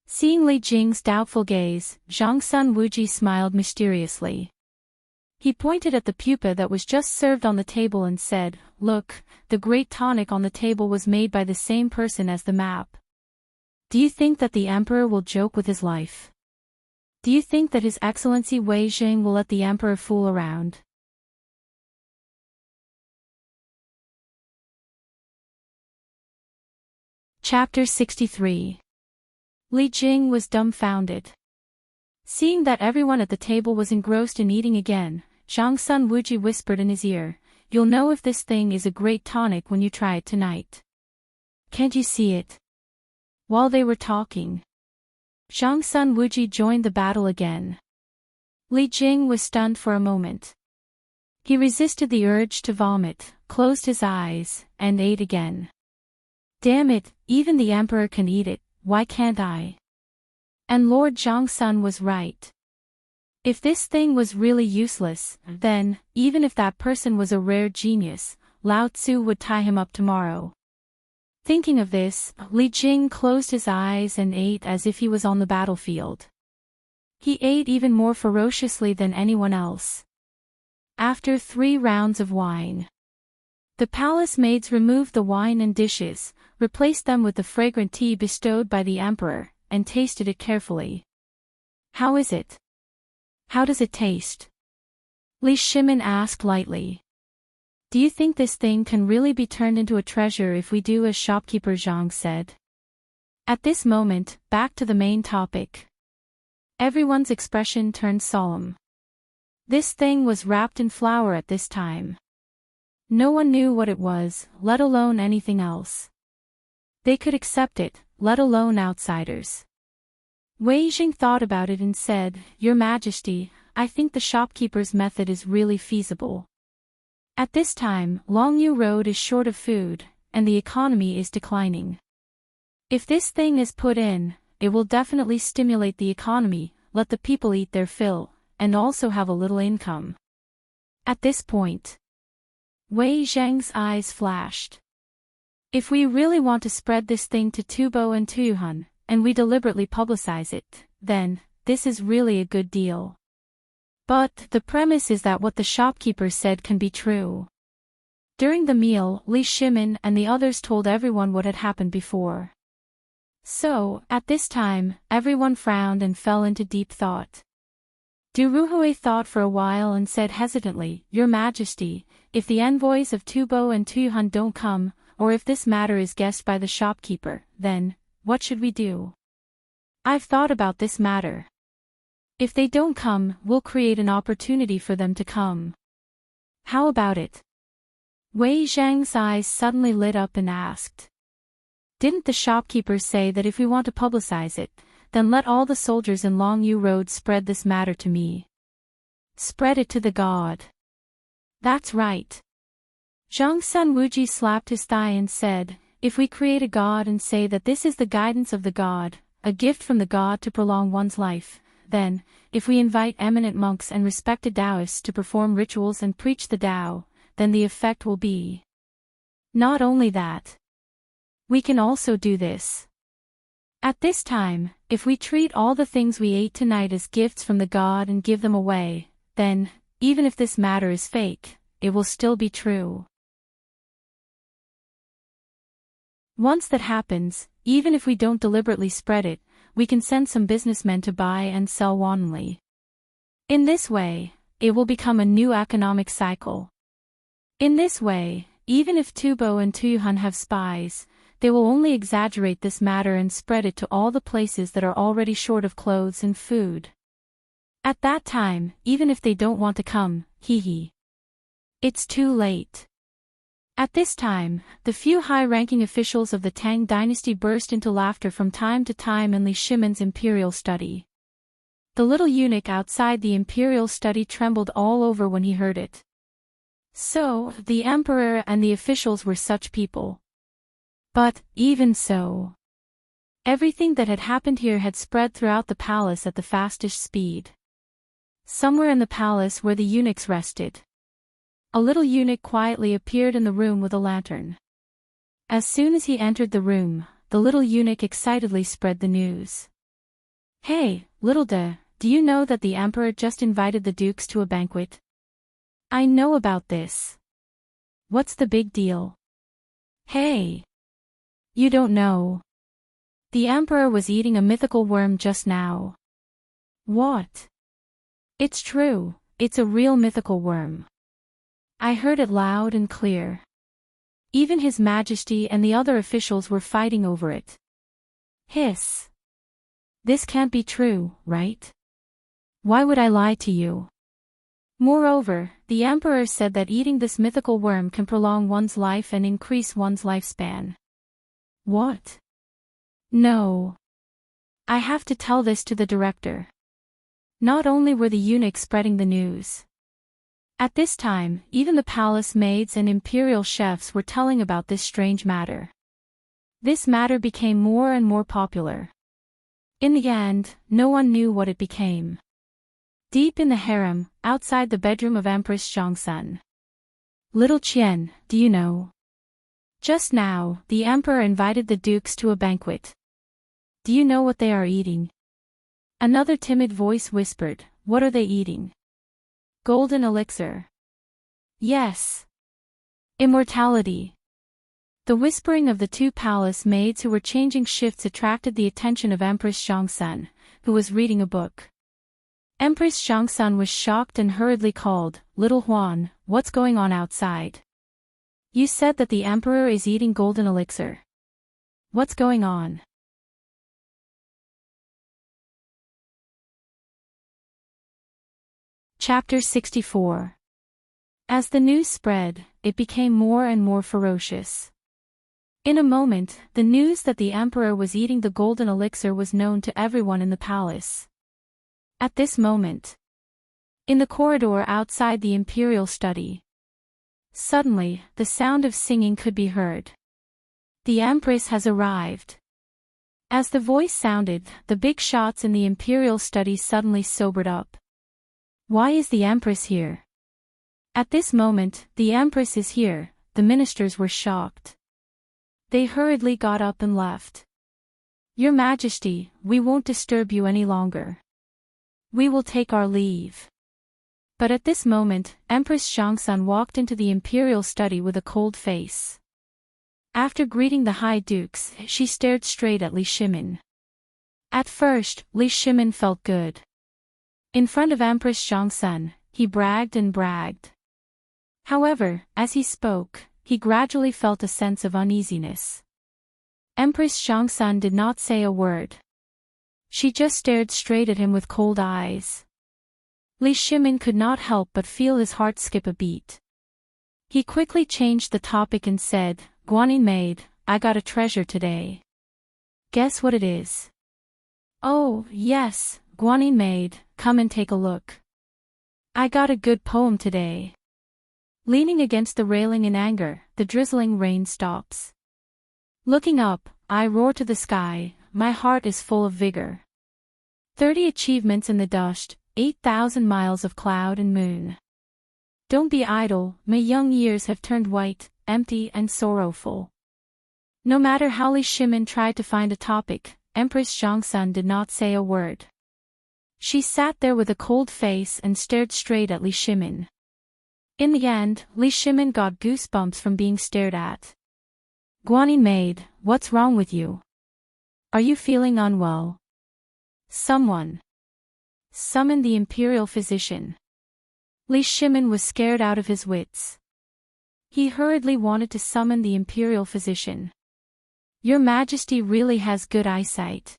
Seeing Li Jing's doubtful gaze, Zhangsun Wuji smiled mysteriously. He pointed at the pupa that was just served on the table and said, Look, the great tonic on the table was made by the same person as the map. Do you think that the emperor will joke with his life? Do you think that His Excellency Wei Jing will let the emperor fool around? Chapter 63. Li Jing was dumbfounded. Seeing that everyone at the table was engrossed in eating again, Zhangsun Wuji whispered in his ear, You'll know if this thing is a great tonic when you try it tonight. Can't you see it? While they were talking, Zhangsun Wuji joined the battle again. Li Jing was stunned for a moment. He resisted the urge to vomit, closed his eyes, and ate again. Damn it, even the emperor can eat it, why can't I? And Lord Zhangsun was right. If this thing was really useless, then, even if that person was a rare genius, Lao Tzu would tie him up tomorrow. Thinking of this, Li Jing closed his eyes and ate as if he was on the battlefield. He ate even more ferociously than anyone else. After 3 rounds of wine, the palace maids removed the wine and dishes, replaced them with the fragrant tea bestowed by the emperor, and tasted it carefully. How is it? How does it taste? Li Shimin asked lightly. Do you think this thing can really be turned into a treasure if we do as shopkeeper Zhang said? At this moment, back to the main topic. Everyone's expression turned solemn. This thing was wrapped in flour at this time. No one knew what it was, let alone anything else. They could accept it, let alone outsiders. Wei Jing thought about it and said, Your Majesty, I think the shopkeeper's method is really feasible. At this time, Longyu Road is short of food, and the economy is declining. If this thing is put in, it will definitely stimulate the economy, let the people eat their fill, and also have a little income. At this point, Wei Zheng's eyes flashed. If we really want to spread this thing to Tubo and Tuyuhan, and we deliberately publicize it, then, this is really a good deal. But, the premise is that what the shopkeeper said can be true. During the meal, Li Shimin and the others told everyone what had happened before. So, at this time, everyone frowned and fell into deep thought. Du Ruhui thought for a while and said hesitantly, Your Majesty, if the envoys of Tubo and Tuyuhan don't come, or if this matter is guessed by the shopkeeper, then, what should we do? I've thought about this matter. If they don't come, we'll create an opportunity for them to come. How about it? Wei Zhang's eyes suddenly lit up and asked. Didn't the shopkeepers say that if we want to publicize it, then let all the soldiers in Longyu Road spread this matter to me? Spread it to the god. That's right. Zhang Sun Wuji slapped his thigh and said, if we create a god and say that this is the guidance of the god, a gift from the god to prolong one's life, then, if we invite eminent monks and respected Taoists to perform rituals and preach the Tao, then the effect will be. Not only that. We can also do this. At this time, if we treat all the things we ate tonight as gifts from the god and give them away, then, even if this matter is fake, it will still be true. Once that happens, even if we don't deliberately spread it, we can send some businessmen to buy and sell wantonly. In this way, it will become a new economic cycle. In this way, even if Tubo and Tuyuhan have spies, they will only exaggerate this matter and spread it to all the places that are already short of clothes and food. At that time, even if they don't want to come, it's too late. At this time, the few high-ranking officials of the Tang dynasty burst into laughter from time to time in Li Shimen's imperial study. The little eunuch outside the imperial study trembled all over when he heard it. So, the emperor and the officials were such people. But, even so, everything that had happened here had spread throughout the palace at the fastest speed. Somewhere in the palace where the eunuchs rested, a little eunuch quietly appeared in the room with a lantern. As soon as he entered the room, the little eunuch excitedly spread the news. Hey, little do you know that the emperor just invited the dukes to a banquet? I know about this. What's the big deal? Hey! You don't know. The emperor was eating a mythical worm just now. What? It's true, it's a real mythical worm. I heard it loud and clear. Even His Majesty and the other officials were fighting over it. Hiss. This can't be true, right? Why would I lie to you? Moreover, the emperor said that eating this mythical worm can prolong one's life and increase one's lifespan. What? No. I have to tell this to the director. Not only were the eunuchs spreading the news. At this time, even the palace maids and imperial chefs were telling about this strange matter. This matter became more and more popular. In the end, no one knew what it became. Deep in the harem, outside the bedroom of Empress Zhongsun. Little Qian, do you know? Just now, the emperor invited the dukes to a banquet. Do you know what they are eating? Another timid voice whispered, what are they eating? Golden elixir. Yes. Immortality. The whispering of the two palace maids who were changing shifts attracted the attention of Empress Zhongsun, who was reading a book. Empress Zhongsun was shocked and hurriedly called, Little Huan, what's going on outside? You said that the emperor is eating golden elixir. What's going on? Chapter 64. As the news spread, it became more and more ferocious. In a moment, the news that the emperor was eating the golden elixir was known to everyone in the palace. At this moment, in the corridor outside the imperial study, suddenly, the sound of singing could be heard. The empress has arrived. As the voice sounded, the big shots in the imperial study suddenly sobered up. Why is the empress here? At this moment, the empress is here, the ministers were shocked. They hurriedly got up and left. Your Majesty, we won't disturb you any longer. We will take our leave. But at this moment, Empress Zhongsun walked into the imperial study with a cold face. After greeting the high dukes, she stared straight at Li Shimen. At first, Li Shimen felt good. In front of Empress Zhongsun, he bragged and bragged. However, as he spoke, he gradually felt a sense of uneasiness. Empress Zhongsun did not say a word. She just stared straight at him with cold eyes. Li Shimen could not help but feel his heart skip a beat. He quickly changed the topic and said, Guanyin maid, I got a treasure today. Guess what it is? Oh, yes, Guanyin maid, come and take a look. I got a good poem today. Leaning against the railing in anger, the drizzling rain stops. Looking up, I roar to the sky, my heart is full of vigor. 30 achievements in the dust, 8,000 miles of cloud and moon. Don't be idle, my young years have turned white, empty and sorrowful. No matter how Li Shimin tried to find a topic, Empress Zhongsun did not say a word. She sat there with a cold face and stared straight at Li Shimin. In the end, Li Shimin got goosebumps from being stared at. Guanyin maid, what's wrong with you? Are you feeling unwell? Someone. Summon the imperial physician. Li Shimin was scared out of his wits. He hurriedly wanted to summon the imperial physician. Your Majesty really has good eyesight.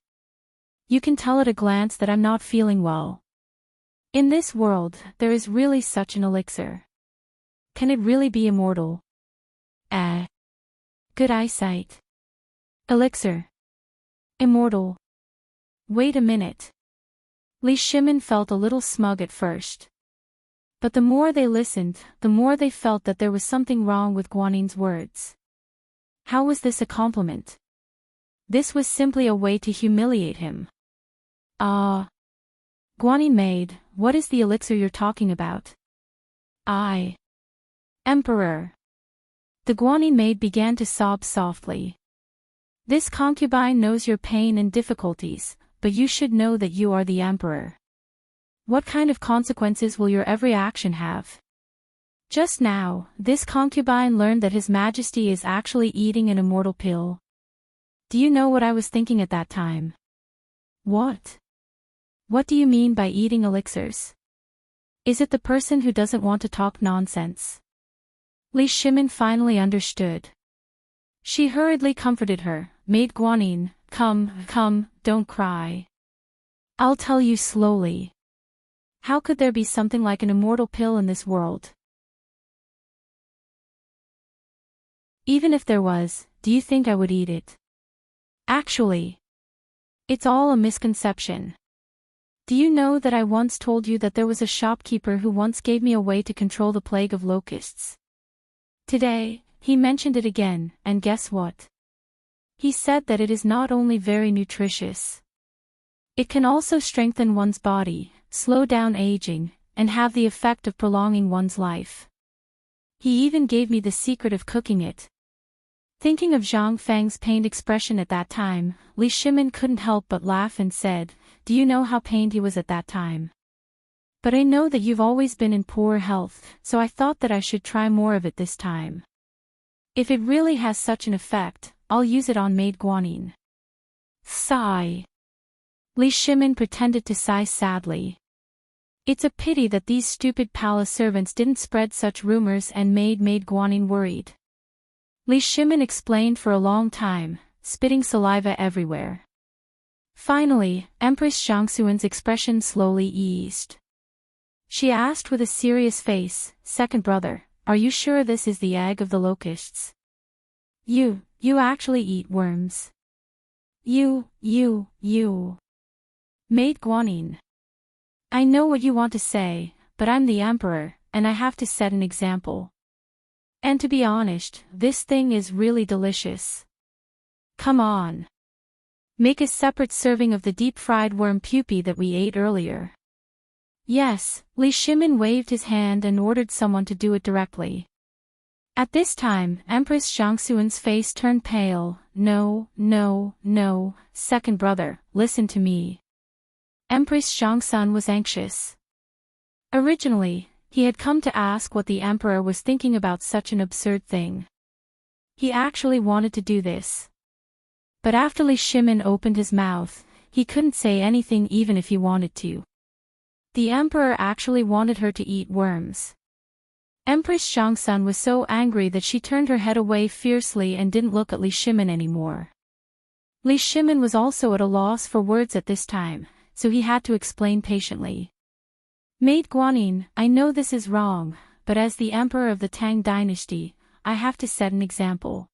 You can tell at a glance that I'm not feeling well. In this world, there is really such an elixir. Can it really be immortal? Good eyesight. Elixir. Immortal. Wait a minute. Li Shimin felt a little smug at first. But the more they listened, the more they felt that there was something wrong with Guanyin's words. How was this a compliment? This was simply a way to humiliate him. Guanyin maid, what is the elixir you're talking about? Emperor. The Guanyin maid began to sob softly. This concubine knows your pain and difficulties, but you should know that you are the emperor. What kind of consequences will your every action have? Just now, this concubine learned that His Majesty is actually eating an immortal pill. Do you know what I was thinking at that time? What? What do you mean by eating elixirs? Is it the person who doesn't want to talk nonsense? Li Shimin finally understood. She hurriedly comforted her, Maid Guanyin, come, don't cry. I'll tell you slowly. How could there be something like an immortal pill in this world? Even if there was, do you think I would eat it? Actually, it's all a misconception. Do you know that I once told you that there was a shopkeeper who once gave me a way to control the plague of locusts? Today, he mentioned it again, and guess what? He said that it is not only very nutritious. It can also strengthen one's body, slow down aging, and have the effect of prolonging one's life. He even gave me the secret of cooking it. Thinking of Zhang Feng's pained expression at that time, Li Shimin couldn't help but laugh and said, Do you know how pained he was at that time? But I know that you've always been in poor health, so I thought that I should try more of it this time. If it really has such an effect, I'll use it on Maid Guanyin. Sigh. Li Shimin pretended to sigh sadly. It's a pity that these stupid palace servants didn't spread such rumors and made Maid Guanyin worried. Li Shimin explained for a long time, spitting saliva everywhere. Finally, Empress Zhongxuan's expression slowly eased. She asked with a serious face, Second brother, are you sure this is the egg of the locusts? You actually eat worms. You. Maid Guanyin. I know what you want to say, but I'm the emperor, and I have to set an example. And to be honest, this thing is really delicious. Come on. Make a separate serving of the deep-fried worm pupae that we ate earlier. Yes, Li Shimin waved his hand and ordered someone to do it directly. At this time, Empress Zhongxuan's face turned pale. No, second brother, listen to me. Empress Zhongxun was anxious. Originally, he had come to ask what the emperor was thinking about such an absurd thing. He actually wanted to do this. But after Li Shimin opened his mouth, he couldn't say anything even if he wanted to. The emperor actually wanted her to eat worms. Empress Zhongxun was so angry that she turned her head away fiercely and didn't look at Li Shimin anymore. Li Shimin was also at a loss for words at this time, so he had to explain patiently. Maid Guanyin, I know this is wrong, but as the emperor of the Tang Dynasty, I have to set an example.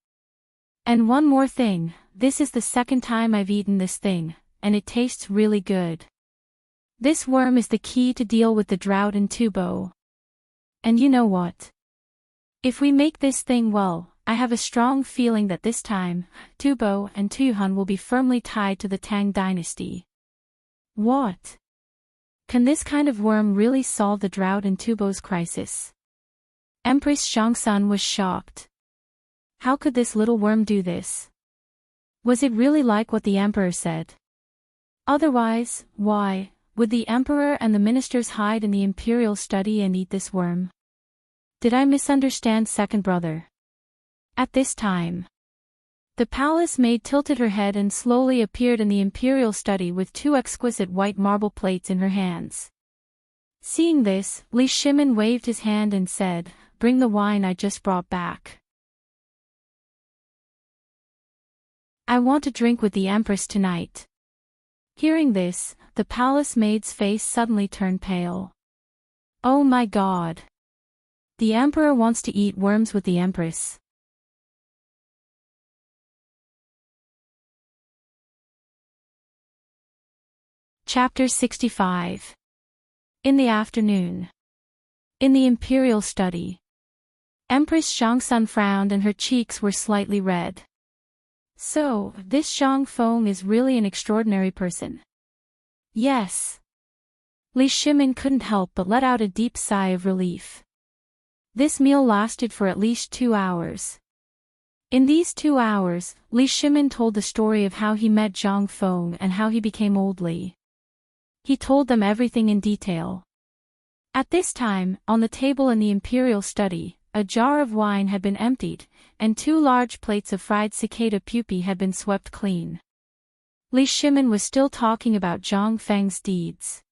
And one more thing, this is the second time I've eaten this thing, and it tastes really good. This worm is the key to deal with the drought in Tubo. And you know what? If we make this thing well, I have a strong feeling that this time, Tubo and Tuyuhan will be firmly tied to the Tang Dynasty. What? Can this kind of worm really solve the drought in Tubo's crisis? Empress Xiangsun was shocked. How could this little worm do this? Was it really like what the emperor said? Otherwise, why would the emperor and the ministers hide in the imperial study and eat this worm? Did I misunderstand, second brother? At this time, the palace maid tilted her head and slowly appeared in the imperial study with two exquisite white marble plates in her hands. Seeing this, Li Shimin waved his hand and said, "Bring the wine I just brought back. I want to drink with the empress tonight." Hearing this, the palace maid's face suddenly turned pale. Oh my god! The emperor wants to eat worms with the empress. Chapter 65. In the afternoon. In the imperial study. Empress Xiangsun frowned and her cheeks were slightly red. So, this Zhang Feng is really an extraordinary person. Yes. Li Shimin couldn't help but let out a deep sigh of relief. This meal lasted for at least 2 hours. In these 2 hours, Li Shimin told the story of how he met Zhang Feng and how he became Old Li. He told them everything in detail. At this time, on the table in the imperial study, a jar of wine had been emptied, and 2 large plates of fried cicada pupae had been swept clean. Li Shimin was still talking about Zhang Feng's deeds.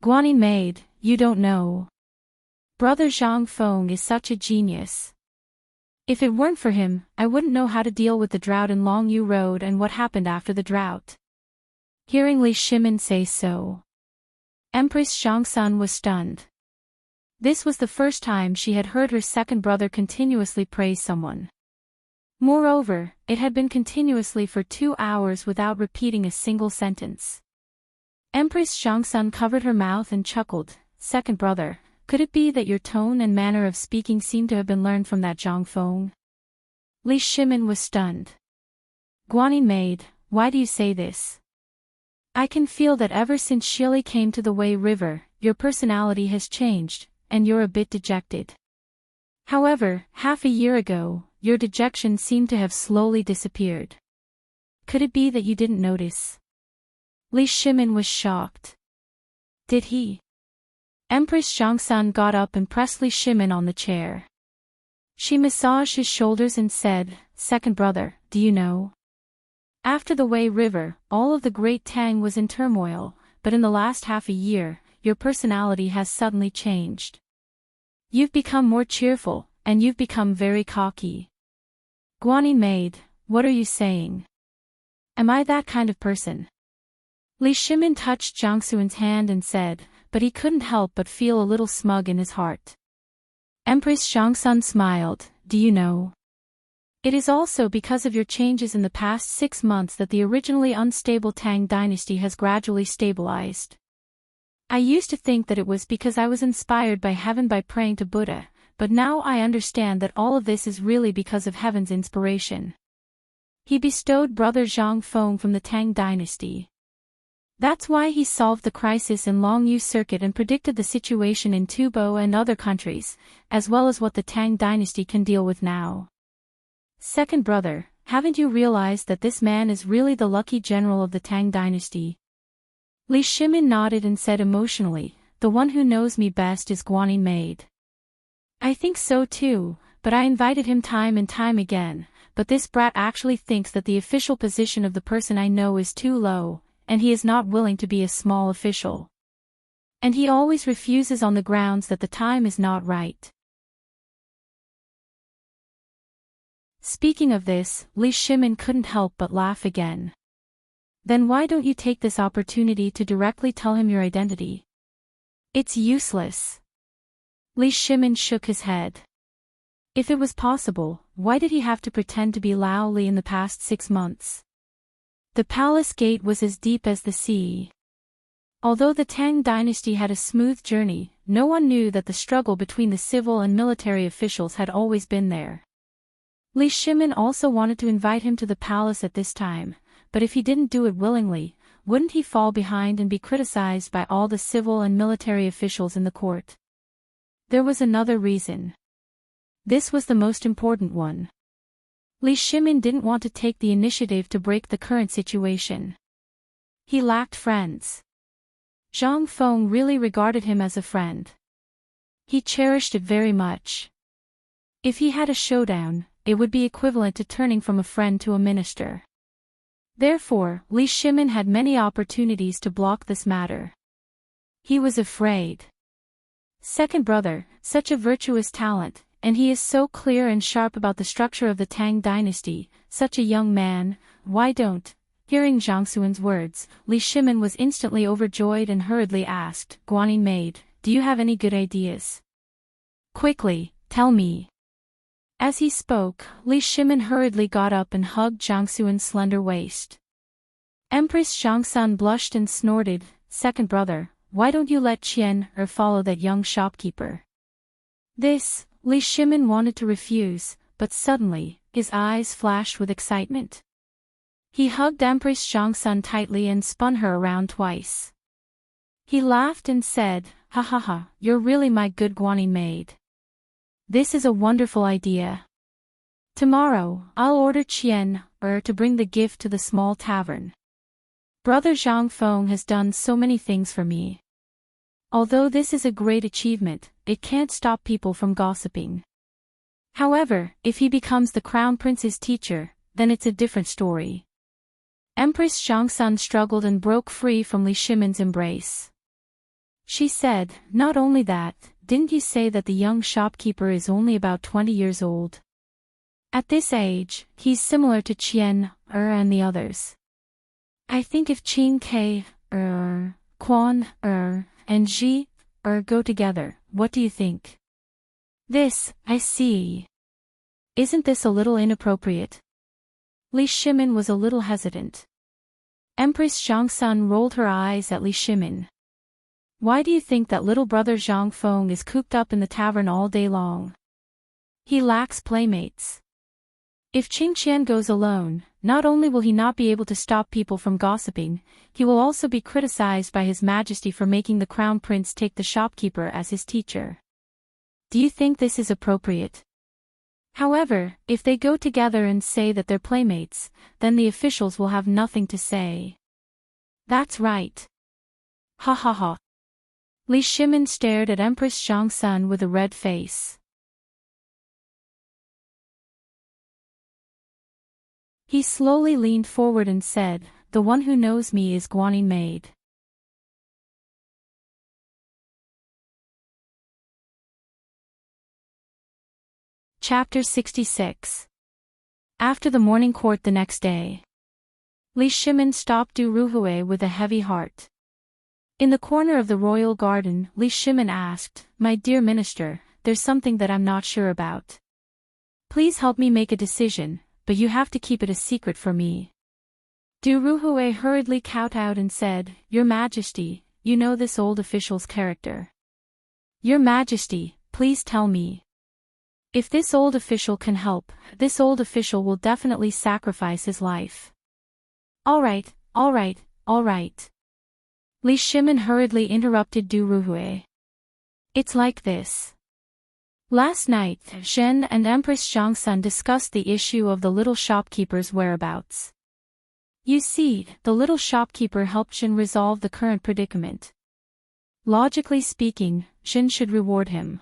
Guanyin maid, you don't know. Brother Zhang Feng is such a genius. If it weren't for him, I wouldn't know how to deal with the drought in Longyu Road and what happened after the drought. Hearing Li Shimin say so, Empress Xiangsun was stunned. This was the first time she had heard her second brother continuously praise someone. Moreover, it had been continuously for 2 hours without repeating a single sentence. Empress Xiangsun covered her mouth and chuckled. Second brother, could it be that your tone and manner of speaking seem to have been learned from that Zhang Feng? Li Shimin was stunned. Guanyin maid, why do you say this? I can feel that ever since Shili came to the Wei River, your personality has changed, and you're a bit dejected. However, half a year ago, your dejection seemed to have slowly disappeared. Could it be that you didn't notice? Li Shimin was shocked. Did he? Empress Xiangsun got up and pressed Li Shimin on the chair. She massaged his shoulders and said, Second brother, do you know? After the Wei River, all of the great Tang was in turmoil, but in the last half a year, your personality has suddenly changed. You've become more cheerful, and you've become very cocky. Guanyin maid, what are you saying? Am I that kind of person? Li Shimin touched Zhang Xuan's hand and said, but he couldn't help but feel a little smug in his heart. Empress Xiangsun smiled, do you know? It is also because of your changes in the past 6 months that the originally unstable Tang Dynasty has gradually stabilized. I used to think that it was because I was inspired by heaven by praying to Buddha, but now I understand that all of this is really because of heaven's inspiration. He bestowed brother Zhang Feng from the Tang Dynasty. That's why he solved the crisis in Longyu Circuit and predicted the situation in Tubo and other countries, as well as what the Tang Dynasty can deal with now. Second brother, haven't you realized that this man is really the lucky general of the Tang Dynasty? Li Shimin nodded and said emotionally, the one who knows me best is Guanyin maid. I think so too, but I invited him time and time again, but this brat actually thinks that the official position of the person I know is too low, and he is not willing to be a small official. And he always refuses on the grounds that the time is not right. Speaking of this, Li Shimin couldn't help but laugh again. Then why don't you take this opportunity to directly tell him your identity? It's useless. Li Shimin shook his head. If it was possible, why did he have to pretend to be Lao Li in the past 6 months? The palace gate was as deep as the sea. Although the Tang dynasty had a smooth journey, no one knew that the struggle between the civil and military officials had always been there. Li Shimin also wanted to invite him to the palace at this time, but if he didn't do it willingly, wouldn't he fall behind and be criticized by all the civil and military officials in the court? There was another reason. This was the most important one. Li Shimin didn't want to take the initiative to break the current situation. He lacked friends. Zhang Feng really regarded him as a friend. He cherished it very much. If he had a showdown, it would be equivalent to turning from a friend to a minister. Therefore, Li Shimin had many opportunities to block this matter. He was afraid. Second brother, such a virtuous talent, and he is so clear and sharp about the structure of the Tang dynasty, such a young man, why don't? Hearing Zhang Xuan's words, Li Shimin was instantly overjoyed and hurriedly asked, Guanyin maid, do you have any good ideas? Quickly, tell me. As he spoke, Li Shimin hurriedly got up and hugged Zhang Xuan's slender waist. Empress Zhang Sun blushed and snorted, second brother, why don't you let Qian follow that young shopkeeper? This, Li Shimin wanted to refuse, but suddenly, his eyes flashed with excitement. He hugged Empress Zhang Sun tightly and spun her around twice. He laughed and said, ha ha ha, you're really my good Guanyin maid. This is a wonderful idea. Tomorrow, I'll order Qian to bring the gift to the small tavern. Brother Zhang Feng has done so many things for me. Although this is a great achievement, it can't stop people from gossiping. However, if he becomes the crown prince's teacher, then it's a different story. Empress Zhang Sun struggled and broke free from Li Shimin's embrace. She said, not only that, didn't you say that the young shopkeeper is only about 20 years old? At this age, he's similar to Qian and the others. I think if Qin Ke, Quan, and Ji, go together, what do you think? This, I see. Isn't this a little inappropriate? Li Shimin was a little hesitant. Empress Zhang Sun rolled her eyes at Li Shimin. Why do you think that little brother Zhang Feng is cooped up in the tavern all day long? He lacks playmates. If Qing Qian goes alone, not only will he not be able to stop people from gossiping, he will also be criticized by His Majesty for making the crown prince take the shopkeeper as his teacher. Do you think this is appropriate? However, if they go together and say that they're playmates, then the officials will have nothing to say. That's right. Ha ha ha. Li Shimin stared at Empress Zhang Sun with a red face. He slowly leaned forward and said, the one who knows me is Guanyin maid. Chapter 66. After the morning court the next day, Li Shimin stopped Du Ruhue with a heavy heart. In the corner of the royal garden, Li Shimin asked, my dear minister, there's something that I'm not sure about. Please help me make a decision, but you have to keep it a secret for me. Du Ruhue hurriedly kowtowed and said, Your Majesty, you know this old official's character. Your Majesty, please tell me. If this old official can help, this old official will definitely sacrifice his life. All right, all right, all right. Li Shimin hurriedly interrupted Du Ruhue. It's like this. Last night, Zhen and Empress Zhang Sun discussed the issue of the little shopkeeper's whereabouts. You see, the little shopkeeper helped Zhen resolve the current predicament. Logically speaking, Zhen should reward him.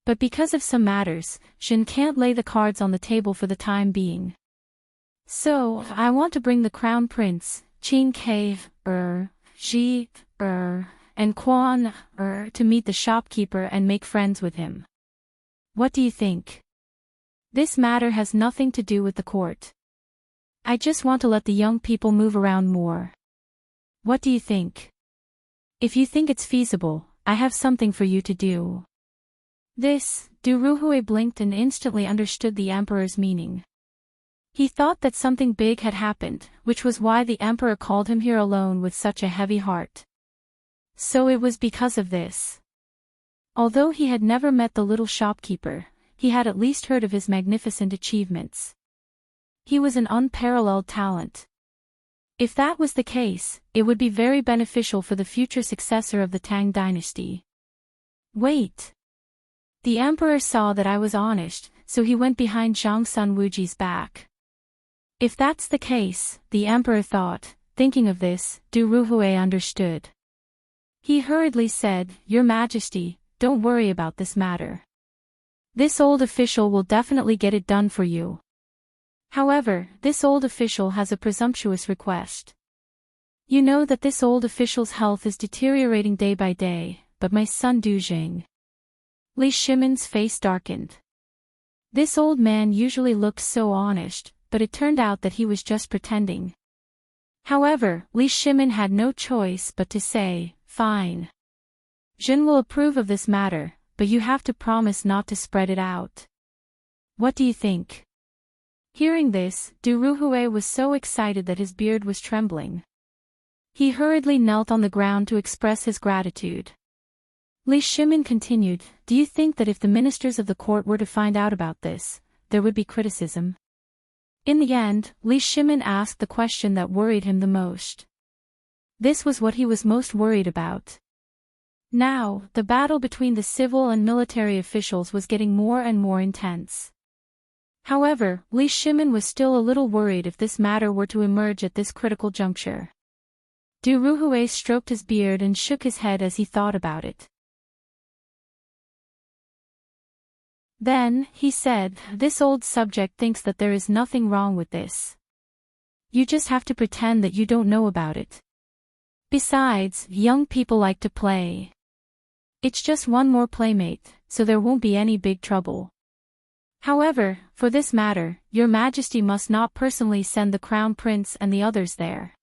But because of some matters, Zhen can't lay the cards on the table for the time being. So, I want to bring the crown prince, Qin Ke, Ji, and Quan, to meet the shopkeeper and make friends with him. What do you think? This matter has nothing to do with the court. I just want to let the young people move around more. What do you think? If you think it's feasible, I have something for you to do. This, Du Ruhui blinked and instantly understood the emperor's meaning. He thought that something big had happened, which was why the emperor called him here alone with such a heavy heart. So it was because of this. Although he had never met the little shopkeeper, he had at least heard of his magnificent achievements. He was an unparalleled talent. If that was the case, it would be very beneficial for the future successor of the Tang Dynasty. Wait. The emperor saw that I was honest, so he went behind Zhang Sun Wuji's back. If that's the case, the emperor thought, thinking of this, Du Ruhui understood. He hurriedly said, Your Majesty, don't worry about this matter. This old official will definitely get it done for you. However, this old official has a presumptuous request. You know that this old official's health is deteriorating day by day, but my son Du Jing. Li Shimon's face darkened. This old man usually looked so honest, but it turned out that he was just pretending. However, Li Shimon had no choice but to say, Fine. Jin will approve of this matter, but you have to promise not to spread it out. What do you think? Hearing this, Du Ruhui was so excited that his beard was trembling. He hurriedly knelt on the ground to express his gratitude. Li Shimon continued, Do you think that if the ministers of the court were to find out about this, there would be criticism? In the end, Li Shimon asked the question that worried him the most. This was what he was most worried about. Now, the battle between the civil and military officials was getting more and more intense. However, Li Shimon was still a little worried if this matter were to emerge at this critical juncture. Du Ruhui stroked his beard and shook his head as he thought about it. Then, he said, This old subject thinks that there is nothing wrong with this. You just have to pretend that you don't know about it. Besides, young people like to play. It's just one more playmate, so there won't be any big trouble. However, for this matter, Your Majesty must not personally send the Crown Prince and the others there.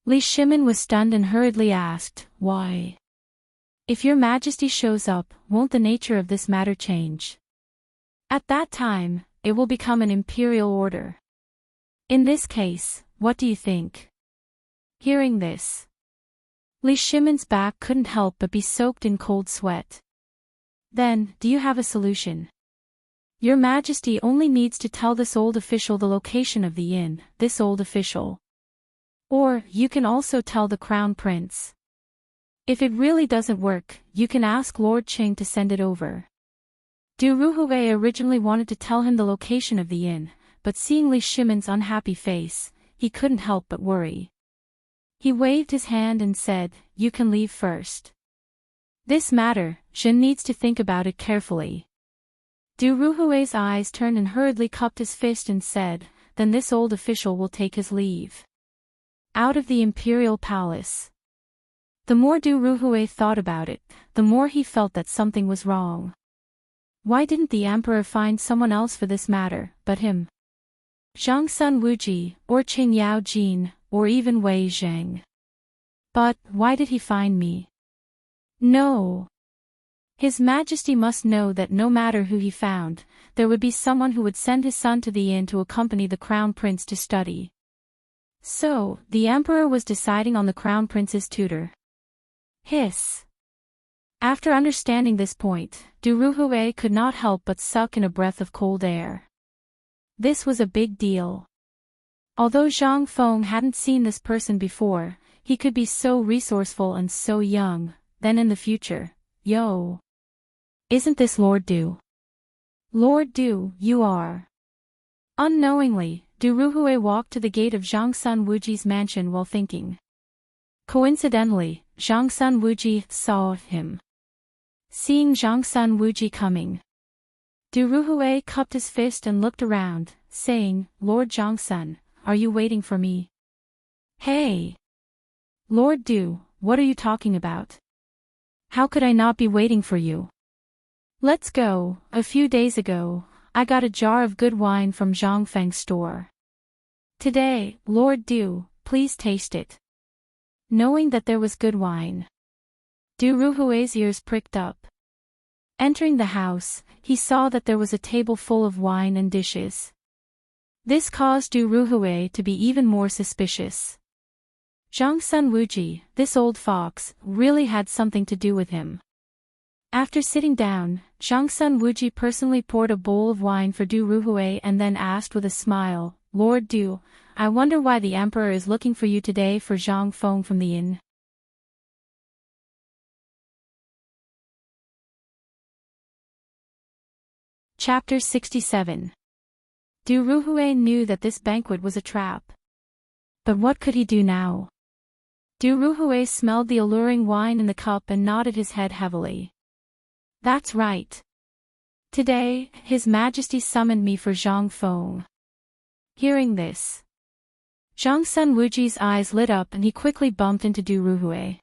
Li Shimon was stunned and hurriedly asked, Why? If Your Majesty shows up, won't the nature of this matter change? At that time, it will become an imperial order. In this case, what do you think? Hearing this, Li Shimon's back couldn't help but be soaked in cold sweat. Then, do you have a solution? Your Majesty only needs to tell this old official the location of the inn, this old official. Or, you can also tell the Crown Prince. If it really doesn't work, you can ask Lord Qing to send it over. Du Ruhui originally wanted to tell him the location of the inn, but seeing Li Shimon's unhappy face, he couldn't help but worry. He waved his hand and said, You can leave first. This matter, Jin needs to think about it carefully. Du Ruhui's eyes turned and hurriedly cupped his fist and said, Then this old official will take his leave. Out of the imperial palace. The more Du Ruhui thought about it, the more he felt that something was wrong. Why didn't the emperor find someone else for this matter, but him? Zhang Sun Wuji, or Qing Yao Jin, or even Wei Zheng. But, why did he find me? No. His Majesty must know that no matter who he found, there would be someone who would send his son to the inn to accompany the Crown Prince to study. So, the emperor was deciding on the Crown Prince's tutor. Hiss. After understanding this point, Du Ruhui could not help but suck in a breath of cold air. This was a big deal. Although Zhang Feng hadn't seen this person before, he could be so resourceful and so young, then in the future, yo. Isn't this Lord Du? Lord Du, you are. Unknowingly, Du Ruhui walked to the gate of Zhang Sun Wuji's mansion while thinking. Coincidentally, Zhang Sun Wuji saw him. Seeing Zhang Sun Wuji coming, Du Ruhui cupped his fist and looked around, saying, Lord Zhang Sun, are you waiting for me? Hey! Lord Du, what are you talking about? How could I not be waiting for you? Let's go. A few days ago, I got a jar of good wine from Zhang Feng's store. Today, Lord Du, please taste it. Knowing that there was good wine, Du Ruhui's ears pricked up. Entering the house, he saw that there was a table full of wine and dishes. This caused Du Ruhui to be even more suspicious. Zhang Sun Wuji, this old fox, really had something to do with him. After sitting down, Zhang Sun Wuji personally poured a bowl of wine for Du Ruhui and then asked with a smile, "Lord Du, I wonder why the emperor is looking for you today for Zhang Feng from the inn." Chapter 67. Du Ruhui knew that this banquet was a trap. But what could he do now? Du Ruhui smelled the alluring wine in the cup and nodded his head heavily. "That's right. Today, His Majesty summoned me for Zhang Feng." Hearing this, Zhang Sun Wuji's eyes lit up and he quickly bumped into Du Ruhui.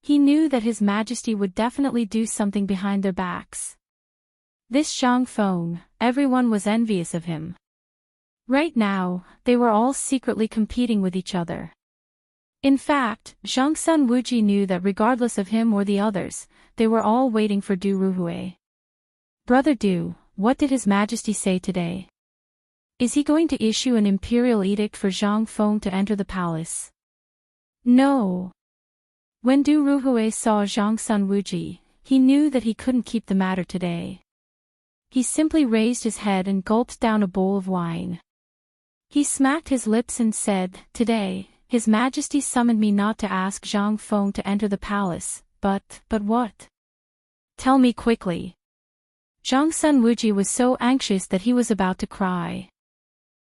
He knew that His Majesty would definitely do something behind their backs. This Zhang Feng, everyone was envious of him. Right now, they were all secretly competing with each other. In fact, Zhang Sun Wuji knew that regardless of him or the others, they were all waiting for Du Ruhui. "Brother Du, what did His Majesty say today? Is he going to issue an imperial edict for Zhang Feng to enter the palace?" "No." When Du Ruhui saw Zhang Sun Wuji, he knew that he couldn't keep the matter today. He simply raised his head and gulped down a bowl of wine. He smacked his lips and said, "Today, His Majesty summoned me not to ask Zhang Feng to enter the palace, but what? Tell me quickly." Zhang Sun Wuji was so anxious that he was about to cry.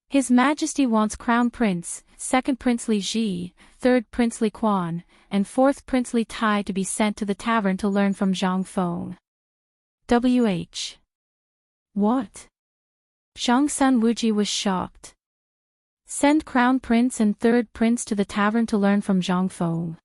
"His Majesty wants Crown Prince, Second Prince Li Ji, Third Prince Li Quan, and Fourth Prince Li Tai to be sent to the tavern to learn from Zhang Feng." "WH. What?" Zhang Sun Wuji was shocked. "Send Crown Prince and Third Prince to the tavern to learn from Zhang Feng.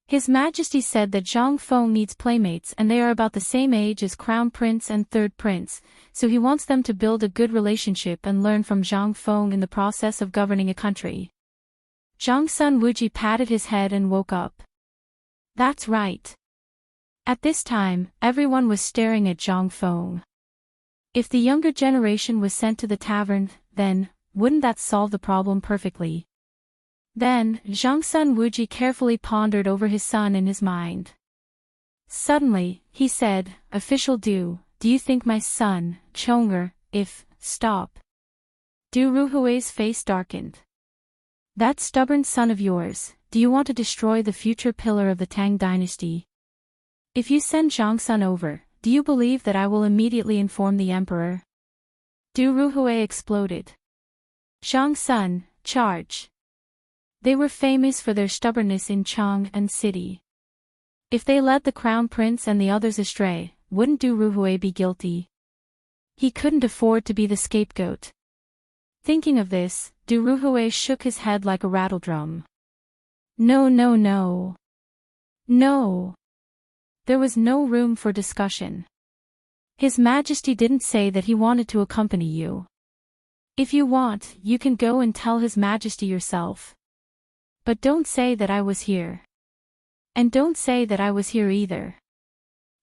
His Majesty said that Zhang Feng needs playmates and they are about the same age as Crown Prince and Third Prince, so he wants them to build a good relationship and learn from Zhang Feng in the process of governing a country." Zhang Sun Wuji patted his head and woke up. That's right. At this time, everyone was staring at Zhang Feng. If the younger generation was sent to the tavern, then, wouldn't that solve the problem perfectly? Then, Zhang Sun Wuji carefully pondered over his son in his mind. Suddenly, he said, "Official Du, do you think my son, Chong'er, stop?" Du Ruhui's face darkened. "That stubborn son of yours, do you want to destroy the future pillar of the Tang Dynasty? If you send Zhang Sun over, do you believe that I will immediately inform the emperor?" Du Ruhui exploded. "Zhang Sun, charge." They were famous for their stubbornness in Chang and city. If they led the crown prince and the others astray, wouldn't Du Ruhui be guilty? He couldn't afford to be the scapegoat. Thinking of this, Du Ruhui shook his head like a rattledrum. No. No. There was no room for discussion. His Majesty didn't say that he wanted to accompany you. If you want, you can go and tell His Majesty yourself. But don't say that I was here. And don't say that I was here either.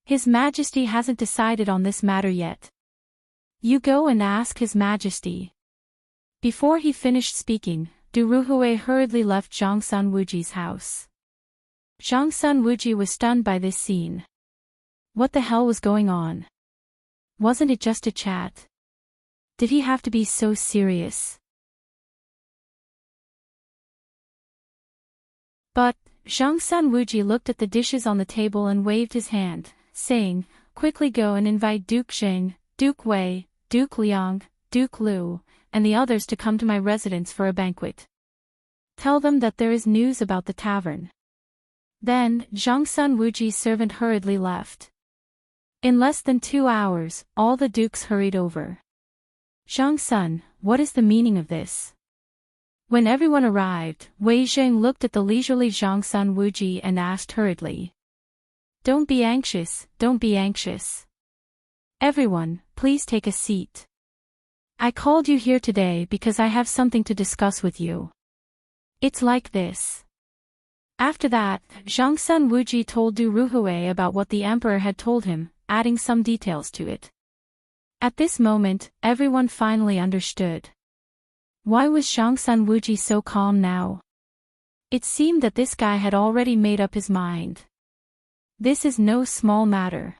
His Majesty hasn't decided on this matter yet. You go and ask His Majesty. Before he finished speaking, Du Ruhui hurriedly left Zhang Sun Wuji's house. Zhang Sun Wuji was stunned by this scene. What the hell was going on? Wasn't it just a chat? Did he have to be so serious? But, Zhang Sun Wuji looked at the dishes on the table and waved his hand, saying, "Quickly go and invite Duke Zheng, Duke Wei, Duke Liang, Duke Lu, and the others to come to my residence for a banquet. Tell them that there is news about the tavern." Then, Zhang Sun Wuji's servant hurriedly left. In less than 2 hours, all the dukes hurried over. "Zhang Sun, what is the meaning of this?" When everyone arrived, Wei Zheng looked at the leisurely Zhang Sun Wuji and asked hurriedly. Don't be anxious. Everyone, please take a seat. I called you here today because I have something to discuss with you. It's like this." After that, Zhang Sun Wuji told Du Ruhui about what the emperor had told him, adding some details to it. At this moment, everyone finally understood. Why was Zhangsun Wuji so calm now? It seemed that this guy had already made up his mind. This is no small matter.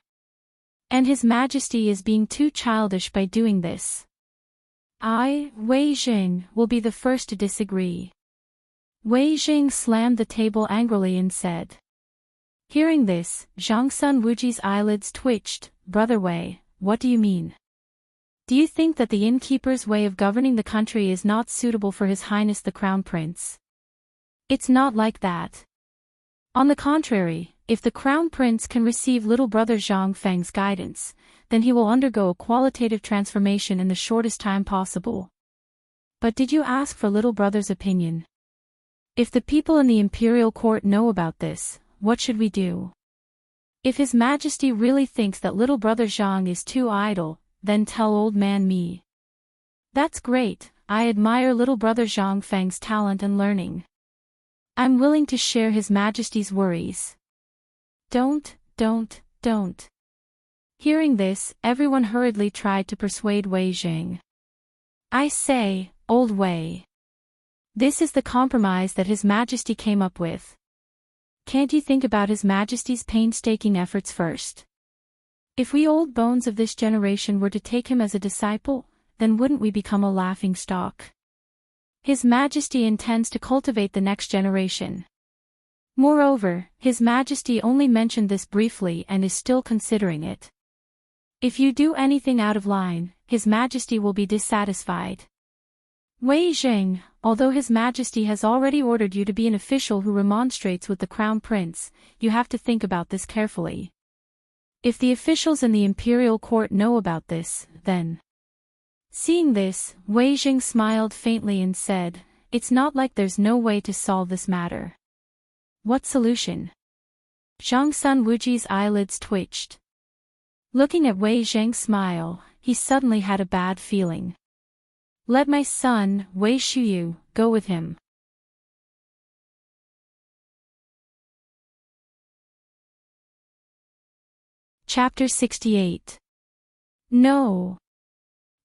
And His Majesty is being too childish by doing this. I, Wei Jing, will be the first to disagree. Wei Jing slammed the table angrily and said. Hearing this, Zhangsun Wuji's eyelids twitched. Brother Wei, what do you mean? Do you think that the innkeeper's way of governing the country is not suitable for His Highness the Crown Prince? It's not like that. On the contrary, if the Crown Prince can receive little brother Zhang Feng's guidance, then he will undergo a qualitative transformation in the shortest time possible. But did you ask for little brother's opinion? If the people in the imperial court know about this, what should we do? If His Majesty really thinks that little brother Zhang is too idle, then tell old man me. That's great, I admire little brother Zhang Feng's talent and learning. I'm willing to share His Majesty's worries. Don't. Hearing this, everyone hurriedly tried to persuade Wei Jing. I say, old Wei. This is the compromise that His Majesty came up with. Can't you think about His Majesty's painstaking efforts first? If we old bones of this generation were to take him as a disciple, then wouldn't we become a laughing stock? His Majesty intends to cultivate the next generation. Moreover, His Majesty only mentioned this briefly and is still considering it. If you do anything out of line, His Majesty will be dissatisfied. Wei Jing, although His Majesty has already ordered you to be an official who remonstrates with the Crown Prince, you have to think about this carefully. If the officials in the imperial court know about this, then... Seeing this, Wei Jing smiled faintly and said, it's not like there's no way to solve this matter. What solution? Zhangsun Wuji's eyelids twitched. Looking at Wei Jing's smile, he suddenly had a bad feeling. Let my son, Wei Shuyu, go with him. Chapter 68. No.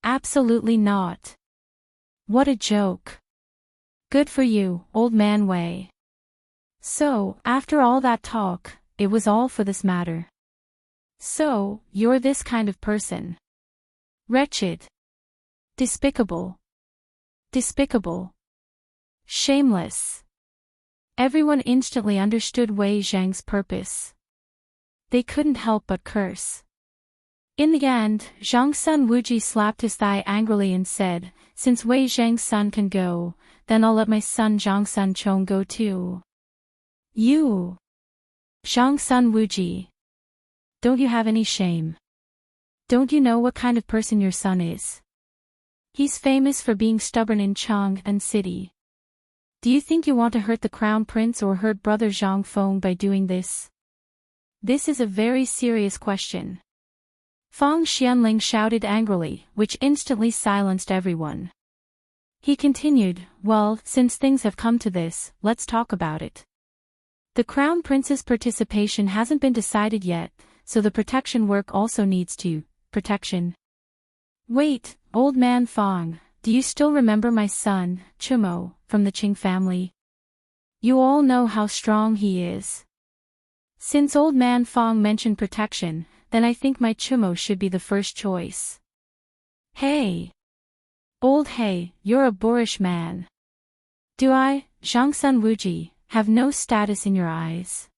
Absolutely not. What a joke. Good for you, old man Wei. So, after all that talk, it was all for this matter. So, you're this kind of person. Wretched. Despicable. Shameless. Everyone instantly understood Wei Zhang's purpose. They couldn't help but curse. In the end, Zhangsun Wuji slapped his thigh angrily and said, since Wei Zhang's son can go, then I'll let my son Zhangsun Chong go too. You! Zhangsun Wuji! Don't you have any shame? Don't you know what kind of person your son is? He's famous for being stubborn in Chang'an City. Do you think you want to hurt the Crown Prince or hurt brother Zhang Feng by doing this? This is a very serious question. Fang Xianling shouted angrily, which instantly silenced everyone. He continued, well, since things have come to this, let's talk about it. The Crown Prince's participation hasn't been decided yet, so the protection work also needs to, protection. Wait, old man Fang, do you still remember my son, Chumo, from the Qing family? You all know how strong he is. Since old man Fang mentioned protection, then I think my Chumo should be the first choice. Hey! Old Hey, you're a boorish man. Do I, Zhangsun Wuji, have no status in your eyes?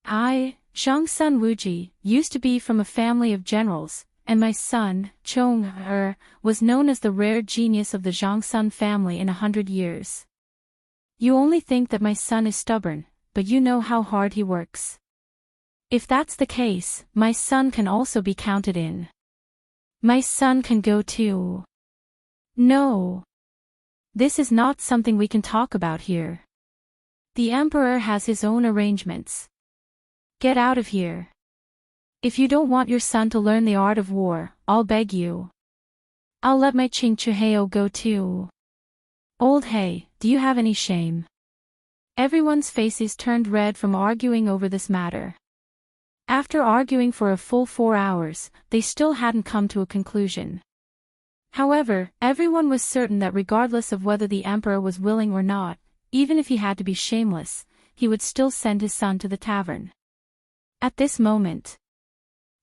I, Zhangsun Wuji, used to be from a family of generals, and my son, Chong was known as the rare genius of the Zhangsun family in 100 years. You only think that my son is stubborn, but you know how hard he works. If that's the case, my son can also be counted in. My son can go too. No. This is not something we can talk about here. The emperor has his own arrangements. Get out of here. If you don't want your son to learn the art of war, I'll beg you. I'll let my Qing Chuheo go too. Old Hey, do you have any shame? Everyone's faces turned red from arguing over this matter. After arguing for a full 4 hours, they still hadn't come to a conclusion. However, everyone was certain that regardless of whether the emperor was willing or not, even if he had to be shameless, he would still send his son to the tavern. At this moment,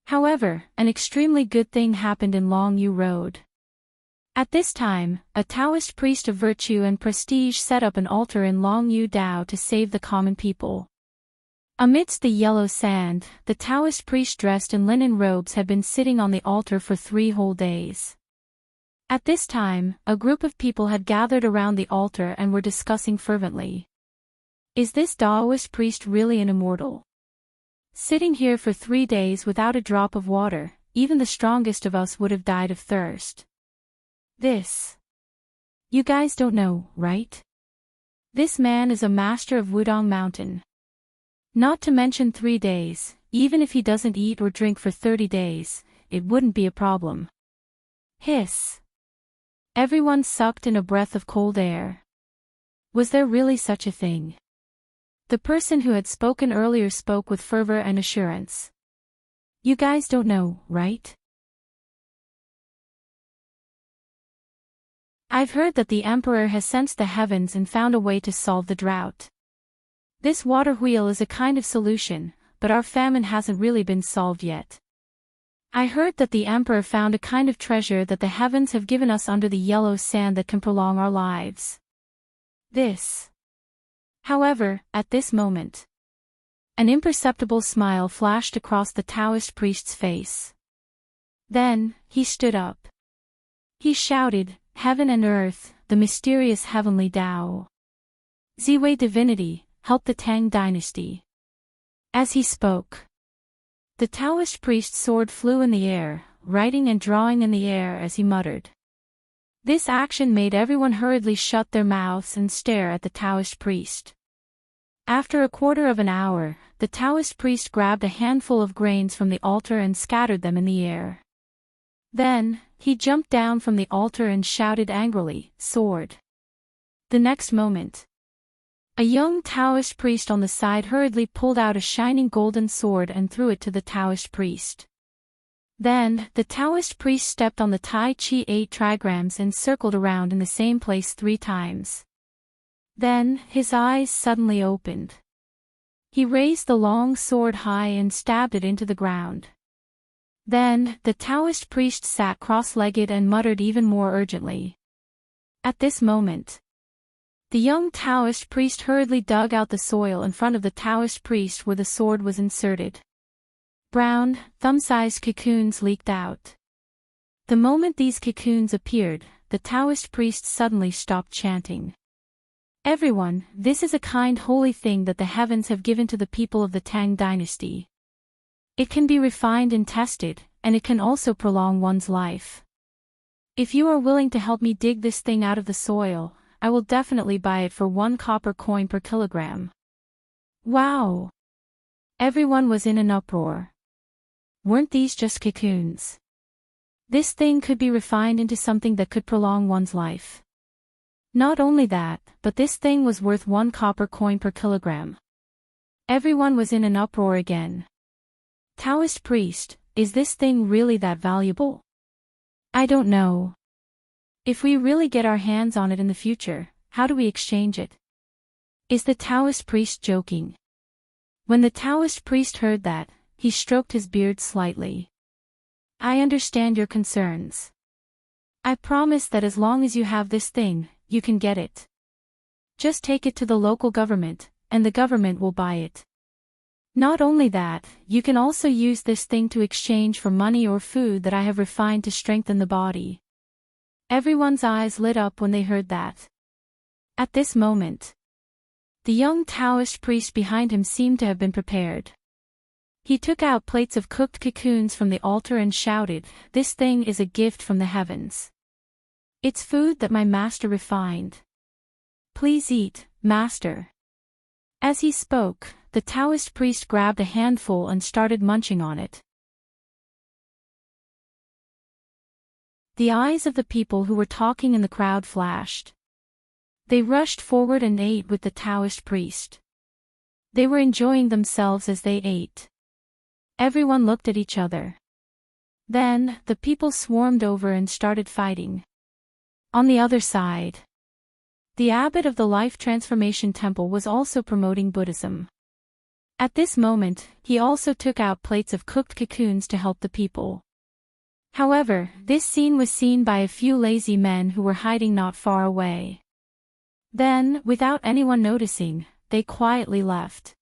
however, an extremely good thing happened in Long Yu Road. At this time, a Taoist priest of virtue and prestige set up an altar in Long Yu Dao to save the common people. Amidst the yellow sand, the Taoist priest dressed in linen robes had been sitting on the altar for 3 whole days. At this time, a group of people had gathered around the altar and were discussing fervently. Is this Taoist priest really an immortal? Sitting here for 3 days without a drop of water, even the strongest of us would have died of thirst. This. You guys don't know, right? This man is a master of Wudong Mountain. Not to mention 3 days, even if he doesn't eat or drink for 30 days, it wouldn't be a problem. Hiss. Everyone sucked in a breath of cold air. Was there really such a thing? The person who had spoken earlier spoke with fervor and assurance. You guys don't know, right? I've heard that the emperor has sensed the heavens and found a way to solve the drought. This water wheel is a kind of solution, but our famine hasn't really been solved yet. I heard that the emperor found a kind of treasure that the heavens have given us under the yellow sand that can prolong our lives. This. However, at this moment, an imperceptible smile flashed across the Taoist priest's face. Then, he stood up. He shouted, "Heaven and earth, the mysterious heavenly Tao. Ziwei divinity, help the Tang Dynasty." As he spoke, the Taoist priest's sword flew in the air, writing and drawing in the air as he muttered. This action made everyone hurriedly shut their mouths and stare at the Taoist priest. After a quarter of an hour, the Taoist priest grabbed a handful of grains from the altar and scattered them in the air. Then, he jumped down from the altar and shouted angrily, "Sword!" The next moment, a young Taoist priest on the side hurriedly pulled out a shining golden sword and threw it to the Taoist priest. Then, the Taoist priest stepped on the Tai Chi 8 trigrams and circled around in the same place 3 times. Then, his eyes suddenly opened. He raised the long sword high and stabbed it into the ground. Then, the Taoist priest sat cross-legged and muttered even more urgently. At this moment, the young Taoist priest hurriedly dug out the soil in front of the Taoist priest where the sword was inserted. Brown, thumb-sized cocoons leaked out. The moment these cocoons appeared, the Taoist priest suddenly stopped chanting. Everyone, this is a kind holy thing that the heavens have given to the people of the Tang Dynasty. It can be refined and tested, and it can also prolong one's life. If you are willing to help me dig this thing out of the soil, I will definitely buy it for 1 copper coin per kilogram. Wow! Everyone was in an uproar. Weren't these just cocoons? This thing could be refined into something that could prolong one's life. Not only that, but this thing was worth 1 copper coin per kilogram. Everyone was in an uproar again. Taoist priest, is this thing really that valuable? I don't know. If we really get our hands on it in the future, how do we exchange it? Is the Taoist priest joking? When the Taoist priest heard that, he stroked his beard slightly. I understand your concerns. I promise that as long as you have this thing, you can get it. Just take it to the local government, and the government will buy it. Not only that, you can also use this thing to exchange for money or food that I have refined to strengthen the body. Everyone's eyes lit up when they heard that. At this moment, the young Taoist priest behind him seemed to have been prepared. He took out plates of cooked cocoons from the altar and shouted, "This thing is a gift from the heavens. It's food that my master refined. Please eat, master." As he spoke, the Taoist priest grabbed a handful and started munching on it. The eyes of the people who were talking in the crowd flashed. They rushed forward and ate with the Taoist priest. They were enjoying themselves as they ate. Everyone looked at each other. Then, the people swarmed over and started fighting. On the other side, the abbot of the Life Transformation Temple was also promoting Buddhism. At this moment, he also took out plates of cooked cocoons to help the people. However, this scene was seen by a few lazy men who were hiding not far away. Then, without anyone noticing, they quietly left.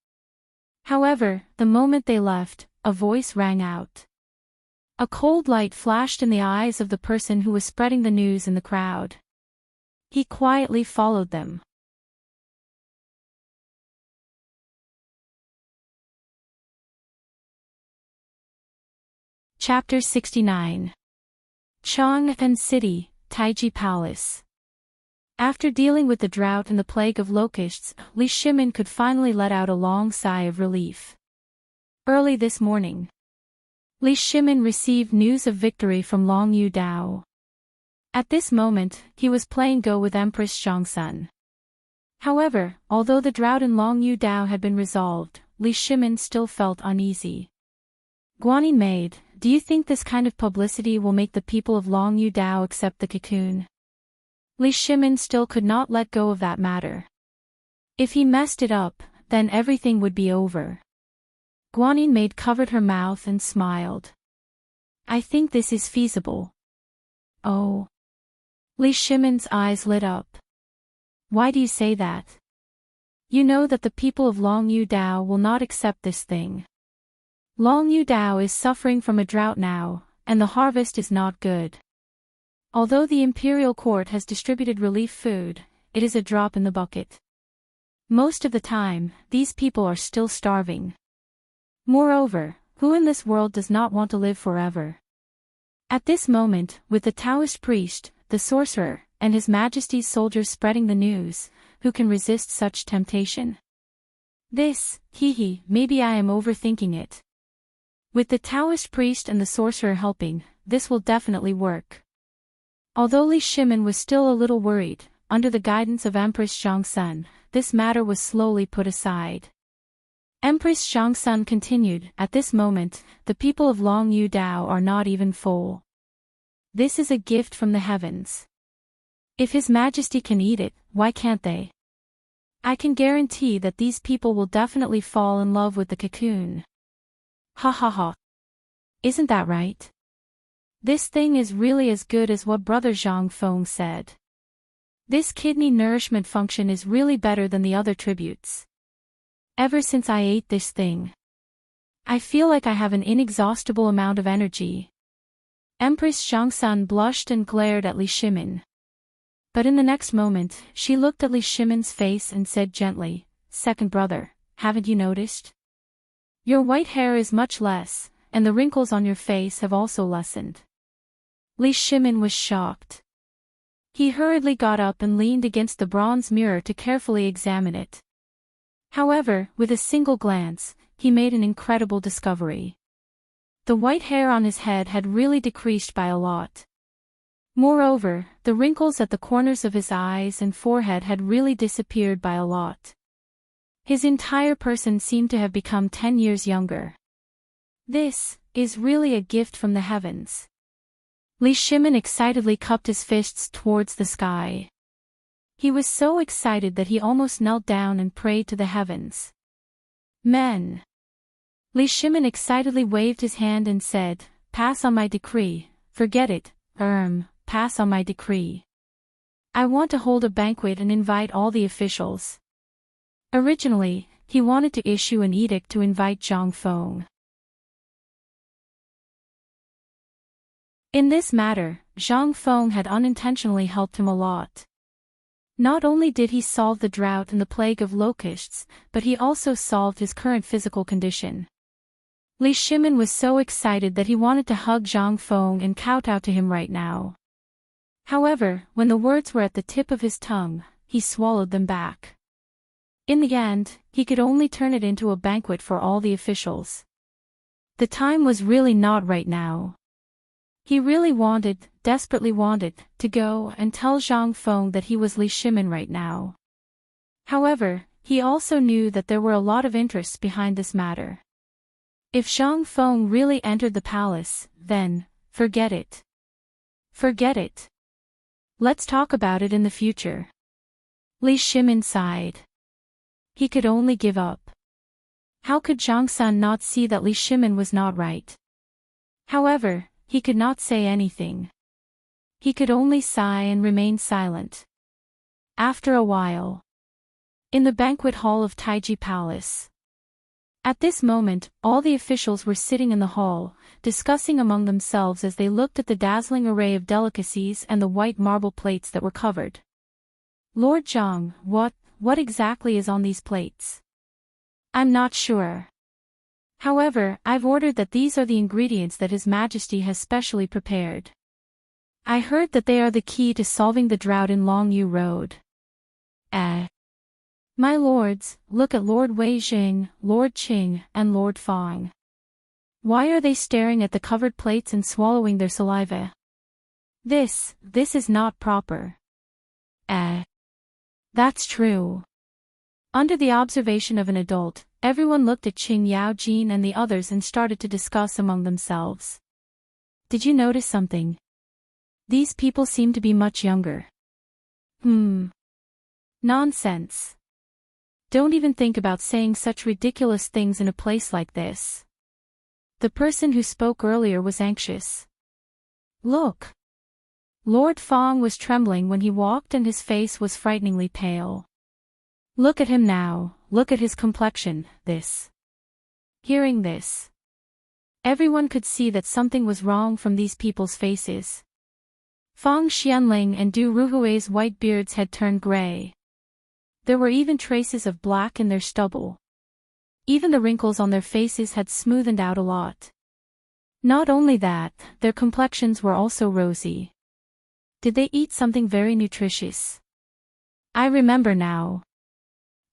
However, the moment they left, a voice rang out. A cold light flashed in the eyes of the person who was spreading the news in the crowd. He quietly followed them. Chapter 69. Chang'an City, Taiji Palace. After dealing with the drought and the plague of locusts, Li Shimin could finally let out a long sigh of relief. Early this morning, Li Shimin received news of victory from Long Yu Dao. At this moment, he was playing Go with Empress Zhongsun. However, although the drought in Long Yu Dao had been resolved, Li Shimin still felt uneasy. Guanyin maid, do you think this kind of publicity will make the people of Long Yu Dao accept the cocoon? Li Shimin still could not let go of that matter. If he messed it up, then everything would be over. Guanyin maid covered her mouth and smiled. I think this is feasible. Oh. Li Shimin's eyes lit up. Why do you say that? You know that the people of Long Yu Dao will not accept this thing. Long Yu Dao is suffering from a drought now, and the harvest is not good. Although the imperial court has distributed relief food, it is a drop in the bucket. Most of the time, these people are still starving. Moreover, who in this world does not want to live forever? At this moment, with the Taoist priest, the sorcerer, and His Majesty's soldiers spreading the news, who can resist such temptation? Maybe I am overthinking it. With the Taoist priest and the sorcerer helping, this will definitely work. Although Li Shimin was still a little worried, under the guidance of Empress Zhongsun, this matter was slowly put aside. Empress Zhongsun continued, at this moment, the people of Long Yu Dao are not even full. This is a gift from the heavens. If His Majesty can eat it, why can't they? I can guarantee that these people will definitely fall in love with the cocoon. Ha ha ha. Isn't that right? This thing is really as good as what Brother Zhang Feng said. This kidney nourishment function is really better than the other tributes. Ever since I ate this thing, I feel like I have an inexhaustible amount of energy. Empress Zhongsun blushed and glared at Li Shimin. But in the next moment, she looked at Li Shimin's face and said gently, Second brother, haven't you noticed? Your white hair is much less, and the wrinkles on your face have also lessened. Li Shimin was shocked. He hurriedly got up and leaned against the bronze mirror to carefully examine it. However, with a single glance, he made an incredible discovery. The white hair on his head had really decreased by a lot. Moreover, the wrinkles at the corners of his eyes and forehead had really disappeared by a lot. His entire person seemed to have become 10 years younger. This is really a gift from the heavens. Li Shimin excitedly cupped his fists towards the sky. He was so excited that he almost knelt down and prayed to the heavens. Men. Li Shimin excitedly waved his hand and said, Pass on my decree, forget it, pass on my decree. I want to hold a banquet and invite all the officials. Originally, he wanted to issue an edict to invite Zhang Feng. In this matter, Zhang Feng had unintentionally helped him a lot. Not only did he solve the drought and the plague of locusts, but he also solved his current physical condition. Li Shimin was so excited that he wanted to hug Zhang Feng and kowtow to him right now. However, when the words were at the tip of his tongue, he swallowed them back. In the end, he could only turn it into a banquet for all the officials. The time was really not right now. He really desperately wanted, to go and tell Zhang Feng that he was Li Shimin right now. However, he also knew that there were a lot of interests behind this matter. If Zhang Feng really entered the palace, then, forget it. Forget it. Let's talk about it in the future. Li Shimin sighed. He could only give up. How could Zhang San not see that Li Shimin was not right? However, he could not say anything. He could only sigh and remain silent. After a while. In the banquet hall of Taiji Palace. At this moment, all the officials were sitting in the hall, discussing among themselves as they looked at the dazzling array of delicacies and the white marble plates that were covered. Lord Zhang, what exactly is on these plates? I'm not sure. However, I've ordered that these are the ingredients that His Majesty has specially prepared. I heard that they are the key to solving the drought in Longyu Road. My lords, look at Lord Wei Jing, Lord Qing, and Lord Fang. Why are they staring at the covered plates and swallowing their saliva? This is not proper. That's true. Under the observation of an adult, everyone looked at Qing Yaojin and the others and started to discuss among themselves. Did you notice something? These people seem to be much younger. Nonsense. Don't even think about saying such ridiculous things in a place like this. The person who spoke earlier was anxious. Look. Lord Fang was trembling when he walked and his face was frighteningly pale. Look at him now, look at his complexion, Hearing this. Everyone could see that something was wrong from these people's faces. Fang Xianling and Du Ruhui's white beards had turned gray. There were even traces of black in their stubble. Even the wrinkles on their faces had smoothened out a lot. Not only that, their complexions were also rosy. Did they eat something very nutritious? I remember now.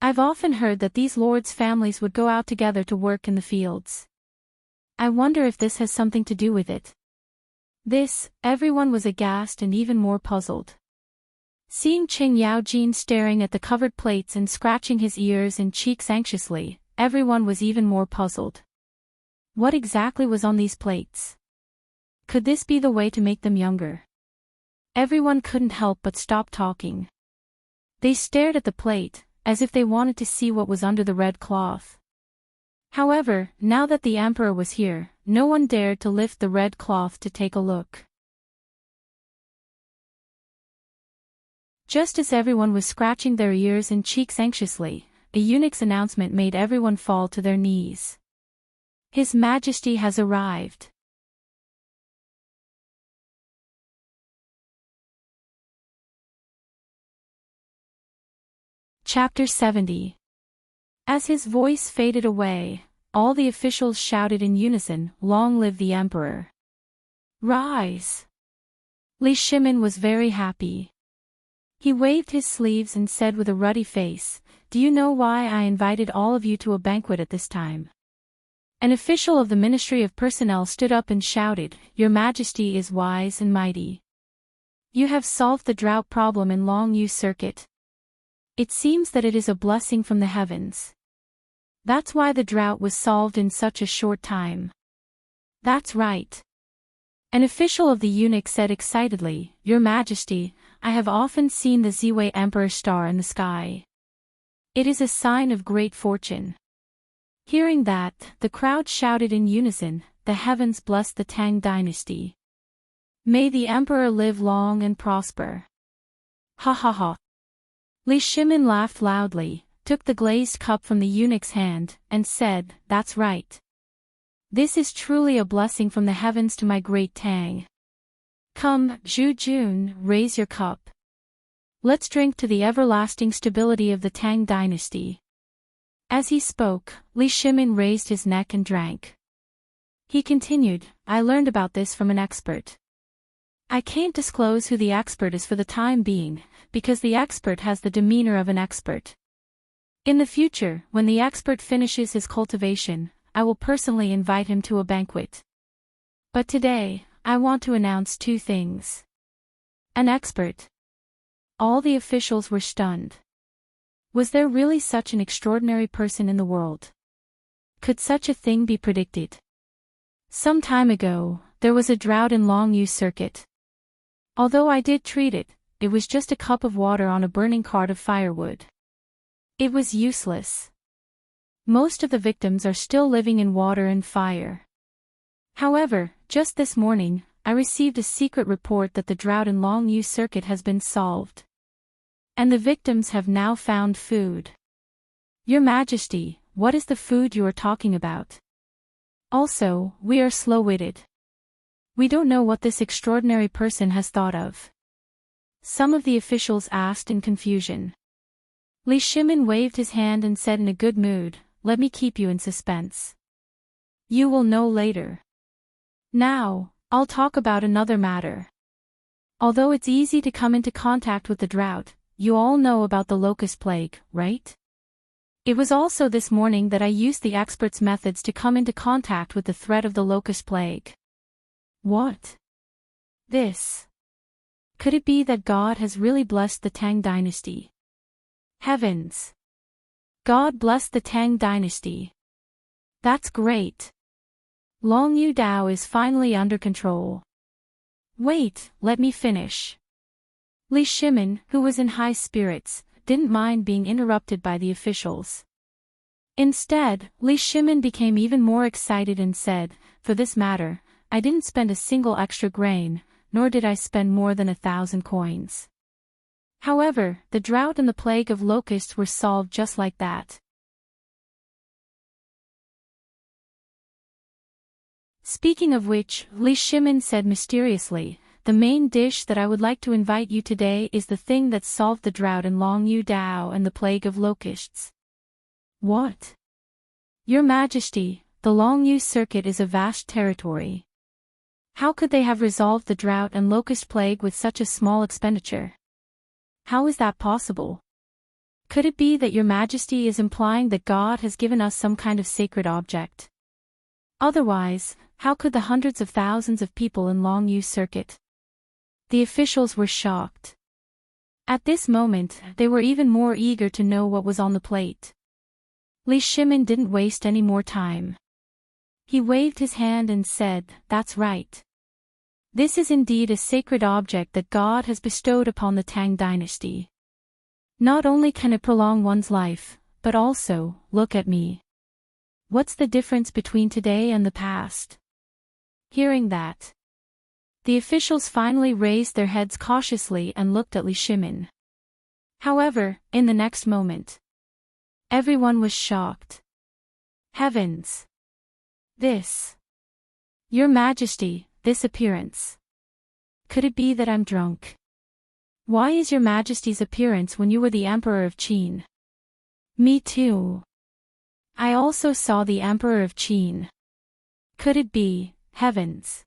I've often heard that these lords' families would go out together to work in the fields. I wonder if this has something to do with it. Everyone was aghast and even more puzzled. Seeing Qing Yaojin staring at the covered plates and scratching his ears and cheeks anxiously, everyone was even more puzzled. What exactly was on these plates? Could this be the way to make them younger? Everyone couldn't help but stop talking. They stared at the plate, as if they wanted to see what was under the red cloth. However, now that the emperor was here, no one dared to lift the red cloth to take a look. Just as everyone was scratching their ears and cheeks anxiously, a eunuch's announcement made everyone fall to their knees. His Majesty has arrived. Chapter 70. As his voice faded away, all the officials shouted in unison, "Long live the Emperor!" Rise! Li Shimin was very happy. He waved his sleeves and said with a ruddy face, "Do you know why I invited all of you to a banquet at this time?" An official of the Ministry of Personnel stood up and shouted, "Your Majesty is wise and mighty. You have solved the drought problem in Longyu Circuit. It seems that it is a blessing from the heavens. That's why the drought was solved in such a short time." "That's right." An official of the eunuch said excitedly, "Your Majesty, I have often seen the Ziwei Emperor star in the sky. It is a sign of great fortune." Hearing that, the crowd shouted in unison, "The heavens bless the Tang Dynasty. May the Emperor live long and prosper." Ha ha ha. Li Shimin laughed loudly, took the glazed cup from the eunuch's hand, and said, "That's right. This is truly a blessing from the heavens to my great Tang. Come, Zhu Jun, raise your cup. Let's drink to the everlasting stability of the Tang Dynasty." As he spoke, Li Shimin raised his neck and drank. He continued, "I learned about this from an expert. I can't disclose who the expert is for the time being, because the expert has the demeanor of an expert. In the future, when the expert finishes his cultivation, I will personally invite him to a banquet. But today, I want to announce two things." An expert. All the officials were stunned. Was there really such an extraordinary person in the world? Could such a thing be predicted? Some time ago, there was a drought in Longyu Circuit. Although I did treat it, it was just a cup of water on a burning cart of firewood. It was useless. Most of the victims are still living in water and fire. However, just this morning, I received a secret report that the drought in Longyu Circuit has been solved. And the victims have now found food. Your Majesty, what is the food you are talking about? Also, we are slow-witted. We don't know what this extraordinary person has thought of. Some of the officials asked in confusion. Li Shimin waved his hand and said in a good mood, "Let me keep you in suspense. You will know later. Now, I'll talk about another matter. Although it's easy to come into contact with the drought, you all know about the locust plague, right? It was also this morning that I used the experts' methods to come into contact with the threat of the locust plague." What? This? Could it be that God has really blessed the Tang Dynasty? Heavens! God bless the Tang Dynasty. That's great. Longyu Dao is finally under control. Wait, let me finish. Li Shimin, who was in high spirits, didn't mind being interrupted by the officials. Instead, Li Shimin became even more excited and said, "For this matter, I didn't spend a single extra grain, nor did I spend more than 1,000 coins. However, the drought and the plague of locusts were solved just like that." Speaking of which, Li Shimin said mysteriously, "The main dish that I would like to invite you today is the thing that solved the drought in Longyu Dao and the plague of locusts." What? Your Majesty, the Longyu Circuit is a vast territory. How could they have resolved the drought and locust plague with such a small expenditure? How is that possible? Could it be that Your Majesty is implying that God has given us some kind of sacred object? Otherwise, how could the hundreds of thousands of people in Longyu Circuit? The officials were shocked. At this moment, they were even more eager to know what was on the plate. Li Shimin didn't waste any more time. He waved his hand and said, "That's right. This is indeed a sacred object that God has bestowed upon the Tang Dynasty. Not only can it prolong one's life, but also, look at me. What's the difference between today and the past?" Hearing that, the officials finally raised their heads cautiously and looked at Li Shimin. However, in the next moment, everyone was shocked. Heavens! This! Your Majesty, this appearance. Could it be that I'm drunk? Why is Your Majesty's appearance when you were the Emperor of Qin? Me too. I also saw the Emperor of Qin. Could it be, heavens?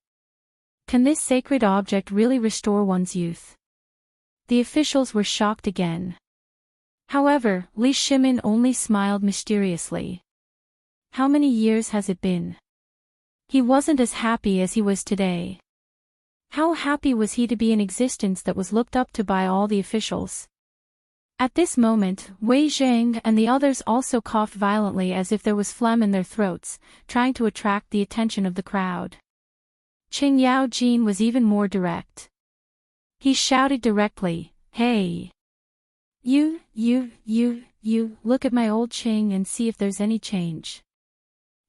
Can this sacred object really restore one's youth? The officials were shocked again. However, Li Shimin only smiled mysteriously. How many years has it been? He wasn't as happy as he was today. How happy was he to be in existence that was looked up to by all the officials? At this moment, Wei Zhang and the others also coughed violently as if there was phlegm in their throats, trying to attract the attention of the crowd. Qing Yao Jin was even more direct. He shouted directly, "Hey! You, look at my old Qing and see if there's any change."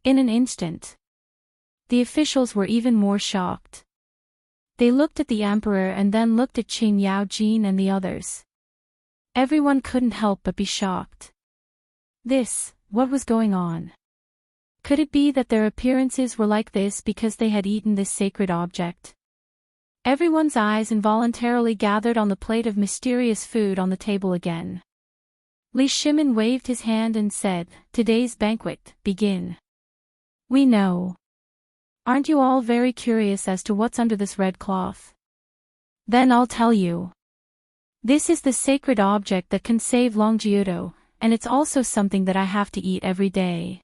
In an instant, the officials were even more shocked. They looked at the emperor and then looked at Qing Yao Jin and the others. Everyone couldn't help but be shocked. What was going on? Could it be that their appearances were like this because they had eaten this sacred object? Everyone's eyes involuntarily gathered on the plate of mysterious food on the table again. Li Shimin waved his hand and said, "Today's banquet, begin." We know. Aren't you all very curious as to what's under this red cloth? Then I'll tell you. This is the sacred object that can save Longjiudo, and it's also something that I have to eat every day.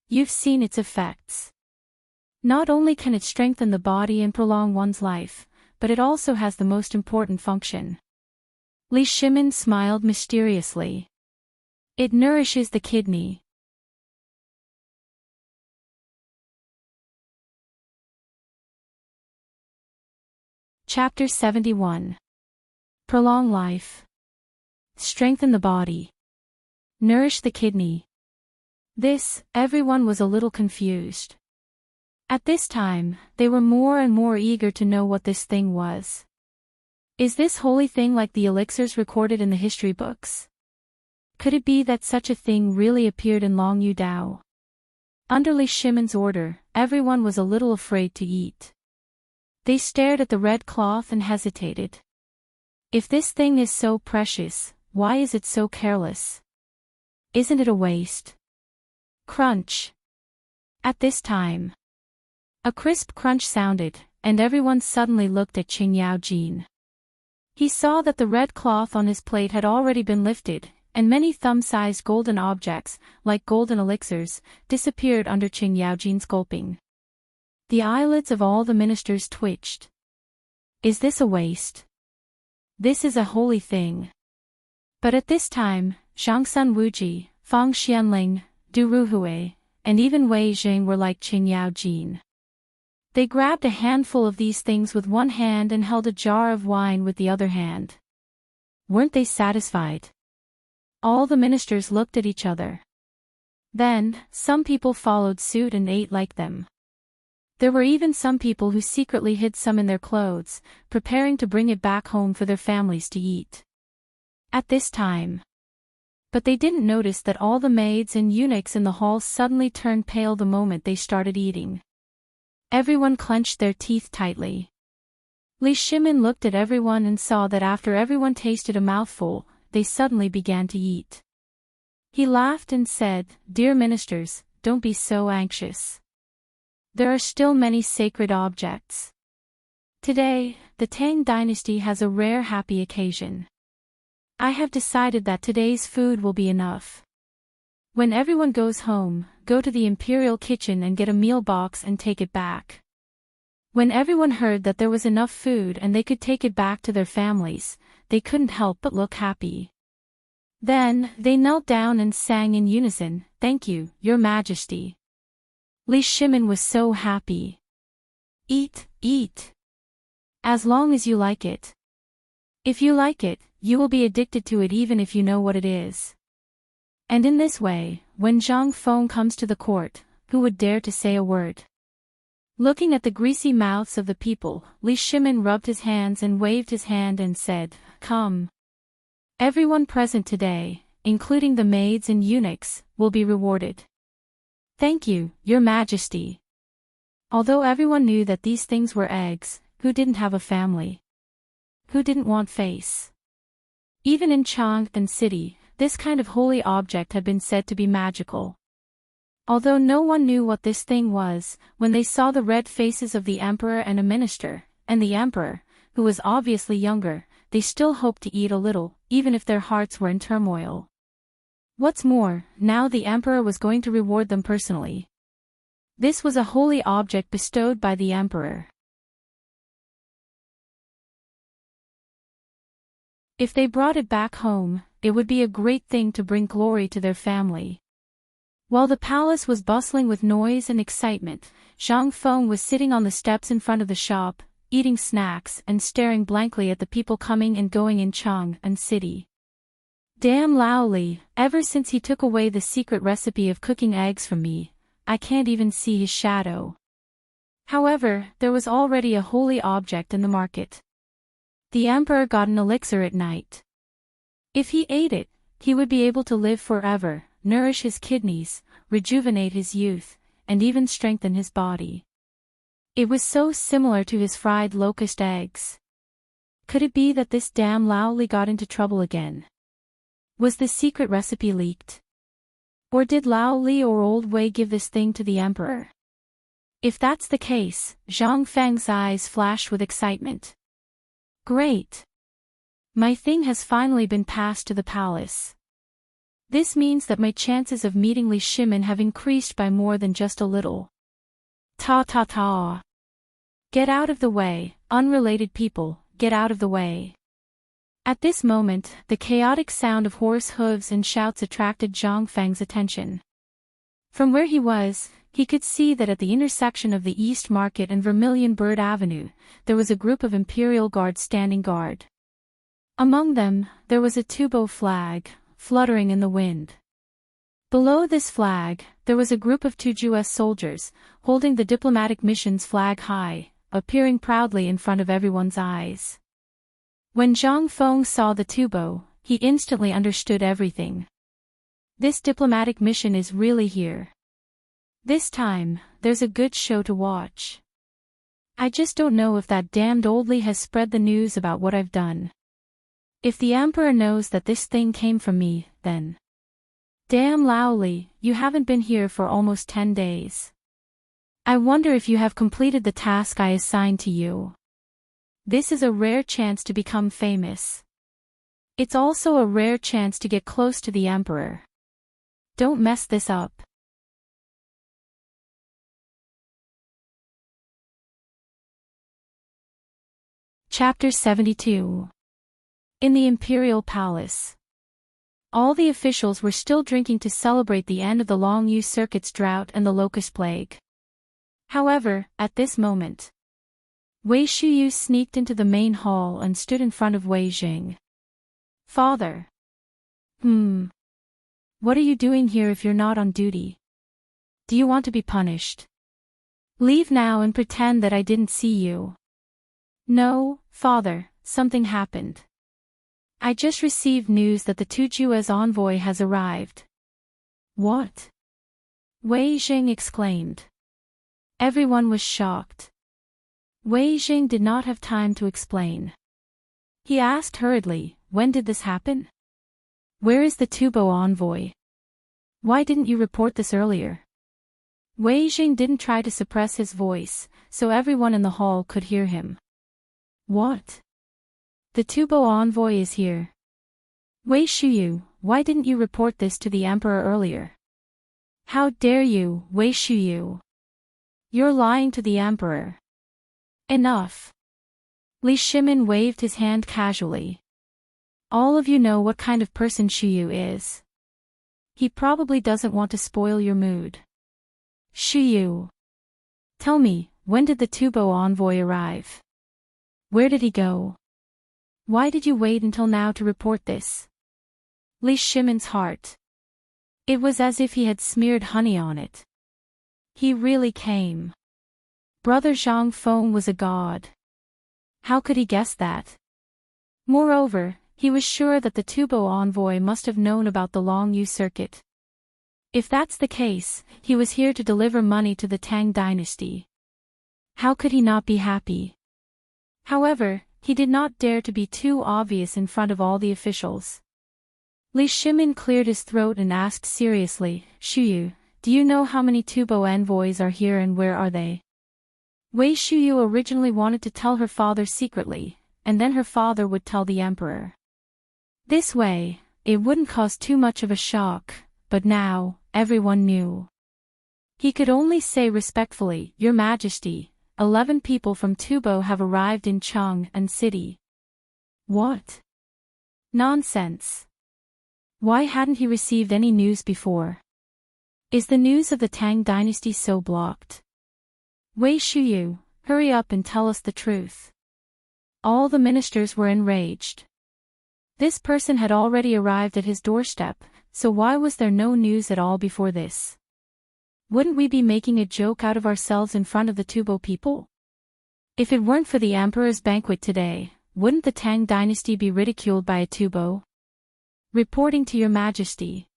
You've seen its effects. Not only can it strengthen the body and prolong one's life, but it also has the most important function. Li Shimin smiled mysteriously. It nourishes the kidney. Chapter 71. Prolong life. Strengthen the body. Nourish the kidney. Everyone was a little confused. At this time, they were more and more eager to know what this thing was. Is this holy thing like the elixirs recorded in the history books? Could it be that such a thing really appeared in Long Yu Dao? Under Li Shimon's order, everyone was a little afraid to eat. They stared at the red cloth and hesitated. If this thing is so precious, why is it so careless? Isn't it a waste? Crunch. At this time, a crisp crunch sounded, and everyone suddenly looked at Qing Yao Jin. He saw that the red cloth on his plate had already been lifted, and many thumb-sized golden objects, like golden elixirs, disappeared under Qing Yao Jin's gulping. The eyelids of all the ministers twitched. Is this a waste? This is a holy thing. But at this time, Zhang Sun Wuji, Fang Xianling, Du Ruhui, and even Wei Jing were like Qing Yao Jin. They grabbed a handful of these things with one hand and held a jar of wine with the other hand. Weren't they satisfied? All the ministers looked at each other. Then, some people followed suit and ate like them. There were even some people who secretly hid some in their clothes, preparing to bring it back home for their families to eat. At this time. But they didn't notice that all the maids and eunuchs in the hall suddenly turned pale the moment they started eating. Everyone clenched their teeth tightly. Li Shimon looked at everyone and saw that after everyone tasted a mouthful, they suddenly began to eat. He laughed and said, "Dear ministers, don't be so anxious. There are still many sacred objects. Today, the Tang Dynasty has a rare happy occasion. I have decided that today's food will be enough. When everyone goes home, go to the imperial kitchen and get a meal box and take it back." When everyone heard that there was enough food and they could take it back to their families, they couldn't help but look happy. Then, they knelt down and sang in unison, "Thank you, Your Majesty." Li Shimon was so happy. Eat, eat. As long as you like it. If you like it, you will be addicted to it even if you know what it is. And in this way, when Zhang Feng comes to the court, who would dare to say a word? Looking at the greasy mouths of the people, Li Shimon rubbed his hands and waved his hand and said, "Come. Everyone present today, including the maids and eunuchs, will be rewarded." "Thank you, Your Majesty." Although everyone knew that these things were eggs, who didn't have a family? Who didn't want face? Even in Chang'an City, this kind of holy object had been said to be magical. Although no one knew what this thing was, when they saw the red faces of the emperor and a minister, and the emperor, who was obviously younger, they still hoped to eat a little, even if their hearts were in turmoil. What's more, now the emperor was going to reward them personally. This was a holy object bestowed by the emperor. If they brought it back home, it would be a great thing to bring glory to their family. While the palace was bustling with noise and excitement, Zhang Feng was sitting on the steps in front of the shop, eating snacks and staring blankly at the people coming and going in Chang'an City. Damn Lao Li, ever since he took away the secret recipe of cooking eggs from me, I can't even see his shadow. However, there was already a holy object in the market. The emperor got an elixir at night. If he ate it, he would be able to live forever, nourish his kidneys, rejuvenate his youth, and even strengthen his body. It was so similar to his fried locust eggs. Could it be that this damn Lao Li got into trouble again? Was the secret recipe leaked? Or did Lao Li or Old Wei give this thing to the emperor? If that's the case, Zhang Feng's eyes flashed with excitement. Great! My thing has finally been passed to the palace. This means that my chances of meeting Li Shimon have increased by more than just a little. Ta. Get out of the way, unrelated people, get out of the way. At this moment, the chaotic sound of horse hooves and shouts attracted Zhang Feng's attention. From where he was, he could see that at the intersection of the East Market and Vermilion Bird Avenue, there was a group of Imperial Guards standing guard. Among them, there was a Tubo flag, fluttering in the wind. Below this flag, there was a group of two US soldiers, holding the diplomatic mission's flag high, appearing proudly in front of everyone's eyes. When Zhang Feng saw the Tubo, he instantly understood everything. This diplomatic mission is really here. This time, there's a good show to watch. I just don't know if that damned old Li has spread the news about what I've done. If the Emperor knows that this thing came from me, then... Damn Lao Li, you haven't been here for almost 10 days. I wonder if you have completed the task I assigned to you. This is a rare chance to become famous. It's also a rare chance to get close to the Emperor. Don't mess this up. Chapter 72. In the Imperial Palace. All the officials were still drinking to celebrate the end of the Long Yu Circuit's drought and the locust plague. However, at this moment, Wei Shuyu sneaked into the main hall and stood in front of Wei Jing. Father. What are you doing here if you're not on duty? Do you want to be punished? Leave now and pretend that I didn't see you. No, Father, something happened. I just received news that the Tujua's envoy has arrived. What? Wei Jing exclaimed. Everyone was shocked. Wei Jing did not have time to explain. He asked hurriedly, when did this happen? Where is the Tubo envoy? Why didn't you report this earlier? Wei Jing didn't try to suppress his voice, so everyone in the hall could hear him. What? The Tubo envoy is here. Wei Shuyu, why didn't you report this to the Emperor earlier? How dare you, Wei Shuyu? You're lying to the Emperor. Enough. Li Shimin waved his hand casually. All of you know what kind of person Shuyu is. He probably doesn't want to spoil your mood. Shuyu. Tell me, when did the Tubo envoy arrive? Where did he go? Why did you wait until now to report this? Li Shimin's heart. It was as if he had smeared honey on it. He really came. Brother Zhang Feng was a god. How could he guess that? Moreover, he was sure that the Tubo envoy must have known about the Long Yu Circuit. If that's the case, he was here to deliver money to the Tang Dynasty. How could he not be happy? However, he did not dare to be too obvious in front of all the officials. Li Shimin cleared his throat and asked seriously, Shuyu, do you know how many Tubo envoys are here and where are they? Wei Shuyu originally wanted to tell her father secretly, and then her father would tell the Emperor. This way, it wouldn't cause too much of a shock, but now, everyone knew. He could only say respectfully, Your Majesty, 11 people from Tubo have arrived in Chang'an City. What? Nonsense. Why hadn't he received any news before? Is the news of the Tang Dynasty so blocked? Wei Shuyu, hurry up and tell us the truth. All the ministers were enraged. This person had already arrived at his doorstep, so why was there no news at all before this? Wouldn't we be making a joke out of ourselves in front of the Tubo people? If it weren't for the Emperor's banquet today, wouldn't the Tang Dynasty be ridiculed by a Tubo? Reporting to Your Majesty.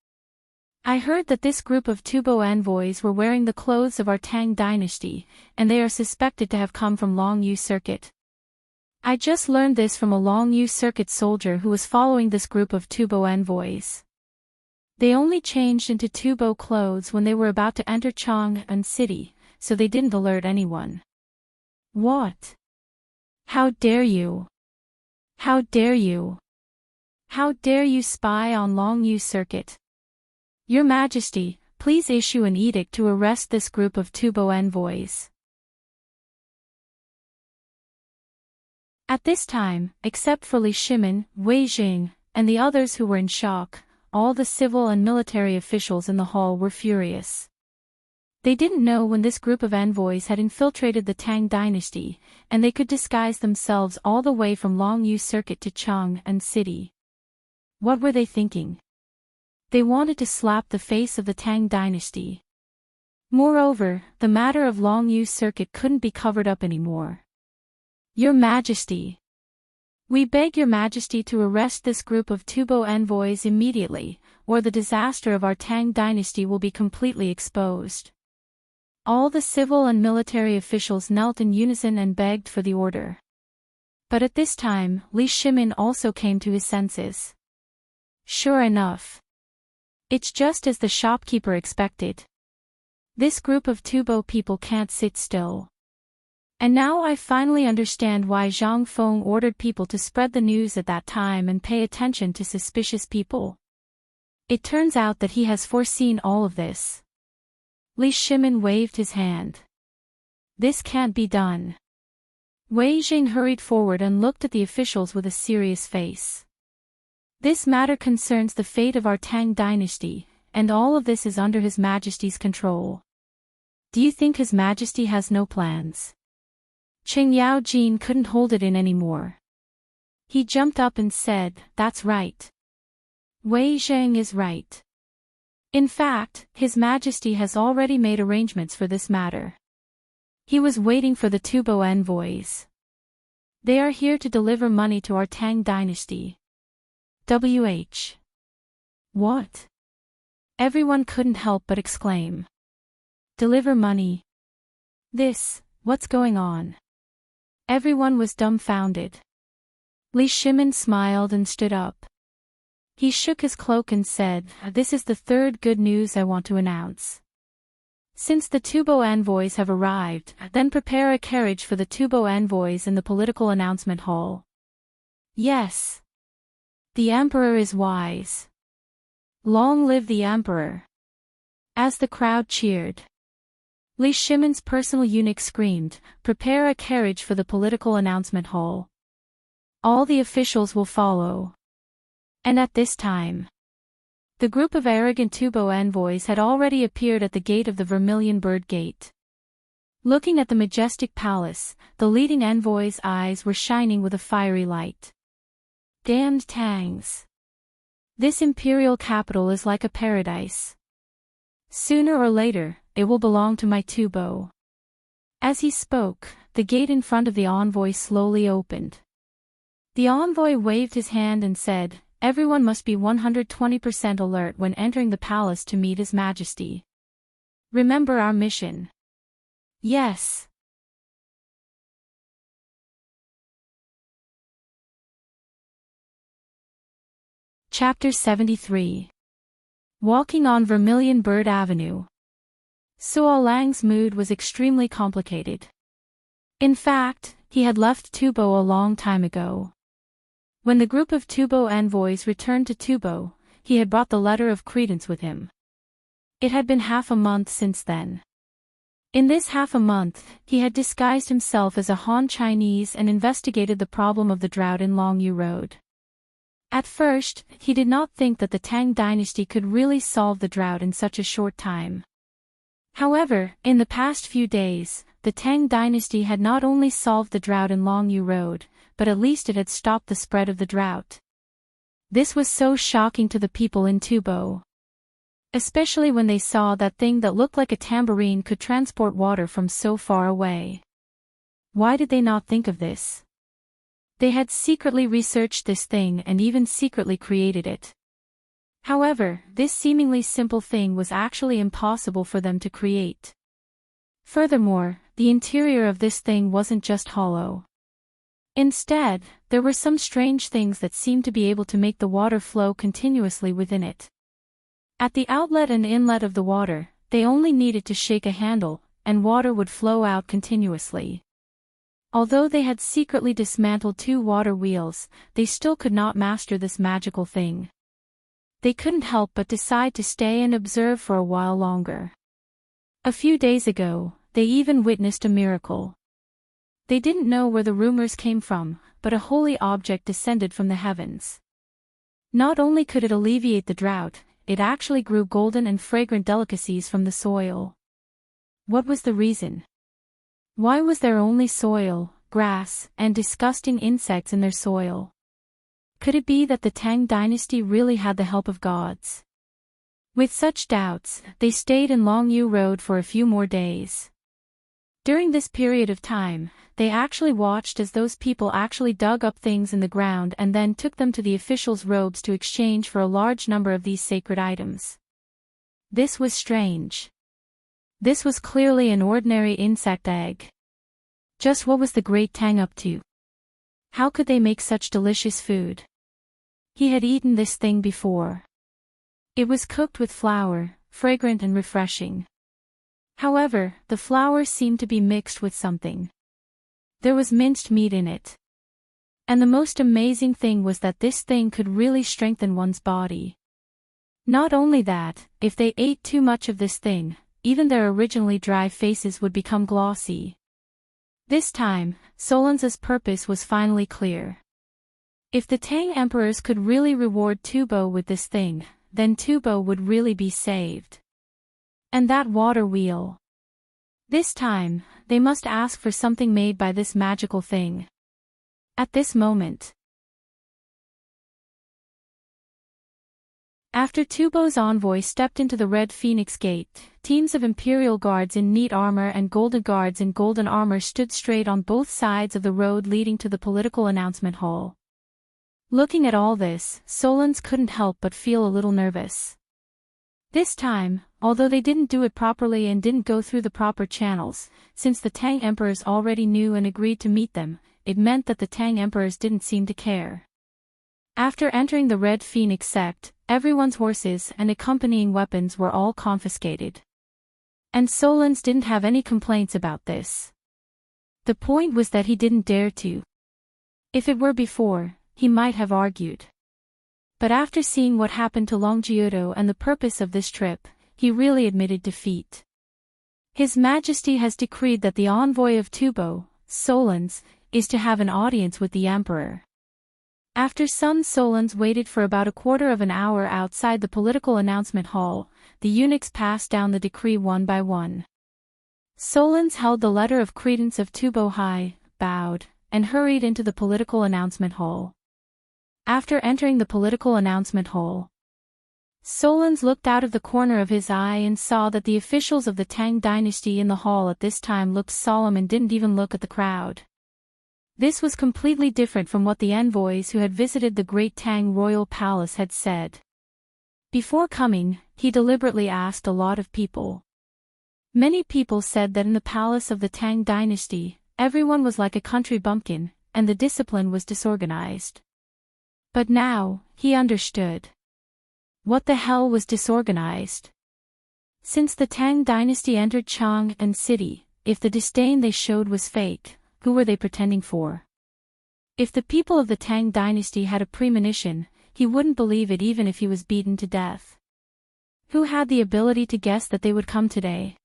I heard that this group of Tubo envoys were wearing the clothes of our Tang Dynasty, and they are suspected to have come from Long Yu Circuit. I just learned this from a Long Yu Circuit soldier who was following this group of Tubo envoys. They only changed into Tubo clothes when they were about to enter Chang'an City, so they didn't alert anyone. What? How dare you? How dare you? How dare you spy on Long Yu Circuit? Your Majesty, please issue an edict to arrest this group of Tubo envoys. At this time, except for Li Shimin, Wei Jing, and the others who were in shock, all the civil and military officials in the hall were furious. They didn't know when this group of envoys had infiltrated the Tang Dynasty, and they could disguise themselves all the way from Longyu Circuit to Chang'an City. What were they thinking? They wanted to slap the face of the Tang Dynasty. Moreover, the matter of Longyu Circuit couldn't be covered up anymore. Your Majesty. We beg your Majesty to arrest this group of Tubo envoys immediately, or the disaster of our Tang Dynasty will be completely exposed. All the civil and military officials knelt in unison and begged for the order. But at this time, Li Shimin also came to his senses. Sure enough. It's just as the shopkeeper expected. This group of Tubo people can't sit still. And now I finally understand why Zhang Feng ordered people to spread the news at that time and pay attention to suspicious people. It turns out that he has foreseen all of this. Li Shimin waved his hand. This can't be done. Wei Jing hurried forward and looked at the officials with a serious face. This matter concerns the fate of our Tang Dynasty, and all of this is under His Majesty's control. Do you think His Majesty has no plans? Qing Yao Jin couldn't hold it in anymore. He jumped up and said, "That's right. Wei Zheng is right. In fact, His Majesty has already made arrangements for this matter. He was waiting for the Tubo envoys. They are here to deliver money to our Tang Dynasty." WH. What? Everyone couldn't help but exclaim. Deliver money? What's going on? Everyone was dumbfounded. Li Shimin smiled and stood up. He shook his cloak and said, "This is the third good news I want to announce. Since the Tubo envoys have arrived, then prepare a carriage for the Tubo envoys in the political announcement hall." Yes. The Emperor is wise. Long live the Emperor. As the crowd cheered, Li Shimin's personal eunuch screamed, "Prepare a carriage for the political announcement hall. All the officials will follow." And at this time, the group of arrogant Tubo envoys had already appeared at the gate of the Vermilion Bird Gate. Looking at the majestic palace, the leading envoy's eyes were shining with a fiery light. Damned Tangs! This imperial capital is like a paradise. Sooner or later, it will belong to my Tubo. As he spoke, the gate in front of the envoy slowly opened. The envoy waved his hand and said, "Everyone must be 120% alert when entering the palace to meet His Majesty. Remember our mission." Yes. Chapter 73. Walking on Vermilion Bird Avenue. Suo Lang's mood was extremely complicated. In fact, he had left Tubo a long time ago. When the group of Tubo envoys returned to Tubo, he had brought the letter of credence with him. It had been half a month since then. In this half a month, he had disguised himself as a Han Chinese and investigated the problem of the drought in Longyu Road. At first, he did not think that the Tang Dynasty could really solve the drought in such a short time. However, in the past few days, the Tang Dynasty had not only solved the drought in Longyu Road, but at least it had stopped the spread of the drought. This was so shocking to the people in Tubo. Especially when they saw that thing that looked like a tambourine could transport water from so far away. Why did they not think of this? They had secretly researched this thing and even secretly created it. However, this seemingly simple thing was actually impossible for them to create. Furthermore, the interior of this thing wasn't just hollow. Instead, there were some strange things that seemed to be able to make the water flow continuously within it. At the outlet and inlet of the water, they only needed to shake a handle, and water would flow out continuously. Although they had secretly dismantled 2 water wheels, they still could not master this magical thing. They couldn't help but decide to stay and observe for a while longer. A few days ago, they even witnessed a miracle. They didn't know where the rumors came from, but a holy object descended from the heavens. Not only could it alleviate the drought, it actually grew golden and fragrant delicacies from the soil. What was the reason? Why was there only soil, grass, and disgusting insects in their soil? Could it be that the Tang dynasty really had the help of gods? With such doubts, they stayed in Longyu Road for a few more days. During this period of time, they actually watched as those people actually dug up things in the ground and then took them to the officials' robes to exchange for a large number of these sacred items. This was strange. This was clearly an ordinary insect egg. Just what was the great Tang up to? How could they make such delicious food? He had eaten this thing before. It was cooked with flour, fragrant and refreshing. However, the flour seemed to be mixed with something. There was minced meat in it. And the most amazing thing was that this thing could really strengthen one's body. Not only that, if they ate too much of this thing, even their originally dry faces would become glossy. This time, Solan's purpose was finally clear. If the Tang emperors could really reward Tubo with this thing, then Tubo would really be saved. And that water wheel. This time, they must ask for something made by this magical thing. At this moment, after Tubo's envoy stepped into the Red Phoenix Gate, teams of Imperial guards in neat armor and golden guards in golden armor stood straight on both sides of the road leading to the political announcement hall. Looking at all this, Solans couldn't help but feel a little nervous. This time, although they didn't do it properly and didn't go through the proper channels, since the Tang emperors already knew and agreed to meet them, it meant that the Tang emperors didn't seem to care. After entering the Red Phoenix sect, everyone's horses and accompanying weapons were all confiscated. And Solans didn't have any complaints about this. The point was that he didn't dare to. If it were before, he might have argued. But after seeing what happened to Longjiudo and the purpose of this trip, he really admitted defeat. His Majesty has decreed that the envoy of Tubo, Solans, is to have an audience with the emperor. After Sun Solans waited for about a quarter of an hour outside the political announcement hall, the eunuchs passed down the decree one by one. Solans held the letter of credence of Tubo high, bowed, and hurried into the political announcement hall. After entering the political announcement hall, Solans looked out of the corner of his eye and saw that the officials of the Tang dynasty in the hall at this time looked solemn and didn't even look at the crowd. This was completely different from what the envoys who had visited the Great Tang royal palace had said. Before coming, he deliberately asked a lot of people. Many people said that in the palace of the Tang dynasty, everyone was like a country bumpkin, and the discipline was disorganized. But now, he understood. What the hell was disorganized? Since the Tang dynasty entered Chang'an City, if the disdain they showed was fake, who were they pretending for? If the people of the Tang dynasty had a premonition, he wouldn't believe it even if he was beaten to death. Who had the ability to guess that they would come today?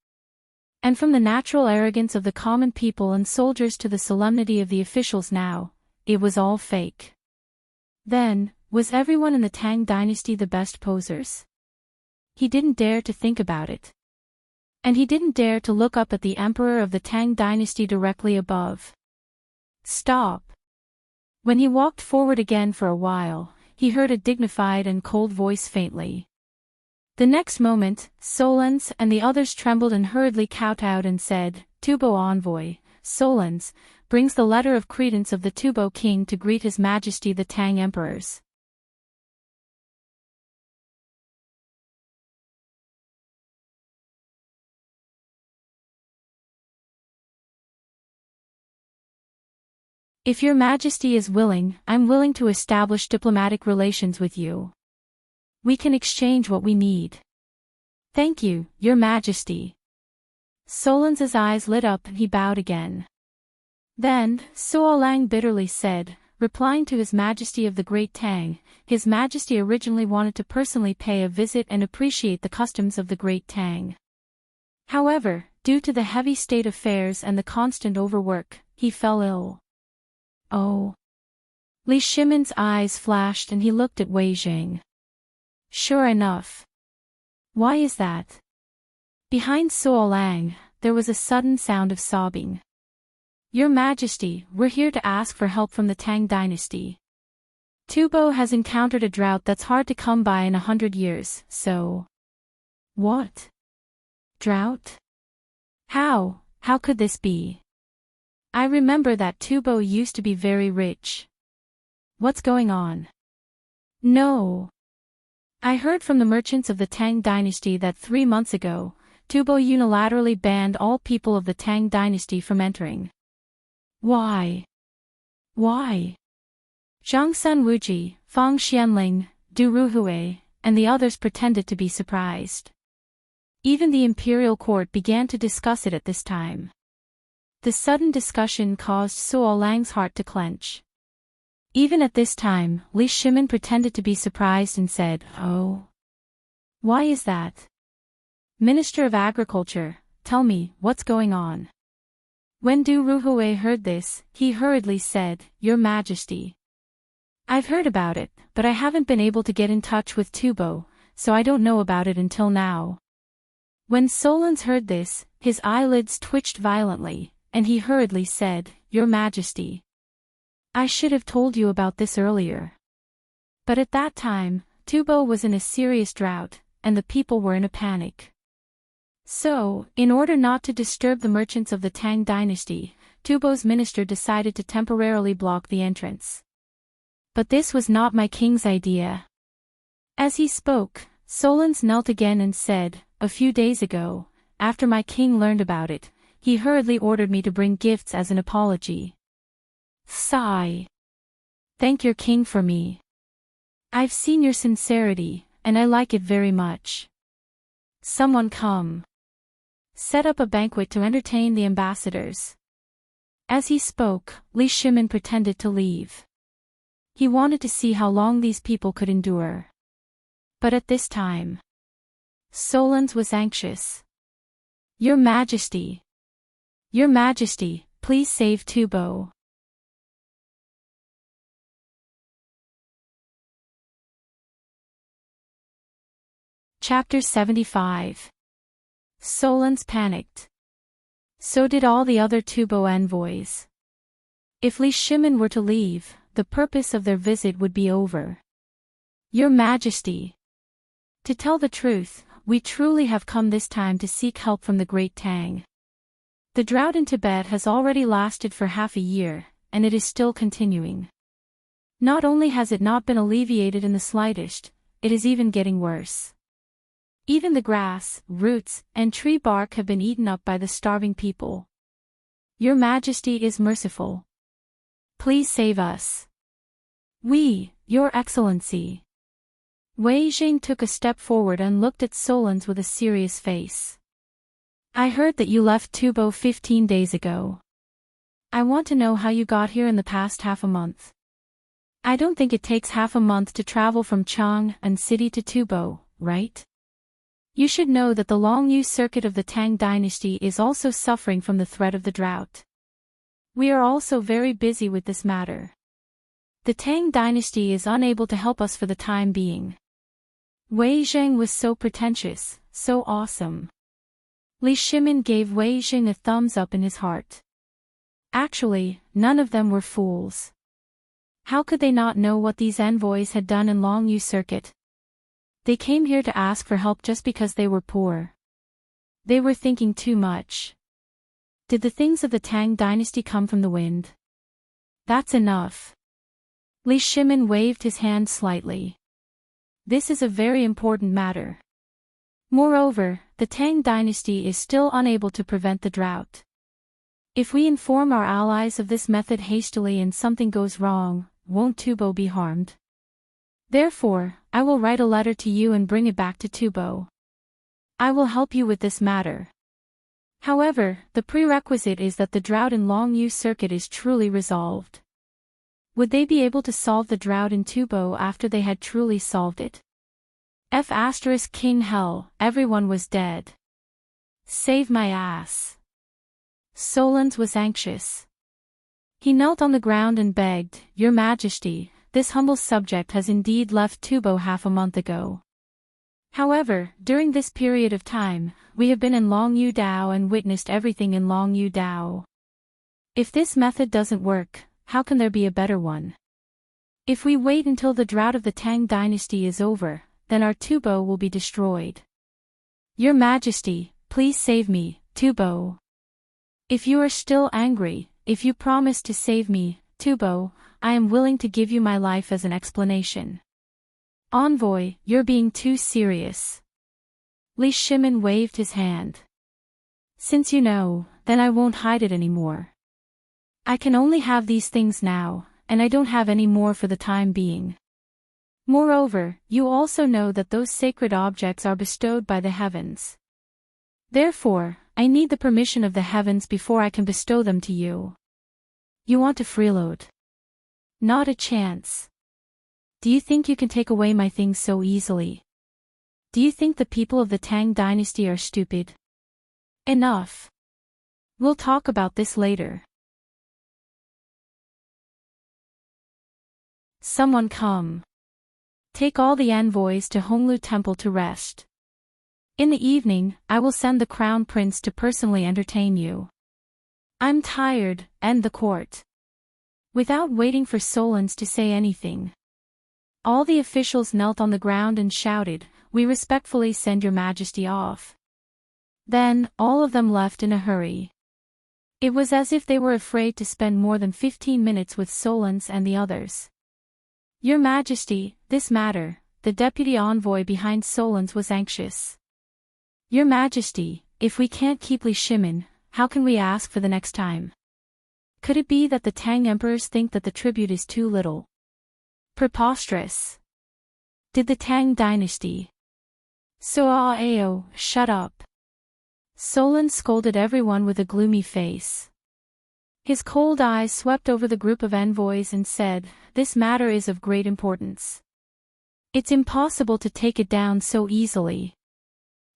And from the natural arrogance of the common people and soldiers to the solemnity of the officials now, it was all fake. Then, was everyone in the Tang dynasty the best posers? He didn't dare to think about it. And he didn't dare to look up at the emperor of the Tang dynasty directly above. Stop. When he walked forward again for a while, he heard a dignified and cold voice faintly. The next moment, Solans and the others trembled and hurriedly kowtowed and said, Tubo envoy, Solans, brings the letter of credence of the Tubo king to greet his majesty the Tang emperors. If your majesty is willing, I'm willing to establish diplomatic relations with you. We can exchange what we need. Thank you, your majesty. Solans' eyes lit up and he bowed again. Then, Suolang bitterly said, replying to His Majesty of the Great Tang, His Majesty originally wanted to personally pay a visit and appreciate the customs of the Great Tang. However, due to the heavy state affairs and the constant overwork, he fell ill. Oh. Li Shimon's eyes flashed and he looked at Wei Jing. Sure enough. Why is that? Behind Suolang, there was a sudden sound of sobbing. Your Majesty, we're here to ask for help from the Tang Dynasty. Tubo has encountered a drought that's hard to come by in 100 years, so... What? Drought? How could this be? I remember that Tubo used to be very rich. What's going on? No. I heard from the merchants of the Tang Dynasty that 3 months ago, Tubo unilaterally banned all people of the Tang Dynasty from entering. Why? Why? Zhang Sunwuji, Fang Xianling, Du Ruhui, and the others pretended to be surprised. Even the imperial court began to discuss it at this time. The sudden discussion caused Suo Lang's heart to clench. Even at this time, Li Shimin pretended to be surprised and said, "Oh. Why is that? Minister of Agriculture, tell me, what's going on?" When Du Ruhui heard this, he hurriedly said, "Your Majesty. I've heard about it, but I haven't been able to get in touch with Tubo, so I don't know about it until now." When Solons heard this, his eyelids twitched violently, and he hurriedly said, "Your Majesty. I should have told you about this earlier." But at that time, Tubo was in a serious drought, and the people were in a panic. So, in order not to disturb the merchants of the Tang Dynasty, Tubo's minister decided to temporarily block the entrance. But this was not my king's idea. As he spoke, Solons knelt again and said, "A few days ago, after my king learned about it, he hurriedly ordered me to bring gifts as an apology. Sigh. Thank your king for me. I've seen your sincerity, and I like it very much. Someone come. Set up a banquet to entertain the ambassadors." As he spoke, Li Shimin pretended to leave. He wanted to see how long these people could endure. But at this time, Solons was anxious. "Your Majesty. Your Majesty, please save Tubo." Chapter 75. Solons panicked. So did all the other Tubo envoys. If Li Shimin were to leave, the purpose of their visit would be over. "Your Majesty. To tell the truth, we truly have come this time to seek help from the Great Tang. The drought in Tibet has already lasted for half a year, and it is still continuing. Not only has it not been alleviated in the slightest, it is even getting worse. Even the grass, roots, and tree bark have been eaten up by the starving people. Your Majesty is merciful. Please save us. We, Your Excellency." Wei Jing took a step forward and looked at Solons with a serious face. "I heard that you left Tubo 15 days ago. I want to know how you got here in the past half a month. I don't think it takes half a month to travel from Chang'an City to Tubo, right? You should know that the Longyu circuit of the Tang Dynasty is also suffering from the threat of the drought. We are also very busy with this matter. The Tang Dynasty is unable to help us for the time being." Wei Zheng was so pretentious, so awesome. Li Shimin gave Wei Zheng a thumbs up in his heart. Actually, none of them were fools. How could they not know what these envoys had done in Longyu circuit? They came here to ask for help just because they were poor. They were thinking too much. Did the things of the Tang Dynasty come from the wind? That's enough. Li Shimin waved his hand slightly. This is a very important matter. Moreover, the Tang Dynasty is still unable to prevent the drought. If we inform our allies of this method hastily and something goes wrong, won't Tubo be harmed? Therefore, I will write a letter to you and bring it back to Tubo. I will help you with this matter. However, the prerequisite is that the drought in Longyu circuit is truly resolved. Would they be able to solve the drought in Tubo after they had truly solved it? King Hell, everyone was dead. Save my ass. Solons was anxious. He knelt on the ground and begged, "Your Majesty, this humble subject has indeed left Tubo half a month ago. However, during this period of time, we have been in Longyu Dao and witnessed everything in Longyu Dao. If this method doesn't work, how can there be a better one? If we wait until the drought of the Tang Dynasty is over, then our Tubo will be destroyed. Your Majesty, please save me, Tubo. If you are still angry, if you promise to save me, Tubo, I am willing to give you my life as an explanation. Envoy, you're being too serious. Li Shimin waved his hand. Since you know, then I won't hide it anymore. I can only have these things now, and I don't have any more for the time being. Moreover, you also know that those sacred objects are bestowed by the heavens. Therefore, I need the permission of the heavens before I can bestow them to you. You want to freeload? Not a chance. Do you think you can take away my things so easily? Do you think the people of the Tang Dynasty are stupid? Enough. We'll talk about this later. Someone come. Take all the envoys to Honglu Temple to rest. In the evening, I will send the Crown Prince to personally entertain you. I'm tired, end the court. Without waiting for Solons to say anything, all the officials knelt on the ground and shouted, "We respectfully send your Majesty off." Then, all of them left in a hurry. It was as if they were afraid to spend more than 15 minutes with Solons and the others. Your Majesty, this matter, the deputy envoy behind Solons was anxious. Your Majesty, if we can't keep Li Shimin, how can we ask for the next time? Could it be that the Tang emperors think that the tribute is too little? Preposterous. Did the Tang Dynasty? Soao, shut up. Solon scolded everyone with a gloomy face. His cold eyes swept over the group of envoys and said, "This matter is of great importance. It's impossible to take it down so easily.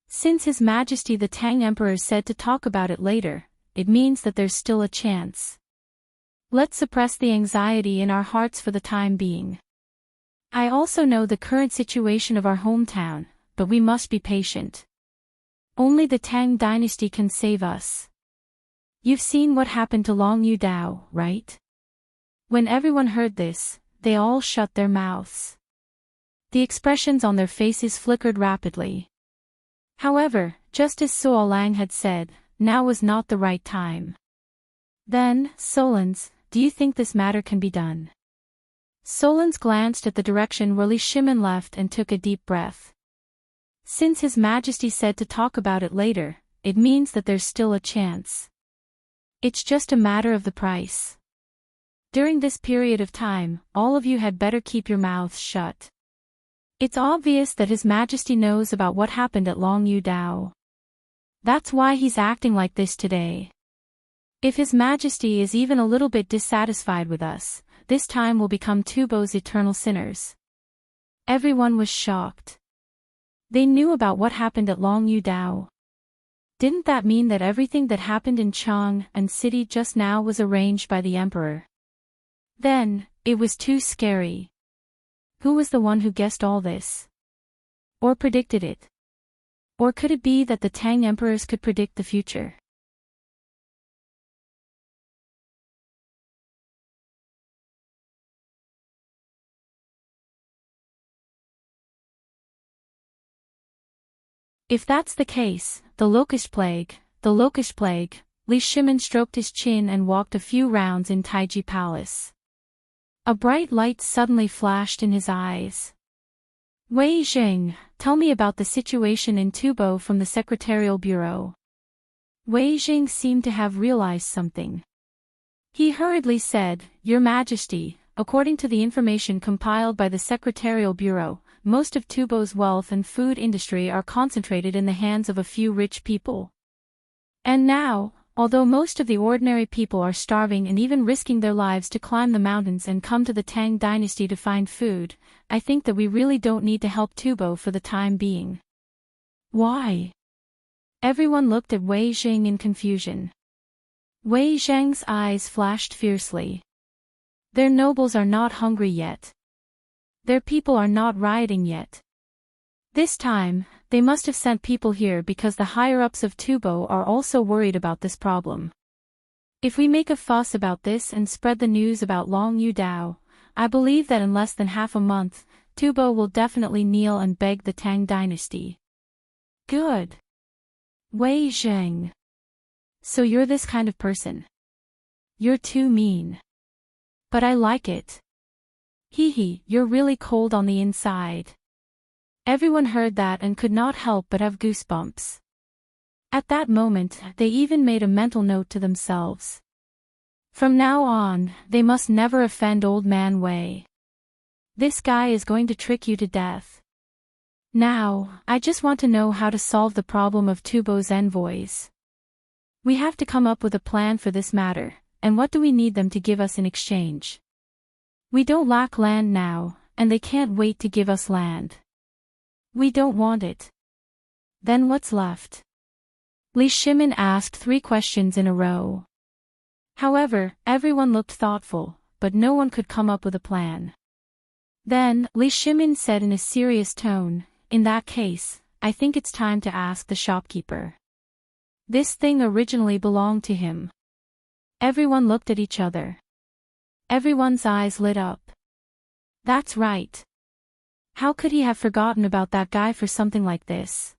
Since His Majesty the Tang Emperor said to talk about it later, it means that there's still a chance. Let's suppress the anxiety in our hearts for the time being. I also know the current situation of our hometown, but we must be patient. Only the Tang Dynasty can save us. You've seen what happened to Longyu Dao, right?" When everyone heard this, they all shut their mouths. The expressions on their faces flickered rapidly. However, just as Suo Lang had said, now was not the right time. Then, Solons, do you think this matter can be done? Solons glanced at the direction where Li Shimin left and took a deep breath. Since His Majesty said to talk about it later, it means that there's still a chance. It's just a matter of the price. During this period of time, all of you had better keep your mouths shut. It's obvious that His Majesty knows about what happened at Longyu Dao. That's why he's acting like this today. If His Majesty is even a little bit dissatisfied with us, this time we'll become Tubo's eternal sinners. Everyone was shocked. They knew about what happened at Longyu Dao. Didn't that mean that everything that happened in Chang and City just now was arranged by the Emperor? Then, it was too scary. Who was the one who guessed all this? Or predicted it? Or could it be that the Tang Emperors could predict the future? If that's the case, the locust plague, Li Shimin stroked his chin and walked a few rounds in Taiji Palace. A bright light suddenly flashed in his eyes. Wei Jing, tell me about the situation in Tubo from the Secretarial Bureau. Wei Jing seemed to have realized something. He hurriedly said, Your Majesty, according to the information compiled by the Secretarial Bureau, most of Tubo's wealth and food industry are concentrated in the hands of a few rich people. And now, although most of the ordinary people are starving and even risking their lives to climb the mountains and come to the Tang Dynasty to find food, I think that we really don't need to help Tubo for the time being. Why? Everyone looked at Wei Jing in confusion. Wei Zheng's eyes flashed fiercely. Their nobles are not hungry yet. Their people are not rioting yet. This time, they must have sent people here because the higher-ups of Tubo are also worried about this problem. If we make a fuss about this and spread the news about Long Yu Dao, I believe that in less than half a month, Tubo will definitely kneel and beg the Tang Dynasty. Good. Wei Zheng. So you're this kind of person. You're too mean. But I like it. Hee hee, you're really cold on the inside. Everyone heard that and could not help but have goosebumps. At that moment, they even made a mental note to themselves. From now on, they must never offend Old Man Wei. This guy is going to trick you to death. Now, I just want to know how to solve the problem of Tubo's envoys. We have to come up with a plan for this matter, and what do we need them to give us in exchange? We don't lack land now, and they can't wait to give us land. We don't want it. Then what's left? Li Shimin asked 3 questions in a row. However, everyone looked thoughtful, but no one could come up with a plan. Then, Li Shimin said in a serious tone, "In that case, I think it's time to ask the shopkeeper. This thing originally belonged to him." Everyone looked at each other. Everyone's eyes lit up. That's right. How could he have forgotten about that guy for something like this?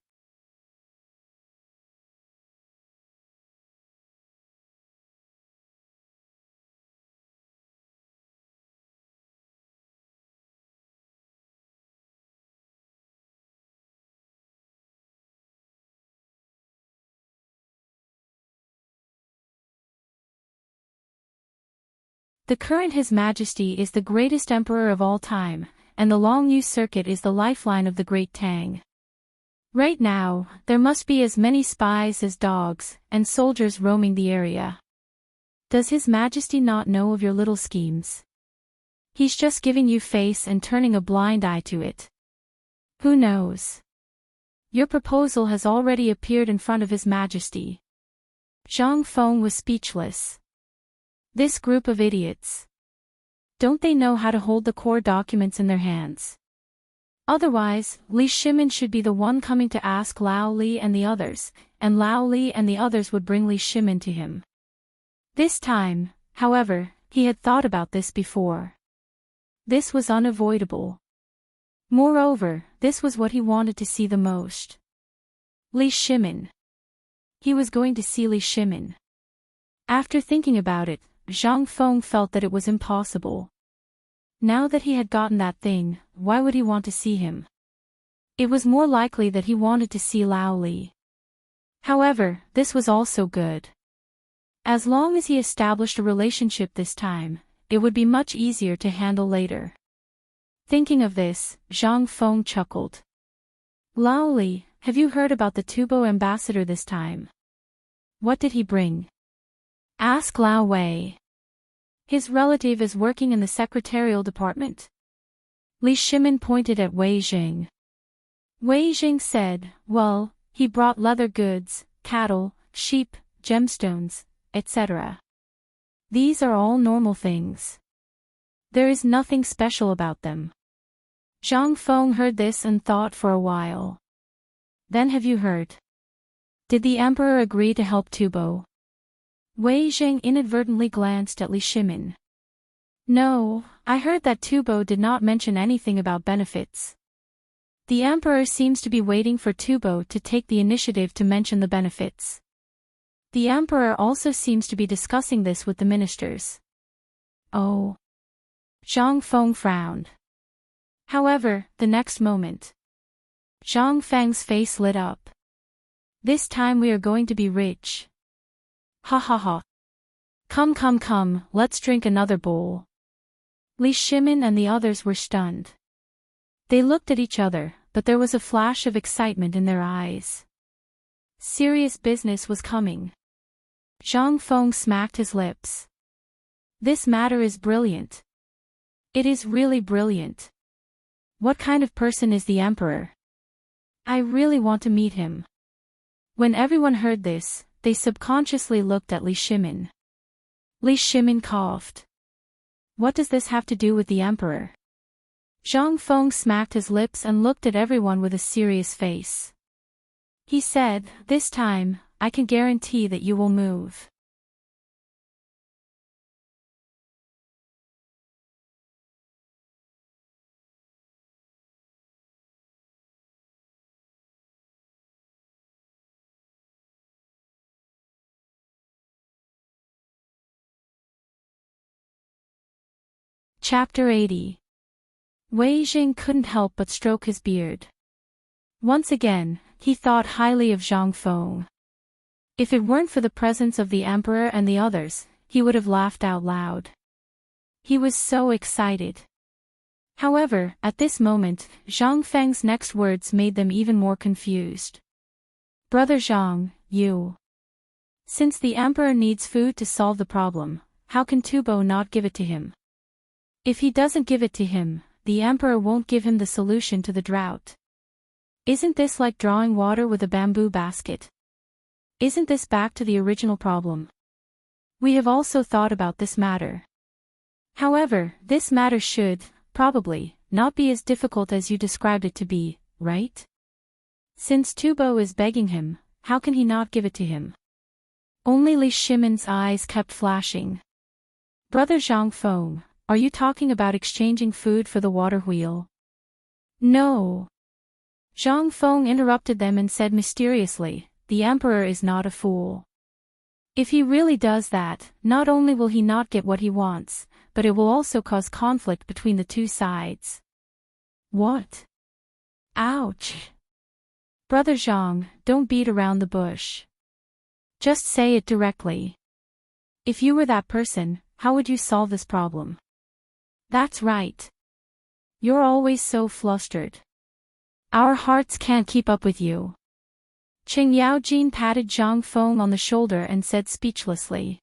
The current His Majesty is the greatest emperor of all time, and the Long Yu Circuit is the lifeline of the great Tang. Right now, there must be as many spies as dogs, and soldiers roaming the area. Does His Majesty not know of your little schemes? He's just giving you face and turning a blind eye to it. Who knows? Your proposal has already appeared in front of His Majesty. Zhang Feng was speechless. This group of idiots. Don't they know how to hold the core documents in their hands? Otherwise, Li Shimin should be the one coming to ask Lao Li and the others, and Lao Li and the others would bring Li Shimin to him. This time, however, he had thought about this before. This was unavoidable. Moreover, this was what he wanted to see the most. Li Shimin. He was going to see Li Shimin. After thinking about it, Zhang Feng felt that it was impossible. Now that he had gotten that thing, why would he want to see him? It was more likely that he wanted to see Lao Li. However, this was also good. As long as he established a relationship this time, it would be much easier to handle later. Thinking of this, Zhang Feng chuckled. Lao Li, have you heard about the Tubo ambassador this time? What did he bring? Ask Lao Wei. His relative is working in the secretarial department. Li Shimin pointed at Wei Jing. Wei Jing said, well, he brought leather goods, cattle, sheep, gemstones, etc. These are all normal things. There is nothing special about them. Zhang Feng heard this and thought for a while. Then have you heard? Did the emperor agree to help Tubo? Wei Zheng inadvertently glanced at Li Shimin. No, I heard that Tubo did not mention anything about benefits. The emperor seems to be waiting for Tubo to take the initiative to mention the benefits. The emperor also seems to be discussing this with the ministers. Oh. Zhang Feng frowned. However, the next moment, Zhang Feng's face lit up. This time we are going to be rich. Ha ha ha. Come, let's drink another bowl. Li Shimin and the others were stunned. They looked at each other, but there was a flash of excitement in their eyes. Serious business was coming. Zhang Feng smacked his lips. This matter is brilliant. It is really brilliant. What kind of person is the emperor? I really want to meet him. When everyone heard this, they subconsciously looked at Li Shimin. Li Shimin coughed. What does this have to do with the emperor? Zhang Feng smacked his lips and looked at everyone with a serious face. He said, "This time, I can guarantee that you will move." Chapter 80. Wei Jing couldn't help but stroke his beard. Once again, he thought highly of Zhang Feng. If it weren't for the presence of the emperor and the others, he would have laughed out loud. He was so excited. However, at this moment, Zhang Feng's next words made them even more confused. "Brother Zhang, you. Since the emperor needs food to solve the problem, how can Tubo not give it to him? If he doesn't give it to him, the emperor won't give him the solution to the drought. Isn't this like drawing water with a bamboo basket? Isn't this back to the original problem? We have also thought about this matter. However, this matter should, probably, not be as difficult as you described it to be, right? Since Tubo is begging him, how can he not give it to him?" Only Li Shimin's eyes kept flashing. "Brother Zhang Feng, are you talking about exchanging food for the water wheel?" "No." Zhang Feng interrupted them and said mysteriously, "The emperor is not a fool. If he really does that, not only will he not get what he wants, but it will also cause conflict between the two sides." "What? Ouch. Brother Zhang, don't beat around the bush. Just say it directly. If you were that person, how would you solve this problem?" "That's right. You're always so flustered. Our hearts can't keep up with you." Qing Yaojin patted Zhang Feng on the shoulder and said speechlessly.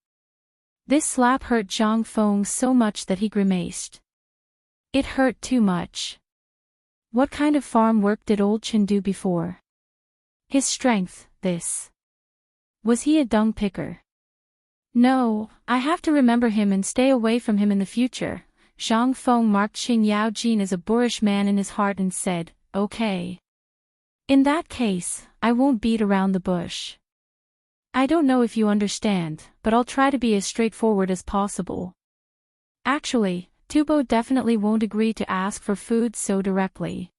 This slap hurt Zhang Feng so much that he grimaced. It hurt too much. What kind of farm work did old Qin do before? His strength, this. Was he a dung picker? No, I have to remember him and stay away from him in the future. Zhang Feng marked Qing Yaojin as a boorish man in his heart and said, "Okay. In that case, I won't beat around the bush. I don't know if you understand, but I'll try to be as straightforward as possible. Actually, Tubo definitely won't agree to ask for food so directly.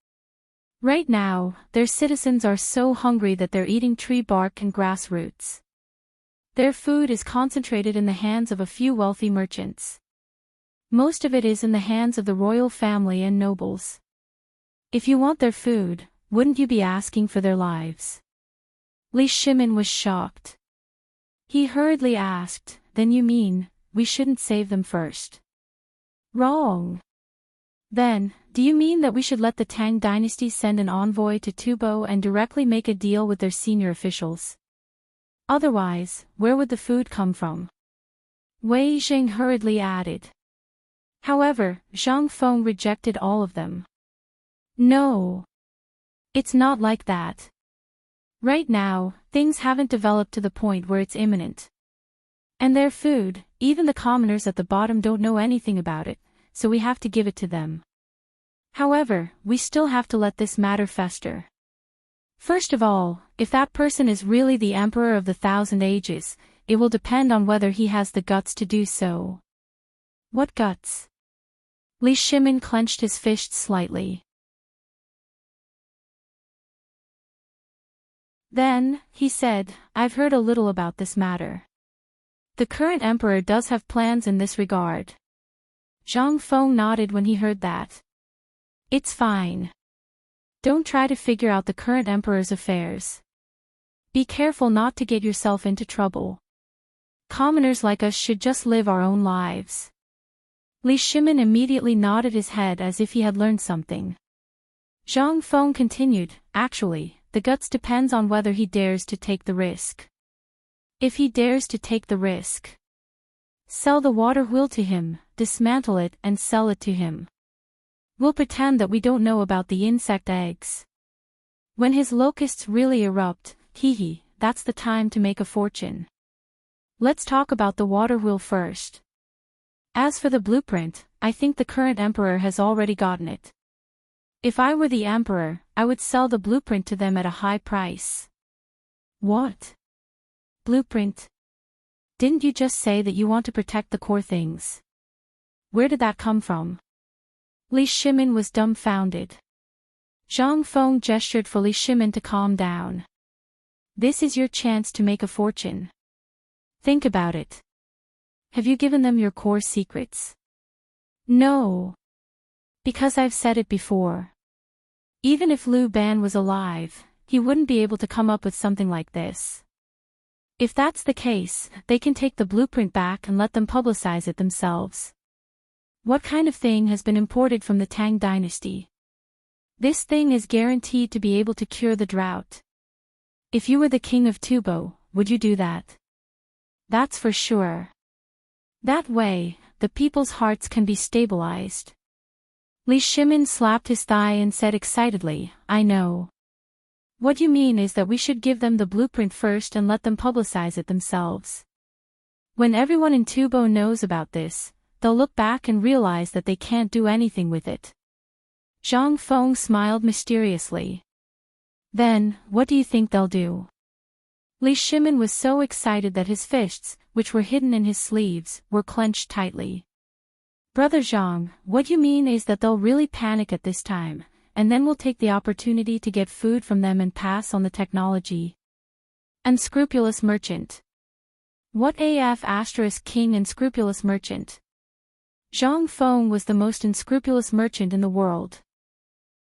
Right now, their citizens are so hungry that they're eating tree bark and grass roots. Their food is concentrated in the hands of a few wealthy merchants. Most of it is in the hands of the royal family and nobles. If you want their food, wouldn't you be asking for their lives?" Li Shimin was shocked. He hurriedly asked, "Then you mean, we shouldn't save them first?" "Wrong. Then, do you mean that we should let the Tang Dynasty send an envoy to Tubo and directly make a deal with their senior officials? Otherwise, where would the food come from?" Wei Jing hurriedly added. However, Zhang Feng rejected all of them. "No. It's not like that. Right now, things haven't developed to the point where it's imminent. And their food, even the commoners at the bottom don't know anything about it, so we have to give it to them. However, we still have to let this matter fester. First of all, if that person is really the Emperor of the Thousand Ages, it will depend on whether he has the guts to do so." "What guts?" Li Shimin clenched his fists slightly. Then, he said, "I've heard a little about this matter. The current emperor does have plans in this regard." Zhang Feng nodded when he heard that. "It's fine. Don't try to figure out the current emperor's affairs. Be careful not to get yourself into trouble. Commoners like us should just live our own lives." Li Shimin immediately nodded his head as if he had learned something. Zhang Feng continued, "Actually, the guts depends on whether he dares to take the risk. If he dares to take the risk, sell the water wheel to him, dismantle it and sell it to him. We'll pretend that we don't know about the insect eggs. When his locusts really erupt, that's the time to make a fortune. Let's talk about the water wheel first. As for the blueprint, I think the current emperor has already gotten it. If I were the emperor, I would sell the blueprint to them at a high price. What? Blueprint? Didn't you just say that you want to protect the core things? Where did that come from? Li Shimin was dumbfounded. Zhang Feng gestured for Li Shimin to calm down. This is your chance to make a fortune. Think about it. Have you given them your core secrets? No. Because I've said it before. Even if Liu Ban was alive, he wouldn't be able to come up with something like this. If that's the case, they can take the blueprint back and let them publicize it themselves. What kind of thing has been imported from the Tang Dynasty? This thing is guaranteed to be able to cure the drought. If you were the king of Tubo, would you do that? That's for sure. That way, the people's hearts can be stabilized. Li Shimin slapped his thigh and said excitedly, I know. What you mean is that we should give them the blueprint first and let them publicize it themselves. When everyone in Tubo knows about this, they'll look back and realize that they can't do anything with it. Zhang Feng smiled mysteriously. Then, what do you think they'll do? Li Shimin was so excited that his fists, which were hidden in his sleeves, were clenched tightly. Brother Zhang, what you mean is that they'll really panic at this time, and then we'll take the opportunity to get food from them and pass on the technology. Unscrupulous merchant. What AF * king unscrupulous merchant? Zhang Feng was the most unscrupulous merchant in the world.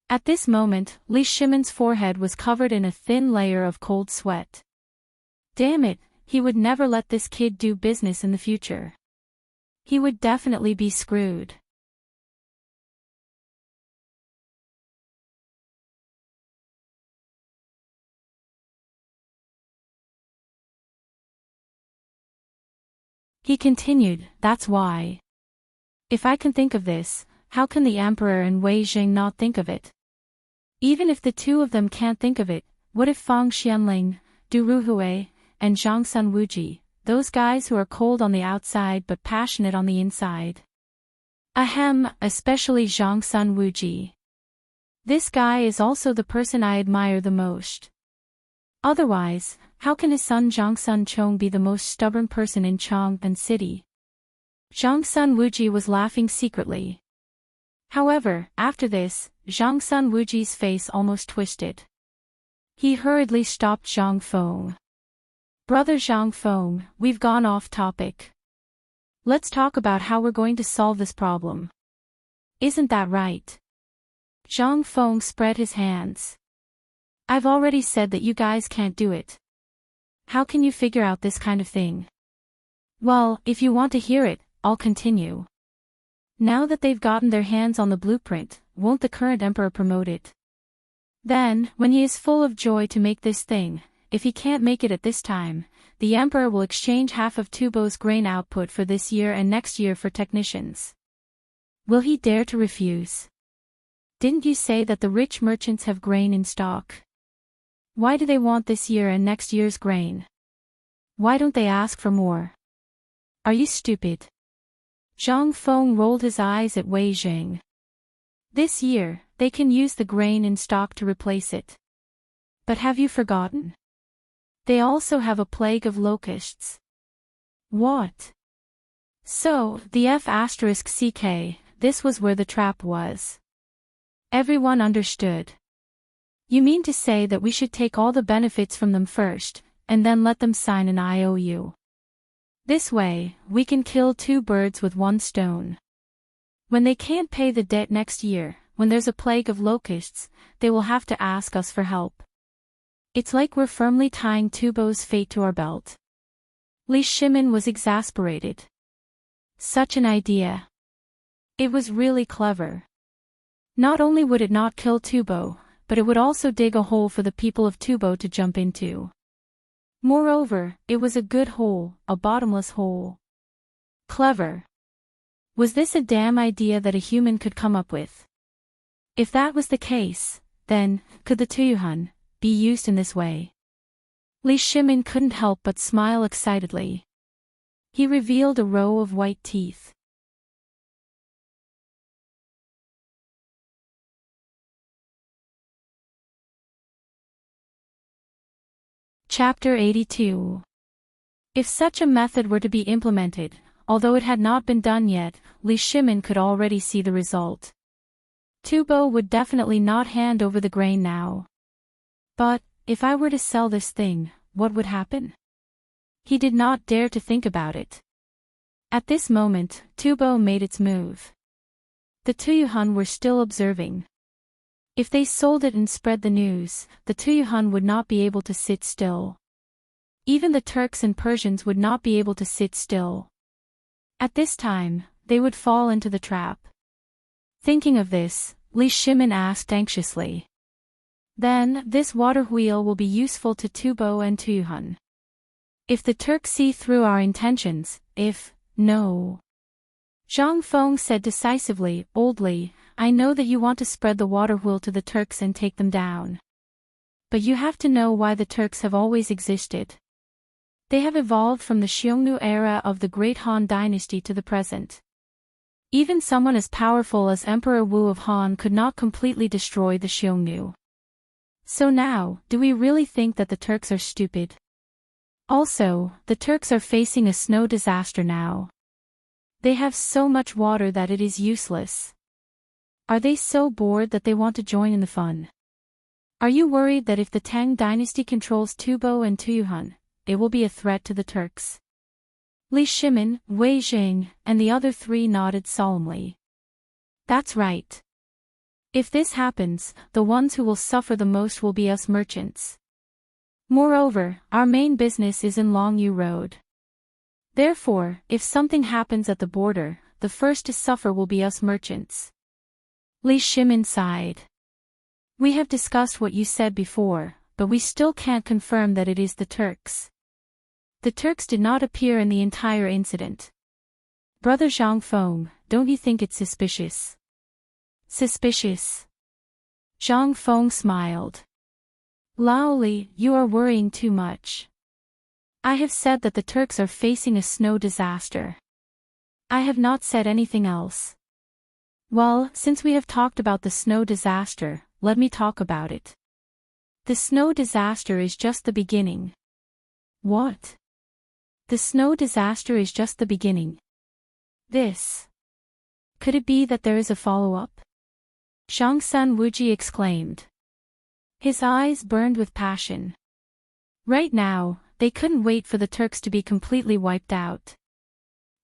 At this moment, Li Shimin's forehead was covered in a thin layer of cold sweat. Damn it, he would never let this kid do business in the future. He would definitely be screwed. He continued, that's why. If I can think of this, how can the emperor and Wei Jing not think of it? Even if the two of them can't think of it, what if Fang Xianling, Du Ruhui, and Zhang Sun Wuji, those guys who are cold on the outside but passionate on the inside? Ahem, especially Zhang Sun Wuji. This guy is also the person I admire the most. Otherwise, how can his son Zhang Sun Chong be the most stubborn person in Chang'an City? Zhang Sun Wuji was laughing secretly. However, after this, Zhang Sun Wuji's face almost twisted. He hurriedly stopped Zhang Feng. Brother Zhang Feng, we've gone off topic. Let's talk about how we're going to solve this problem. Isn't that right? Zhang Feng spread his hands. I've already said that you guys can't do it. How can you figure out this kind of thing? Well, if you want to hear it, I'll continue. Now that they've gotten their hands on the blueprint, won't the current emperor promote it? Then, when he is full of joy to make this thing, if he can't make it at this time, the emperor will exchange half of Tubo's grain output for this year and next year for technicians. Will he dare to refuse? Didn't you say that the rich merchants have grain in stock? Why do they want this year and next year's grain? Why don't they ask for more? Are you stupid? Zhang Feng rolled his eyes at Wei Jing. This year, they can use the grain in stock to replace it. But have you forgotten? They also have a plague of locusts. What? So, the F***ck, this was where the trap was. Everyone understood. You mean to say that we should take all the benefits from them first, and then let them sign an IOU? This way, we can kill two birds with one stone. When they can't pay the debt next year, when there's a plague of locusts, they will have to ask us for help. It's like we're firmly tying Tubo's fate to our belt. Li Shimin was exasperated. Such an idea. It was really clever. Not only would it not kill Tubo, but it would also dig a hole for the people of Tubo to jump into. Moreover, it was a good hole, a bottomless hole. Clever. Was this a damn idea that a human could come up with? If that was the case, then, could the Tuyuhun be used in this way? Li Shimin couldn't help but smile excitedly. He revealed a row of white teeth. Chapter 82. If such a method were to be implemented, although it had not been done yet, Li Shimin could already see the result. Tubo would definitely not hand over the grain now. But, if I were to sell this thing, what would happen? He did not dare to think about it. At this moment, Tubo made its move. The Tuyuhun were still observing. If they sold it and spread the news, the Tuyuhun would not be able to sit still. Even the Turks and Persians would not be able to sit still. At this time, they would fall into the trap. Thinking of this, Li Shimin asked anxiously. Then, this water wheel will be useful to Tubo and Tuyuhun. If the Turks see through our intentions, no. Zhang Feng said decisively, Old Li, I know that you want to spread the water wheel to the Turks and take them down. But you have to know why the Turks have always existed. They have evolved from the Xiongnu era of the Great Han Dynasty to the present. Even someone as powerful as Emperor Wu of Han could not completely destroy the Xiongnu. So now, do we really think that the Turks are stupid? Also, the Turks are facing a snow disaster now. They have so much water that it is useless. Are they so bored that they want to join in the fun? Are you worried that if the Tang dynasty controls Tubo and Tuyuhun, it will be a threat to the Turks? Li Shimin, Wei Jing, and the other three nodded solemnly. That's right. If this happens, the ones who will suffer the most will be us merchants. Moreover, our main business is in Longyu Road. Therefore, if something happens at the border, the first to suffer will be us merchants. Li Shimin sighed. We have discussed what you said before, but we still can't confirm that it is the Turks. The Turks did not appear in the entire incident. Brother Zhang Feng, don't you think it's suspicious? Suspicious? Zhang Feng smiled. Lao Li, you are worrying too much. I have said that the Turks are facing a snow disaster. I have not said anything else. Well, since we have talked about the snow disaster, let me talk about it. The snow disaster is just the beginning. What? The snow disaster is just the beginning. This. Could it be that there is a follow-up? Zhang Sun Wuji exclaimed. His eyes burned with passion. Right now, they couldn't wait for the Turks to be completely wiped out.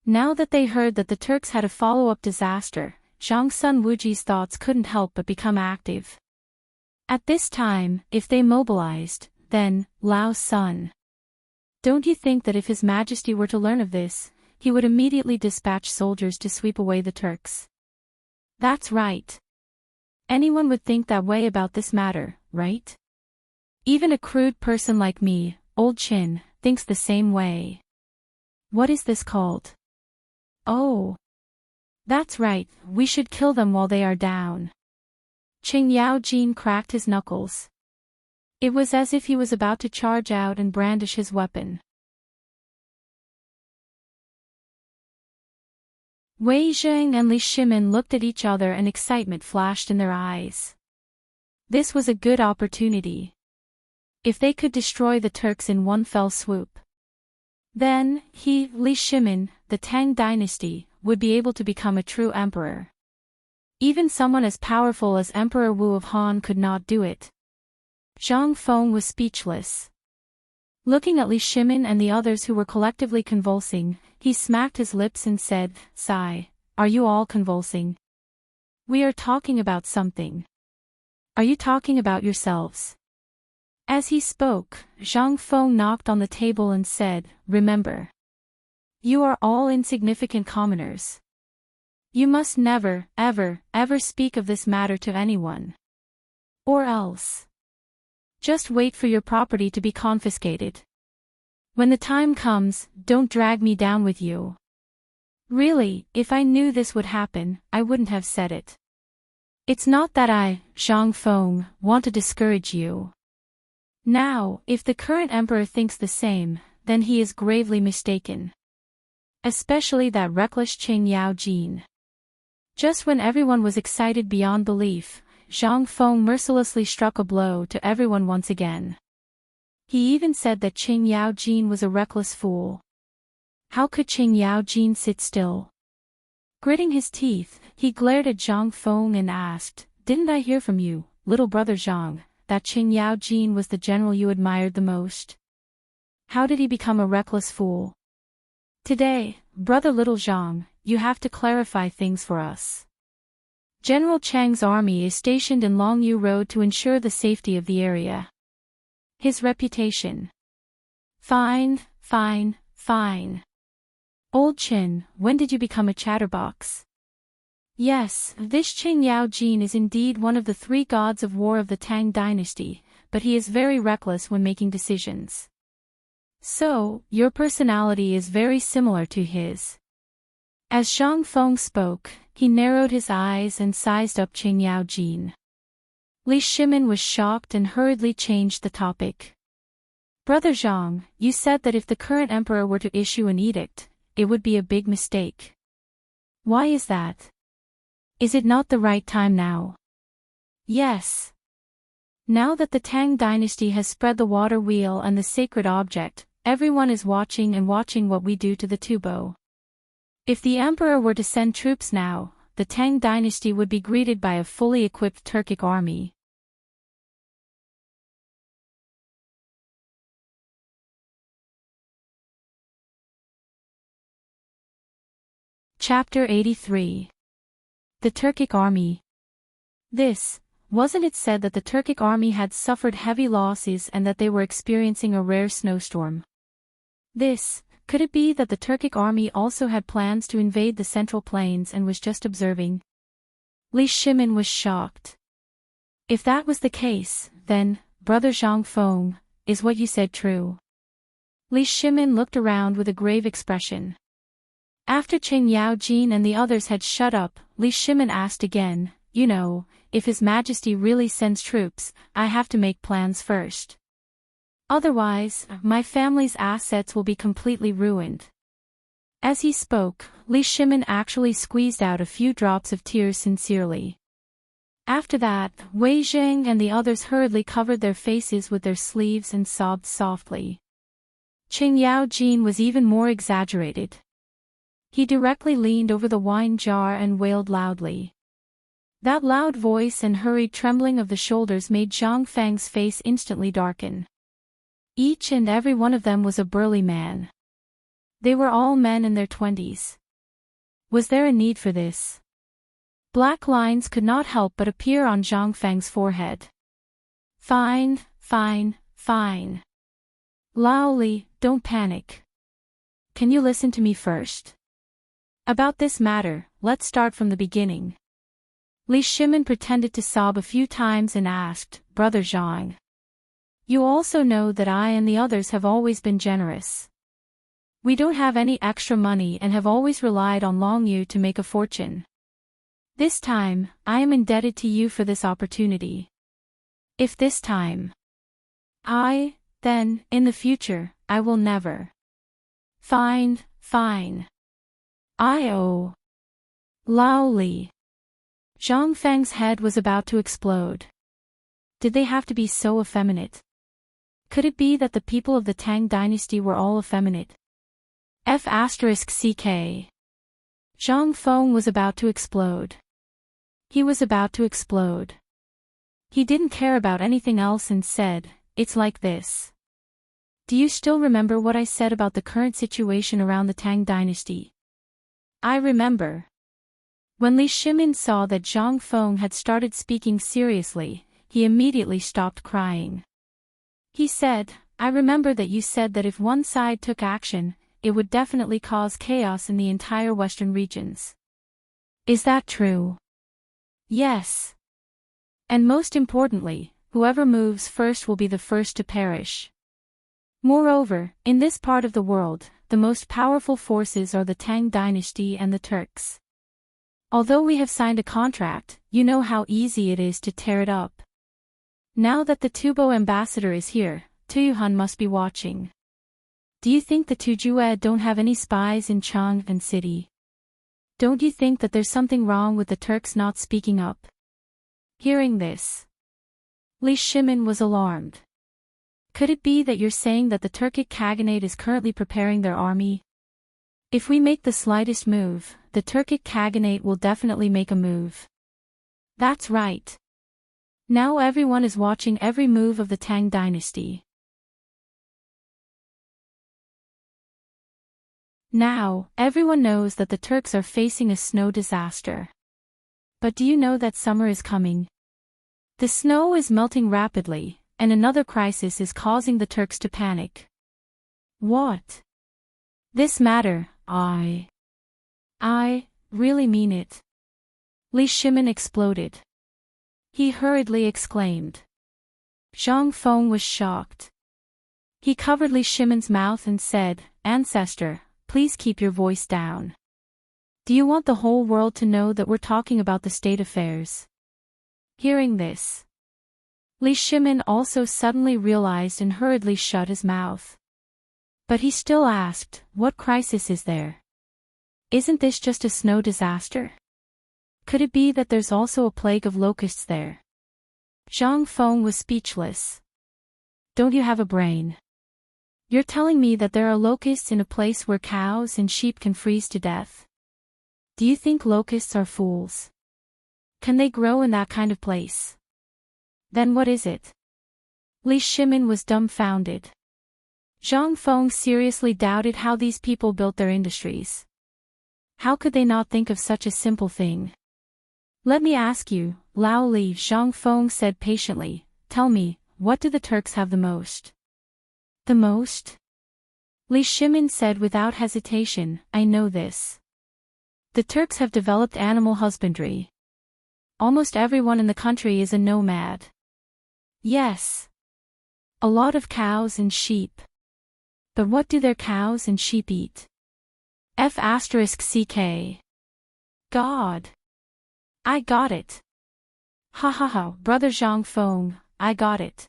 Now that they heard that the Turks had a follow-up disaster, Zhang Sun Wuji's thoughts couldn't help but become active. At this time, if they mobilized, then, Lao's son. Don't you think that if His Majesty were to learn of this, he would immediately dispatch soldiers to sweep away the Turks? That's right. Anyone would think that way about this matter, right? Even a crude person like me, Old Qin, thinks the same way. What is this called? Oh. That's right, we should kill them while they are down. Qing Yao Jin cracked his knuckles. It was as if he was about to charge out and brandish his weapon. Wei Zheng and Li Shimin looked at each other and excitement flashed in their eyes. This was a good opportunity. If they could destroy the Turks in one fell swoop, then, Li Shimin, the Tang dynasty, would be able to become a true emperor. Even someone as powerful as Emperor Wu of Han could not do it. Zhang Feng was speechless. Looking at Li Shimin and the others who were collectively convulsing, he smacked his lips and said, Sigh, are you all convulsing? We are talking about something. Are you talking about yourselves? As he spoke, Zhang Feng knocked on the table and said, Remember. You are all insignificant commoners. You must never, ever, ever speak of this matter to anyone. Or else. Just wait for your property to be confiscated. When the time comes, don't drag me down with you. Really, if I knew this would happen, I wouldn't have said it. It's not that I, Zhang Feng, want to discourage you. Now, if the current emperor thinks the same, then he is gravely mistaken. Especially that reckless Qing Yao Jin. Just when everyone was excited beyond belief, Zhang Feng mercilessly struck a blow to everyone once again. He even said that Qing Yao Jin was a reckless fool. How could Qing Yao Jin sit still? Gritting his teeth, he glared at Zhang Feng and asked, "Didn't I hear from you, little brother Zhang, that Qing Yao Jin was the general you admired the most? How did he become a reckless fool? Today, brother little Zhang, you have to clarify things for us. General Chang's army is stationed in Longyu Road to ensure the safety of the area. His reputation." Fine. Old Qin, when did you become a chatterbox? Yes, this Qing Yao Jin is indeed one of the 3 gods of war of the Tang Dynasty, but he is very reckless when making decisions. So, your personality is very similar to his. As Zhang Feng spoke, he narrowed his eyes and sized up Qing Yao Jin. Li Shimin was shocked and hurriedly changed the topic. Brother Zhang, you said that if the current emperor were to issue an edict, it would be a big mistake. Why is that? Is it not the right time now? Yes. Now that the Tang Dynasty has spread the water wheel and the sacred object, everyone is watching what we do to the Tubo. If the emperor were to send troops now, the Tang Dynasty would be greeted by a fully equipped Turkic army. Chapter 83. The Turkic Army. Wasn't it said that the Turkic army had suffered heavy losses and that they were experiencing a rare snowstorm? Could it be that the Turkic army also had plans to invade the Central Plains and was just observing? Li Shimin was shocked. If that was the case, then, brother Zhang Feng, is what you said true? Li Shimin looked around with a grave expression. After Qing Yao Jin and the others had shut up, Li Shimin asked again, if His Majesty really sends troops, I have to make plans first. Otherwise, my family's assets will be completely ruined. As he spoke, Li Shimin actually squeezed out a few drops of tears sincerely. After that, Wei Zheng and the others hurriedly covered their faces with their sleeves and sobbed softly. Qing Yao Jin was even more exaggerated. He directly leaned over the wine jar and wailed loudly. That loud voice and hurried trembling of the shoulders made Zhang Feng's face instantly darken. Each and every one of them was a burly man. They were all men in their 20s. Was there a need for this? Black lines could not help but appear on Zhang Feng's forehead. Fine. Lao Li, don't panic. Can you listen to me first? About this matter, let's start from the beginning. Li Shimin pretended to sob a few times and asked, Brother Zhang. You also know that I and the others have always been generous. We don't have any extra money and have always relied on Longyu to make a fortune. This time, I am indebted to you for this opportunity. If this time, then, in the future, I will never. Fine. I owe. Lao Li. Zhang Feng's head was about to explode. Did they have to be so effeminate? Could it be that the people of the Tang Dynasty were all effeminate? F***ck. Zhang Feng was about to explode. He was about to explode. He didn't care about anything else and said, it's like this. Do you still remember what I said about the current situation around the Tang Dynasty? I remember. When Li Shimin saw that Zhang Feng had started speaking seriously, he immediately stopped crying. He said, I remember that you said that if one side took action, it would definitely cause chaos in the entire western regions. Is that true? Yes. And most importantly, whoever moves first will be the first to perish. Moreover, in this part of the world, the most powerful forces are the Tang Dynasty and the Turks. Although we have signed a contract, you know how easy it is to tear it up. Now that the Tubo ambassador is here, Tuyuhan must be watching. Do you think the Tujue don't have any spies in Chang'an City? Don't you think that there's something wrong with the Turks not speaking up? Hearing this, Li Shimin was alarmed. Could it be that you're saying that the Turkic Khaganate is currently preparing their army? If we make the slightest move, the Turkic Khaganate will definitely make a move. That's right. Now everyone is watching every move of the Tang dynasty. Now, everyone knows that the Turks are facing a snow disaster. But do you know that summer is coming? The snow is melting rapidly, and another crisis is causing the Turks to panic. What? This matter, I really mean it. Li Shimin exploded. He hurriedly exclaimed. Zhang Feng was shocked. He covered Li Shimin's mouth and said, Ancestor, please keep your voice down. Do you want the whole world to know that we're talking about the state affairs? Hearing this, Li Shimin also suddenly realized and hurriedly shut his mouth. But he still asked, what crisis is there? Isn't this just a snow disaster? Could it be that there's also a plague of locusts there? Zhang Feng was speechless. Don't you have a brain? You're telling me that there are locusts in a place where cows and sheep can freeze to death? Do you think locusts are fools? Can they grow in that kind of place? Then what is it? Li Shimin was dumbfounded. Zhang Feng seriously doubted how these people built their industries. How could they not think of such a simple thing? Let me ask you, Lao Li, Zhang Feng said patiently, tell me, what do the Turks have the most? The most? Li Shimin said without hesitation, I know this. The Turks have developed animal husbandry. Almost everyone in the country is a nomad. Yes. A lot of cows and sheep. But what do their cows and sheep eat? F***ck. God. I got it. Ha ha ha, brother Zhang Feng, I got it.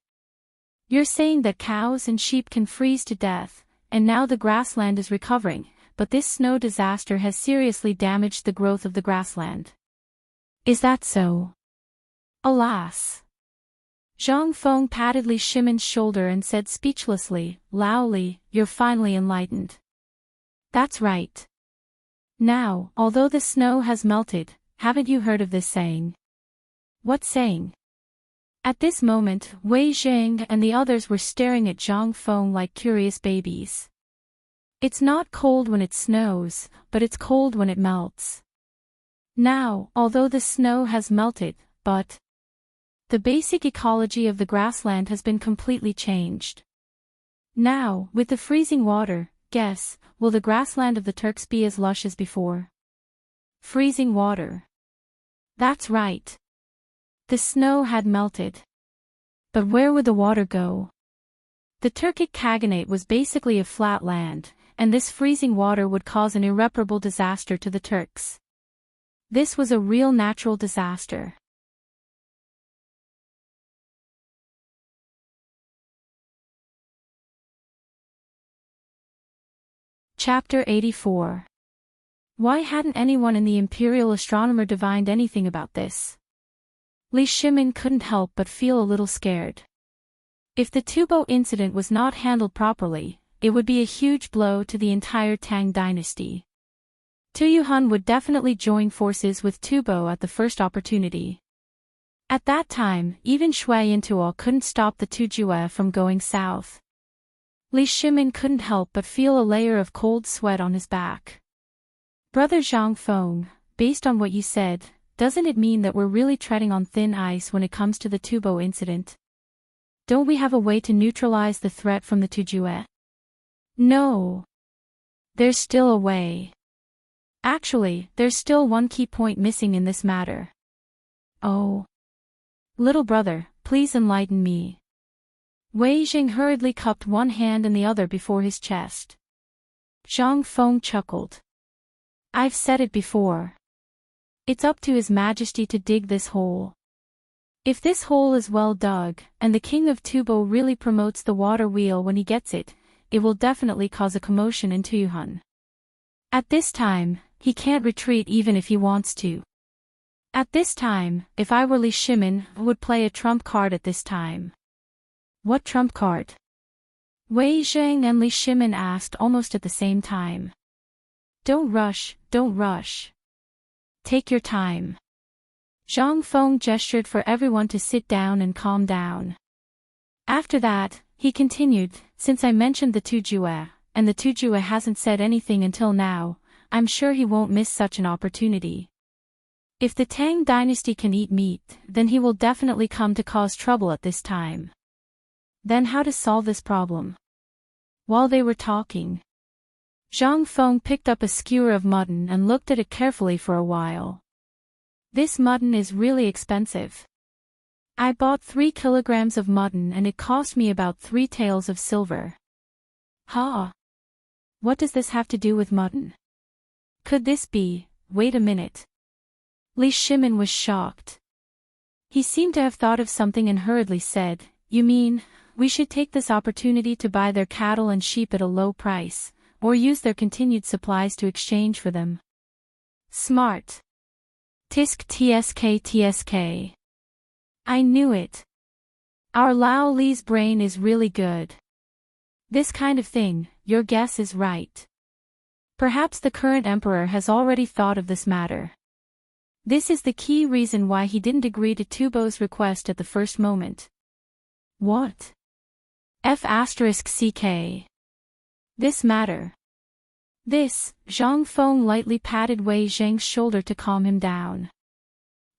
You're saying that cows and sheep can freeze to death, and now the grassland is recovering, but this snow disaster has seriously damaged the growth of the grassland. Is that so? Alas. Zhang Feng patted Li Shimin's shoulder and said speechlessly, Lao Li, you're finally enlightened. That's right. Now, although the snow has melted, haven't you heard of this saying? What saying? At this moment, Wei Zheng and the others were staring at Zhang Feng like curious babies. It's not cold when it snows, but it's cold when it melts. Now, although the snow has melted, but the basic ecology of the grassland has been completely changed. Now, with the freezing water, guess, will the grassland of the Turks be as lush as before? Freezing water. That's right. The snow had melted. But where would the water go? The Turkic Khaganate was basically a flat land, and this freezing water would cause an irreparable disaster to the Turks. This was a real natural disaster. Chapter 84. Why hadn't anyone in the Imperial Astronomer divined anything about this? Li Shimin couldn't help but feel a little scared. If the Tubo incident was not handled properly, it would be a huge blow to the entire Tang dynasty. Tuyuhun would definitely join forces with Tubo at the first opportunity. At that time, even Shui Yintuo couldn't stop the Tujue from going south. Li Shimin couldn't help but feel a layer of cold sweat on his back. Brother Zhang Feng, based on what you said, doesn't it mean that we're really treading on thin ice when it comes to the Tubo incident? Don't we have a way to neutralize the threat from the Tujue? No. There's still a way. Actually, there's still one key point missing in this matter. Oh. Little brother, please enlighten me. Wei Jing hurriedly cupped one hand and the other before his chest. Zhang Feng chuckled. I've said it before. It's up to His Majesty to dig this hole. If this hole is well dug, and the King of Tubo really promotes the water wheel when he gets it, it will definitely cause a commotion in Tuyuhun. At this time, he can't retreat even if he wants to. At this time, if I were Li Shimin, I would play a trump card at this time. What trump card? Wei Zheng and Li Shimin asked almost at the same time. Don't rush, don't rush. Take your time. Zhang Feng gestured for everyone to sit down and calm down. After that, he continued, since I mentioned the Tujue, and the Tujue hasn't said anything until now, I'm sure he won't miss such an opportunity. If the Tang dynasty can eat meat, then he will definitely come to cause trouble at this time. Then how to solve this problem? While they were talking, Zhang Feng picked up a skewer of mutton and looked at it carefully for a while. This mutton is really expensive. I bought 3 kilograms of mutton and it cost me about 3 taels of silver. Huh? What does this have to do with mutton? Could this be, wait a minute. Li Shimin was shocked. He seemed to have thought of something and hurriedly said, You mean, we should take this opportunity to buy their cattle and sheep at a low price, or use their continued supplies to exchange for them? Smart. Tisk tsk tsk. I knew it. Our Lao Li's brain is really good. This kind of thing, your guess is right. Perhaps the current emperor has already thought of this matter. This is the key reason why he didn't agree to Tubo's request at the first moment. What? F*ck. This matter. This, Zhang Feng lightly patted Wei Zheng's shoulder to calm him down.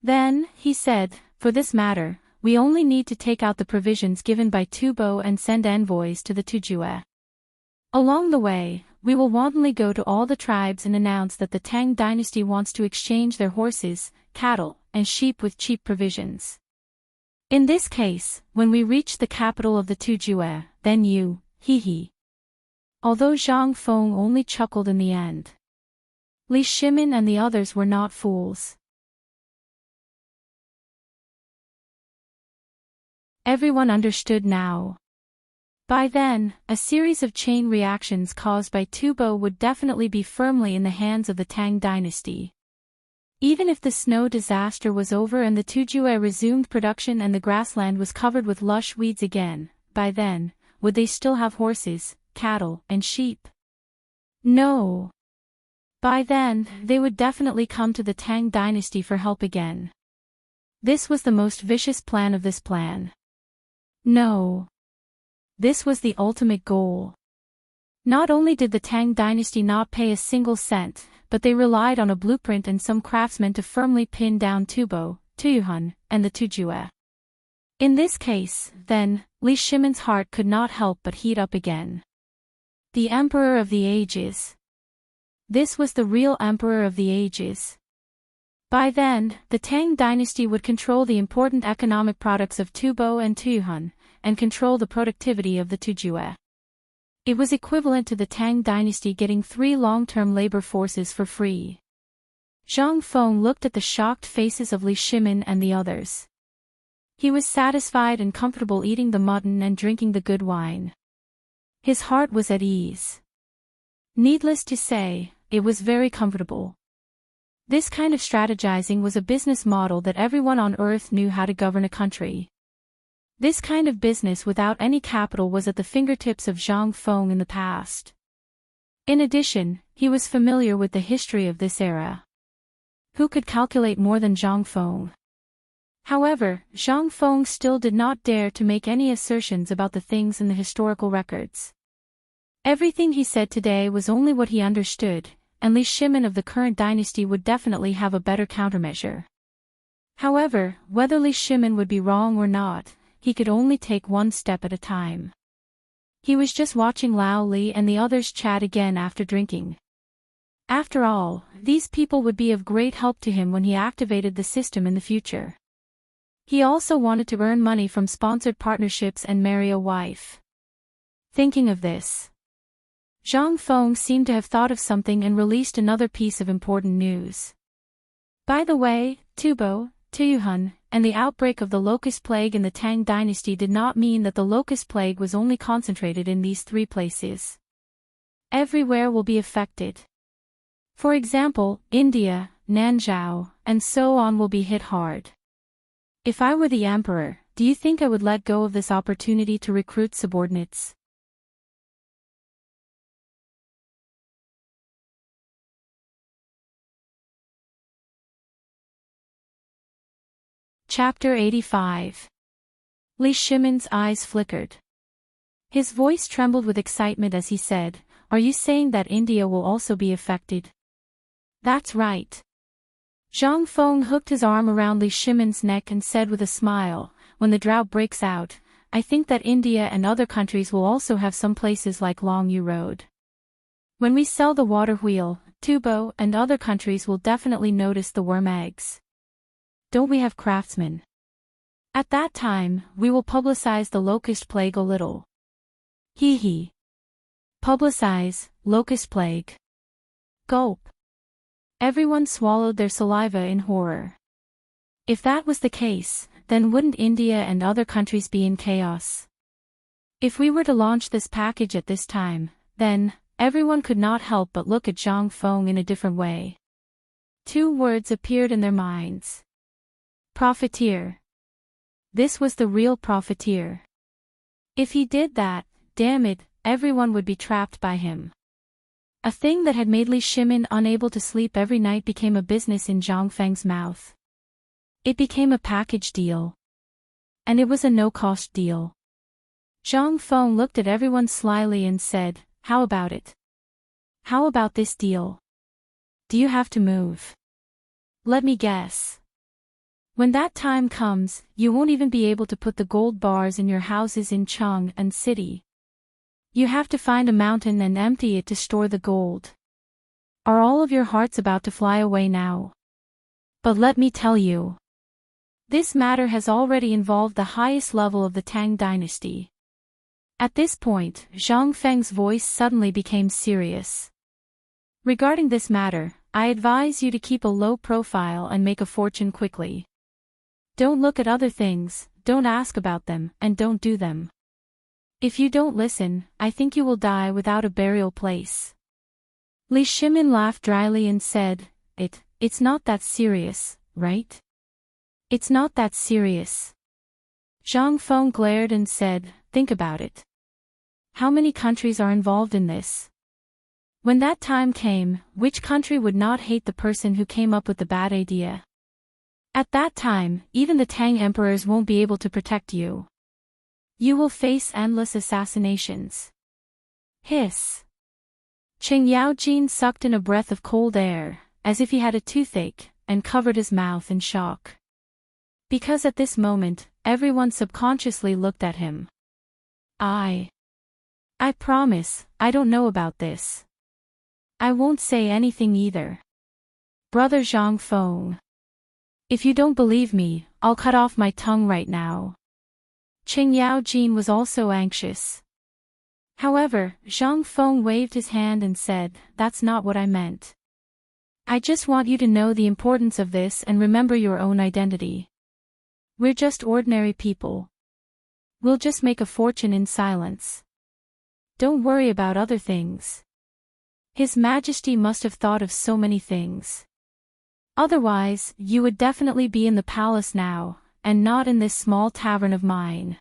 Then, he said, for this matter, we only need to take out the provisions given by Tubo and send envoys to the Tujue. Along the way, we will wantonly go to all the tribes and announce that the Tang dynasty wants to exchange their horses, cattle, and sheep with cheap provisions. In this case, when we reach the capital of the Tujue, then you, hee. Although Zhang Feng only chuckled in the end. Li Shimin and the others were not fools. Everyone understood now. By then, a series of chain reactions caused by Tubo would definitely be firmly in the hands of the Tang dynasty. Even if the snow disaster was over and the Tujue resumed production and the grassland was covered with lush weeds again, by then, would they still have horses, cattle, and sheep? No. By then, they would definitely come to the Tang dynasty for help again. This was the most vicious plan of this plan. No. This was the ultimate goal. Not only did the Tang dynasty not pay a single cent, but they relied on a blueprint and some craftsmen to firmly pin down Tubo, Tuyuhun, and the Tujue. In this case, then, Li Shimin's heart could not help but heat up again. The Emperor of the Ages. This was the real Emperor of the Ages. By then, the Tang dynasty would control the important economic products of Tubo and Tuyuhun, and control the productivity of the Tujue. It was equivalent to the Tang dynasty getting 3 long-term labor forces for free. Zhang Feng looked at the shocked faces of Li Shimin and the others. He was satisfied and comfortable eating the mutton and drinking the good wine. His heart was at ease. Needless to say, it was very comfortable. This kind of strategizing was a business model that everyone on Earth knew how to govern a country. This kind of business without any capital was at the fingertips of Zhang Feng in the past. In addition, he was familiar with the history of this era. Who could calculate more than Zhang Feng? However, Zhang Feng still did not dare to make any assertions about the things in the historical records. Everything he said today was only what he understood, and Li Shimin of the current dynasty would definitely have a better countermeasure. However, whether Li Shimin would be wrong or not, he could only take one step at a time. He was just watching Lao Li and the others chat again after drinking. After all, these people would be of great help to him when he activated the system in the future. He also wanted to earn money from sponsored partnerships and marry a wife. Thinking of this, Zhang Feng seemed to have thought of something and released another piece of important news. By the way, Tubo, Tuyuhun, and the outbreak of the locust plague in the Tang dynasty did not mean that the locust plague was only concentrated in these 3 places. Everywhere will be affected. For example, India, Nanzhao, and so on will be hit hard. If I were the emperor, do you think I would let go of this opportunity to recruit subordinates? Chapter 85. Li Shimon's eyes flickered. His voice trembled with excitement as he said, "Are you saying that India will also be affected?" "That's right." Zhang Feng hooked his arm around Li Shimon's neck and said with a smile, "When the drought breaks out, I think that India and other countries will also have some places like Longyu Road. When we sell the water wheel, Tubo and other countries will definitely notice the worm eggs. Don't we have craftsmen? At that time, we will publicize the locust plague a little." Hee hee. Publicize, locust plague. Gulp. Everyone swallowed their saliva in horror. If that was the case, then wouldn't India and other countries be in chaos? If we were to launch this package at this time, then, everyone could not help but look at Zhang Feng in a different way. Two words appeared in their minds. Profiteer. This was the real profiteer. If he did that, damn it, everyone would be trapped by him. A thing that had made Li Shimon unable to sleep every night became a business in Zhang Feng's mouth. It became a package deal. And it was a no-cost deal. Zhang Feng looked at everyone slyly and said, "How about it? How about this deal? Do you have to move? Let me guess. When that time comes, you won't even be able to put the gold bars in your houses in Cheng and City. You have to find a mountain and empty it to store the gold. Are all of your hearts about to fly away now? But let me tell you. This matter has already involved the highest level of the Tang Dynasty." At this point, Zhang Feng's voice suddenly became serious. "Regarding this matter, I advise you to keep a low profile and make a fortune quickly. Don't look at other things, don't ask about them, and don't do them. If you don't listen, I think you will die without a burial place." Li Shimon laughed dryly and said, It's not that serious, right? It's not that serious." Zhang Feng glared and said, "Think about it. How many countries are involved in this? When that time came, which country would not hate the person who came up with the bad idea? At that time, even the Tang emperors won't be able to protect you. You will face endless assassinations." Hiss. Qing Yaojin sucked in a breath of cold air, as if he had a toothache, and covered his mouth in shock. Because at this moment, everyone subconsciously looked at him. I promise, I don't know about this. I won't say anything either. Brother Zhang Feng. If you don't believe me, I'll cut off my tongue right now. Qing Yaojin was also anxious. However, Zhang Feng waved his hand and said, "That's not what I meant. I just want you to know the importance of this and remember your own identity. We're just ordinary people. We'll just make a fortune in silence. Don't worry about other things." His Majesty must have thought of so many things. Otherwise, you would definitely be in the palace now, and not in this small tavern of mine.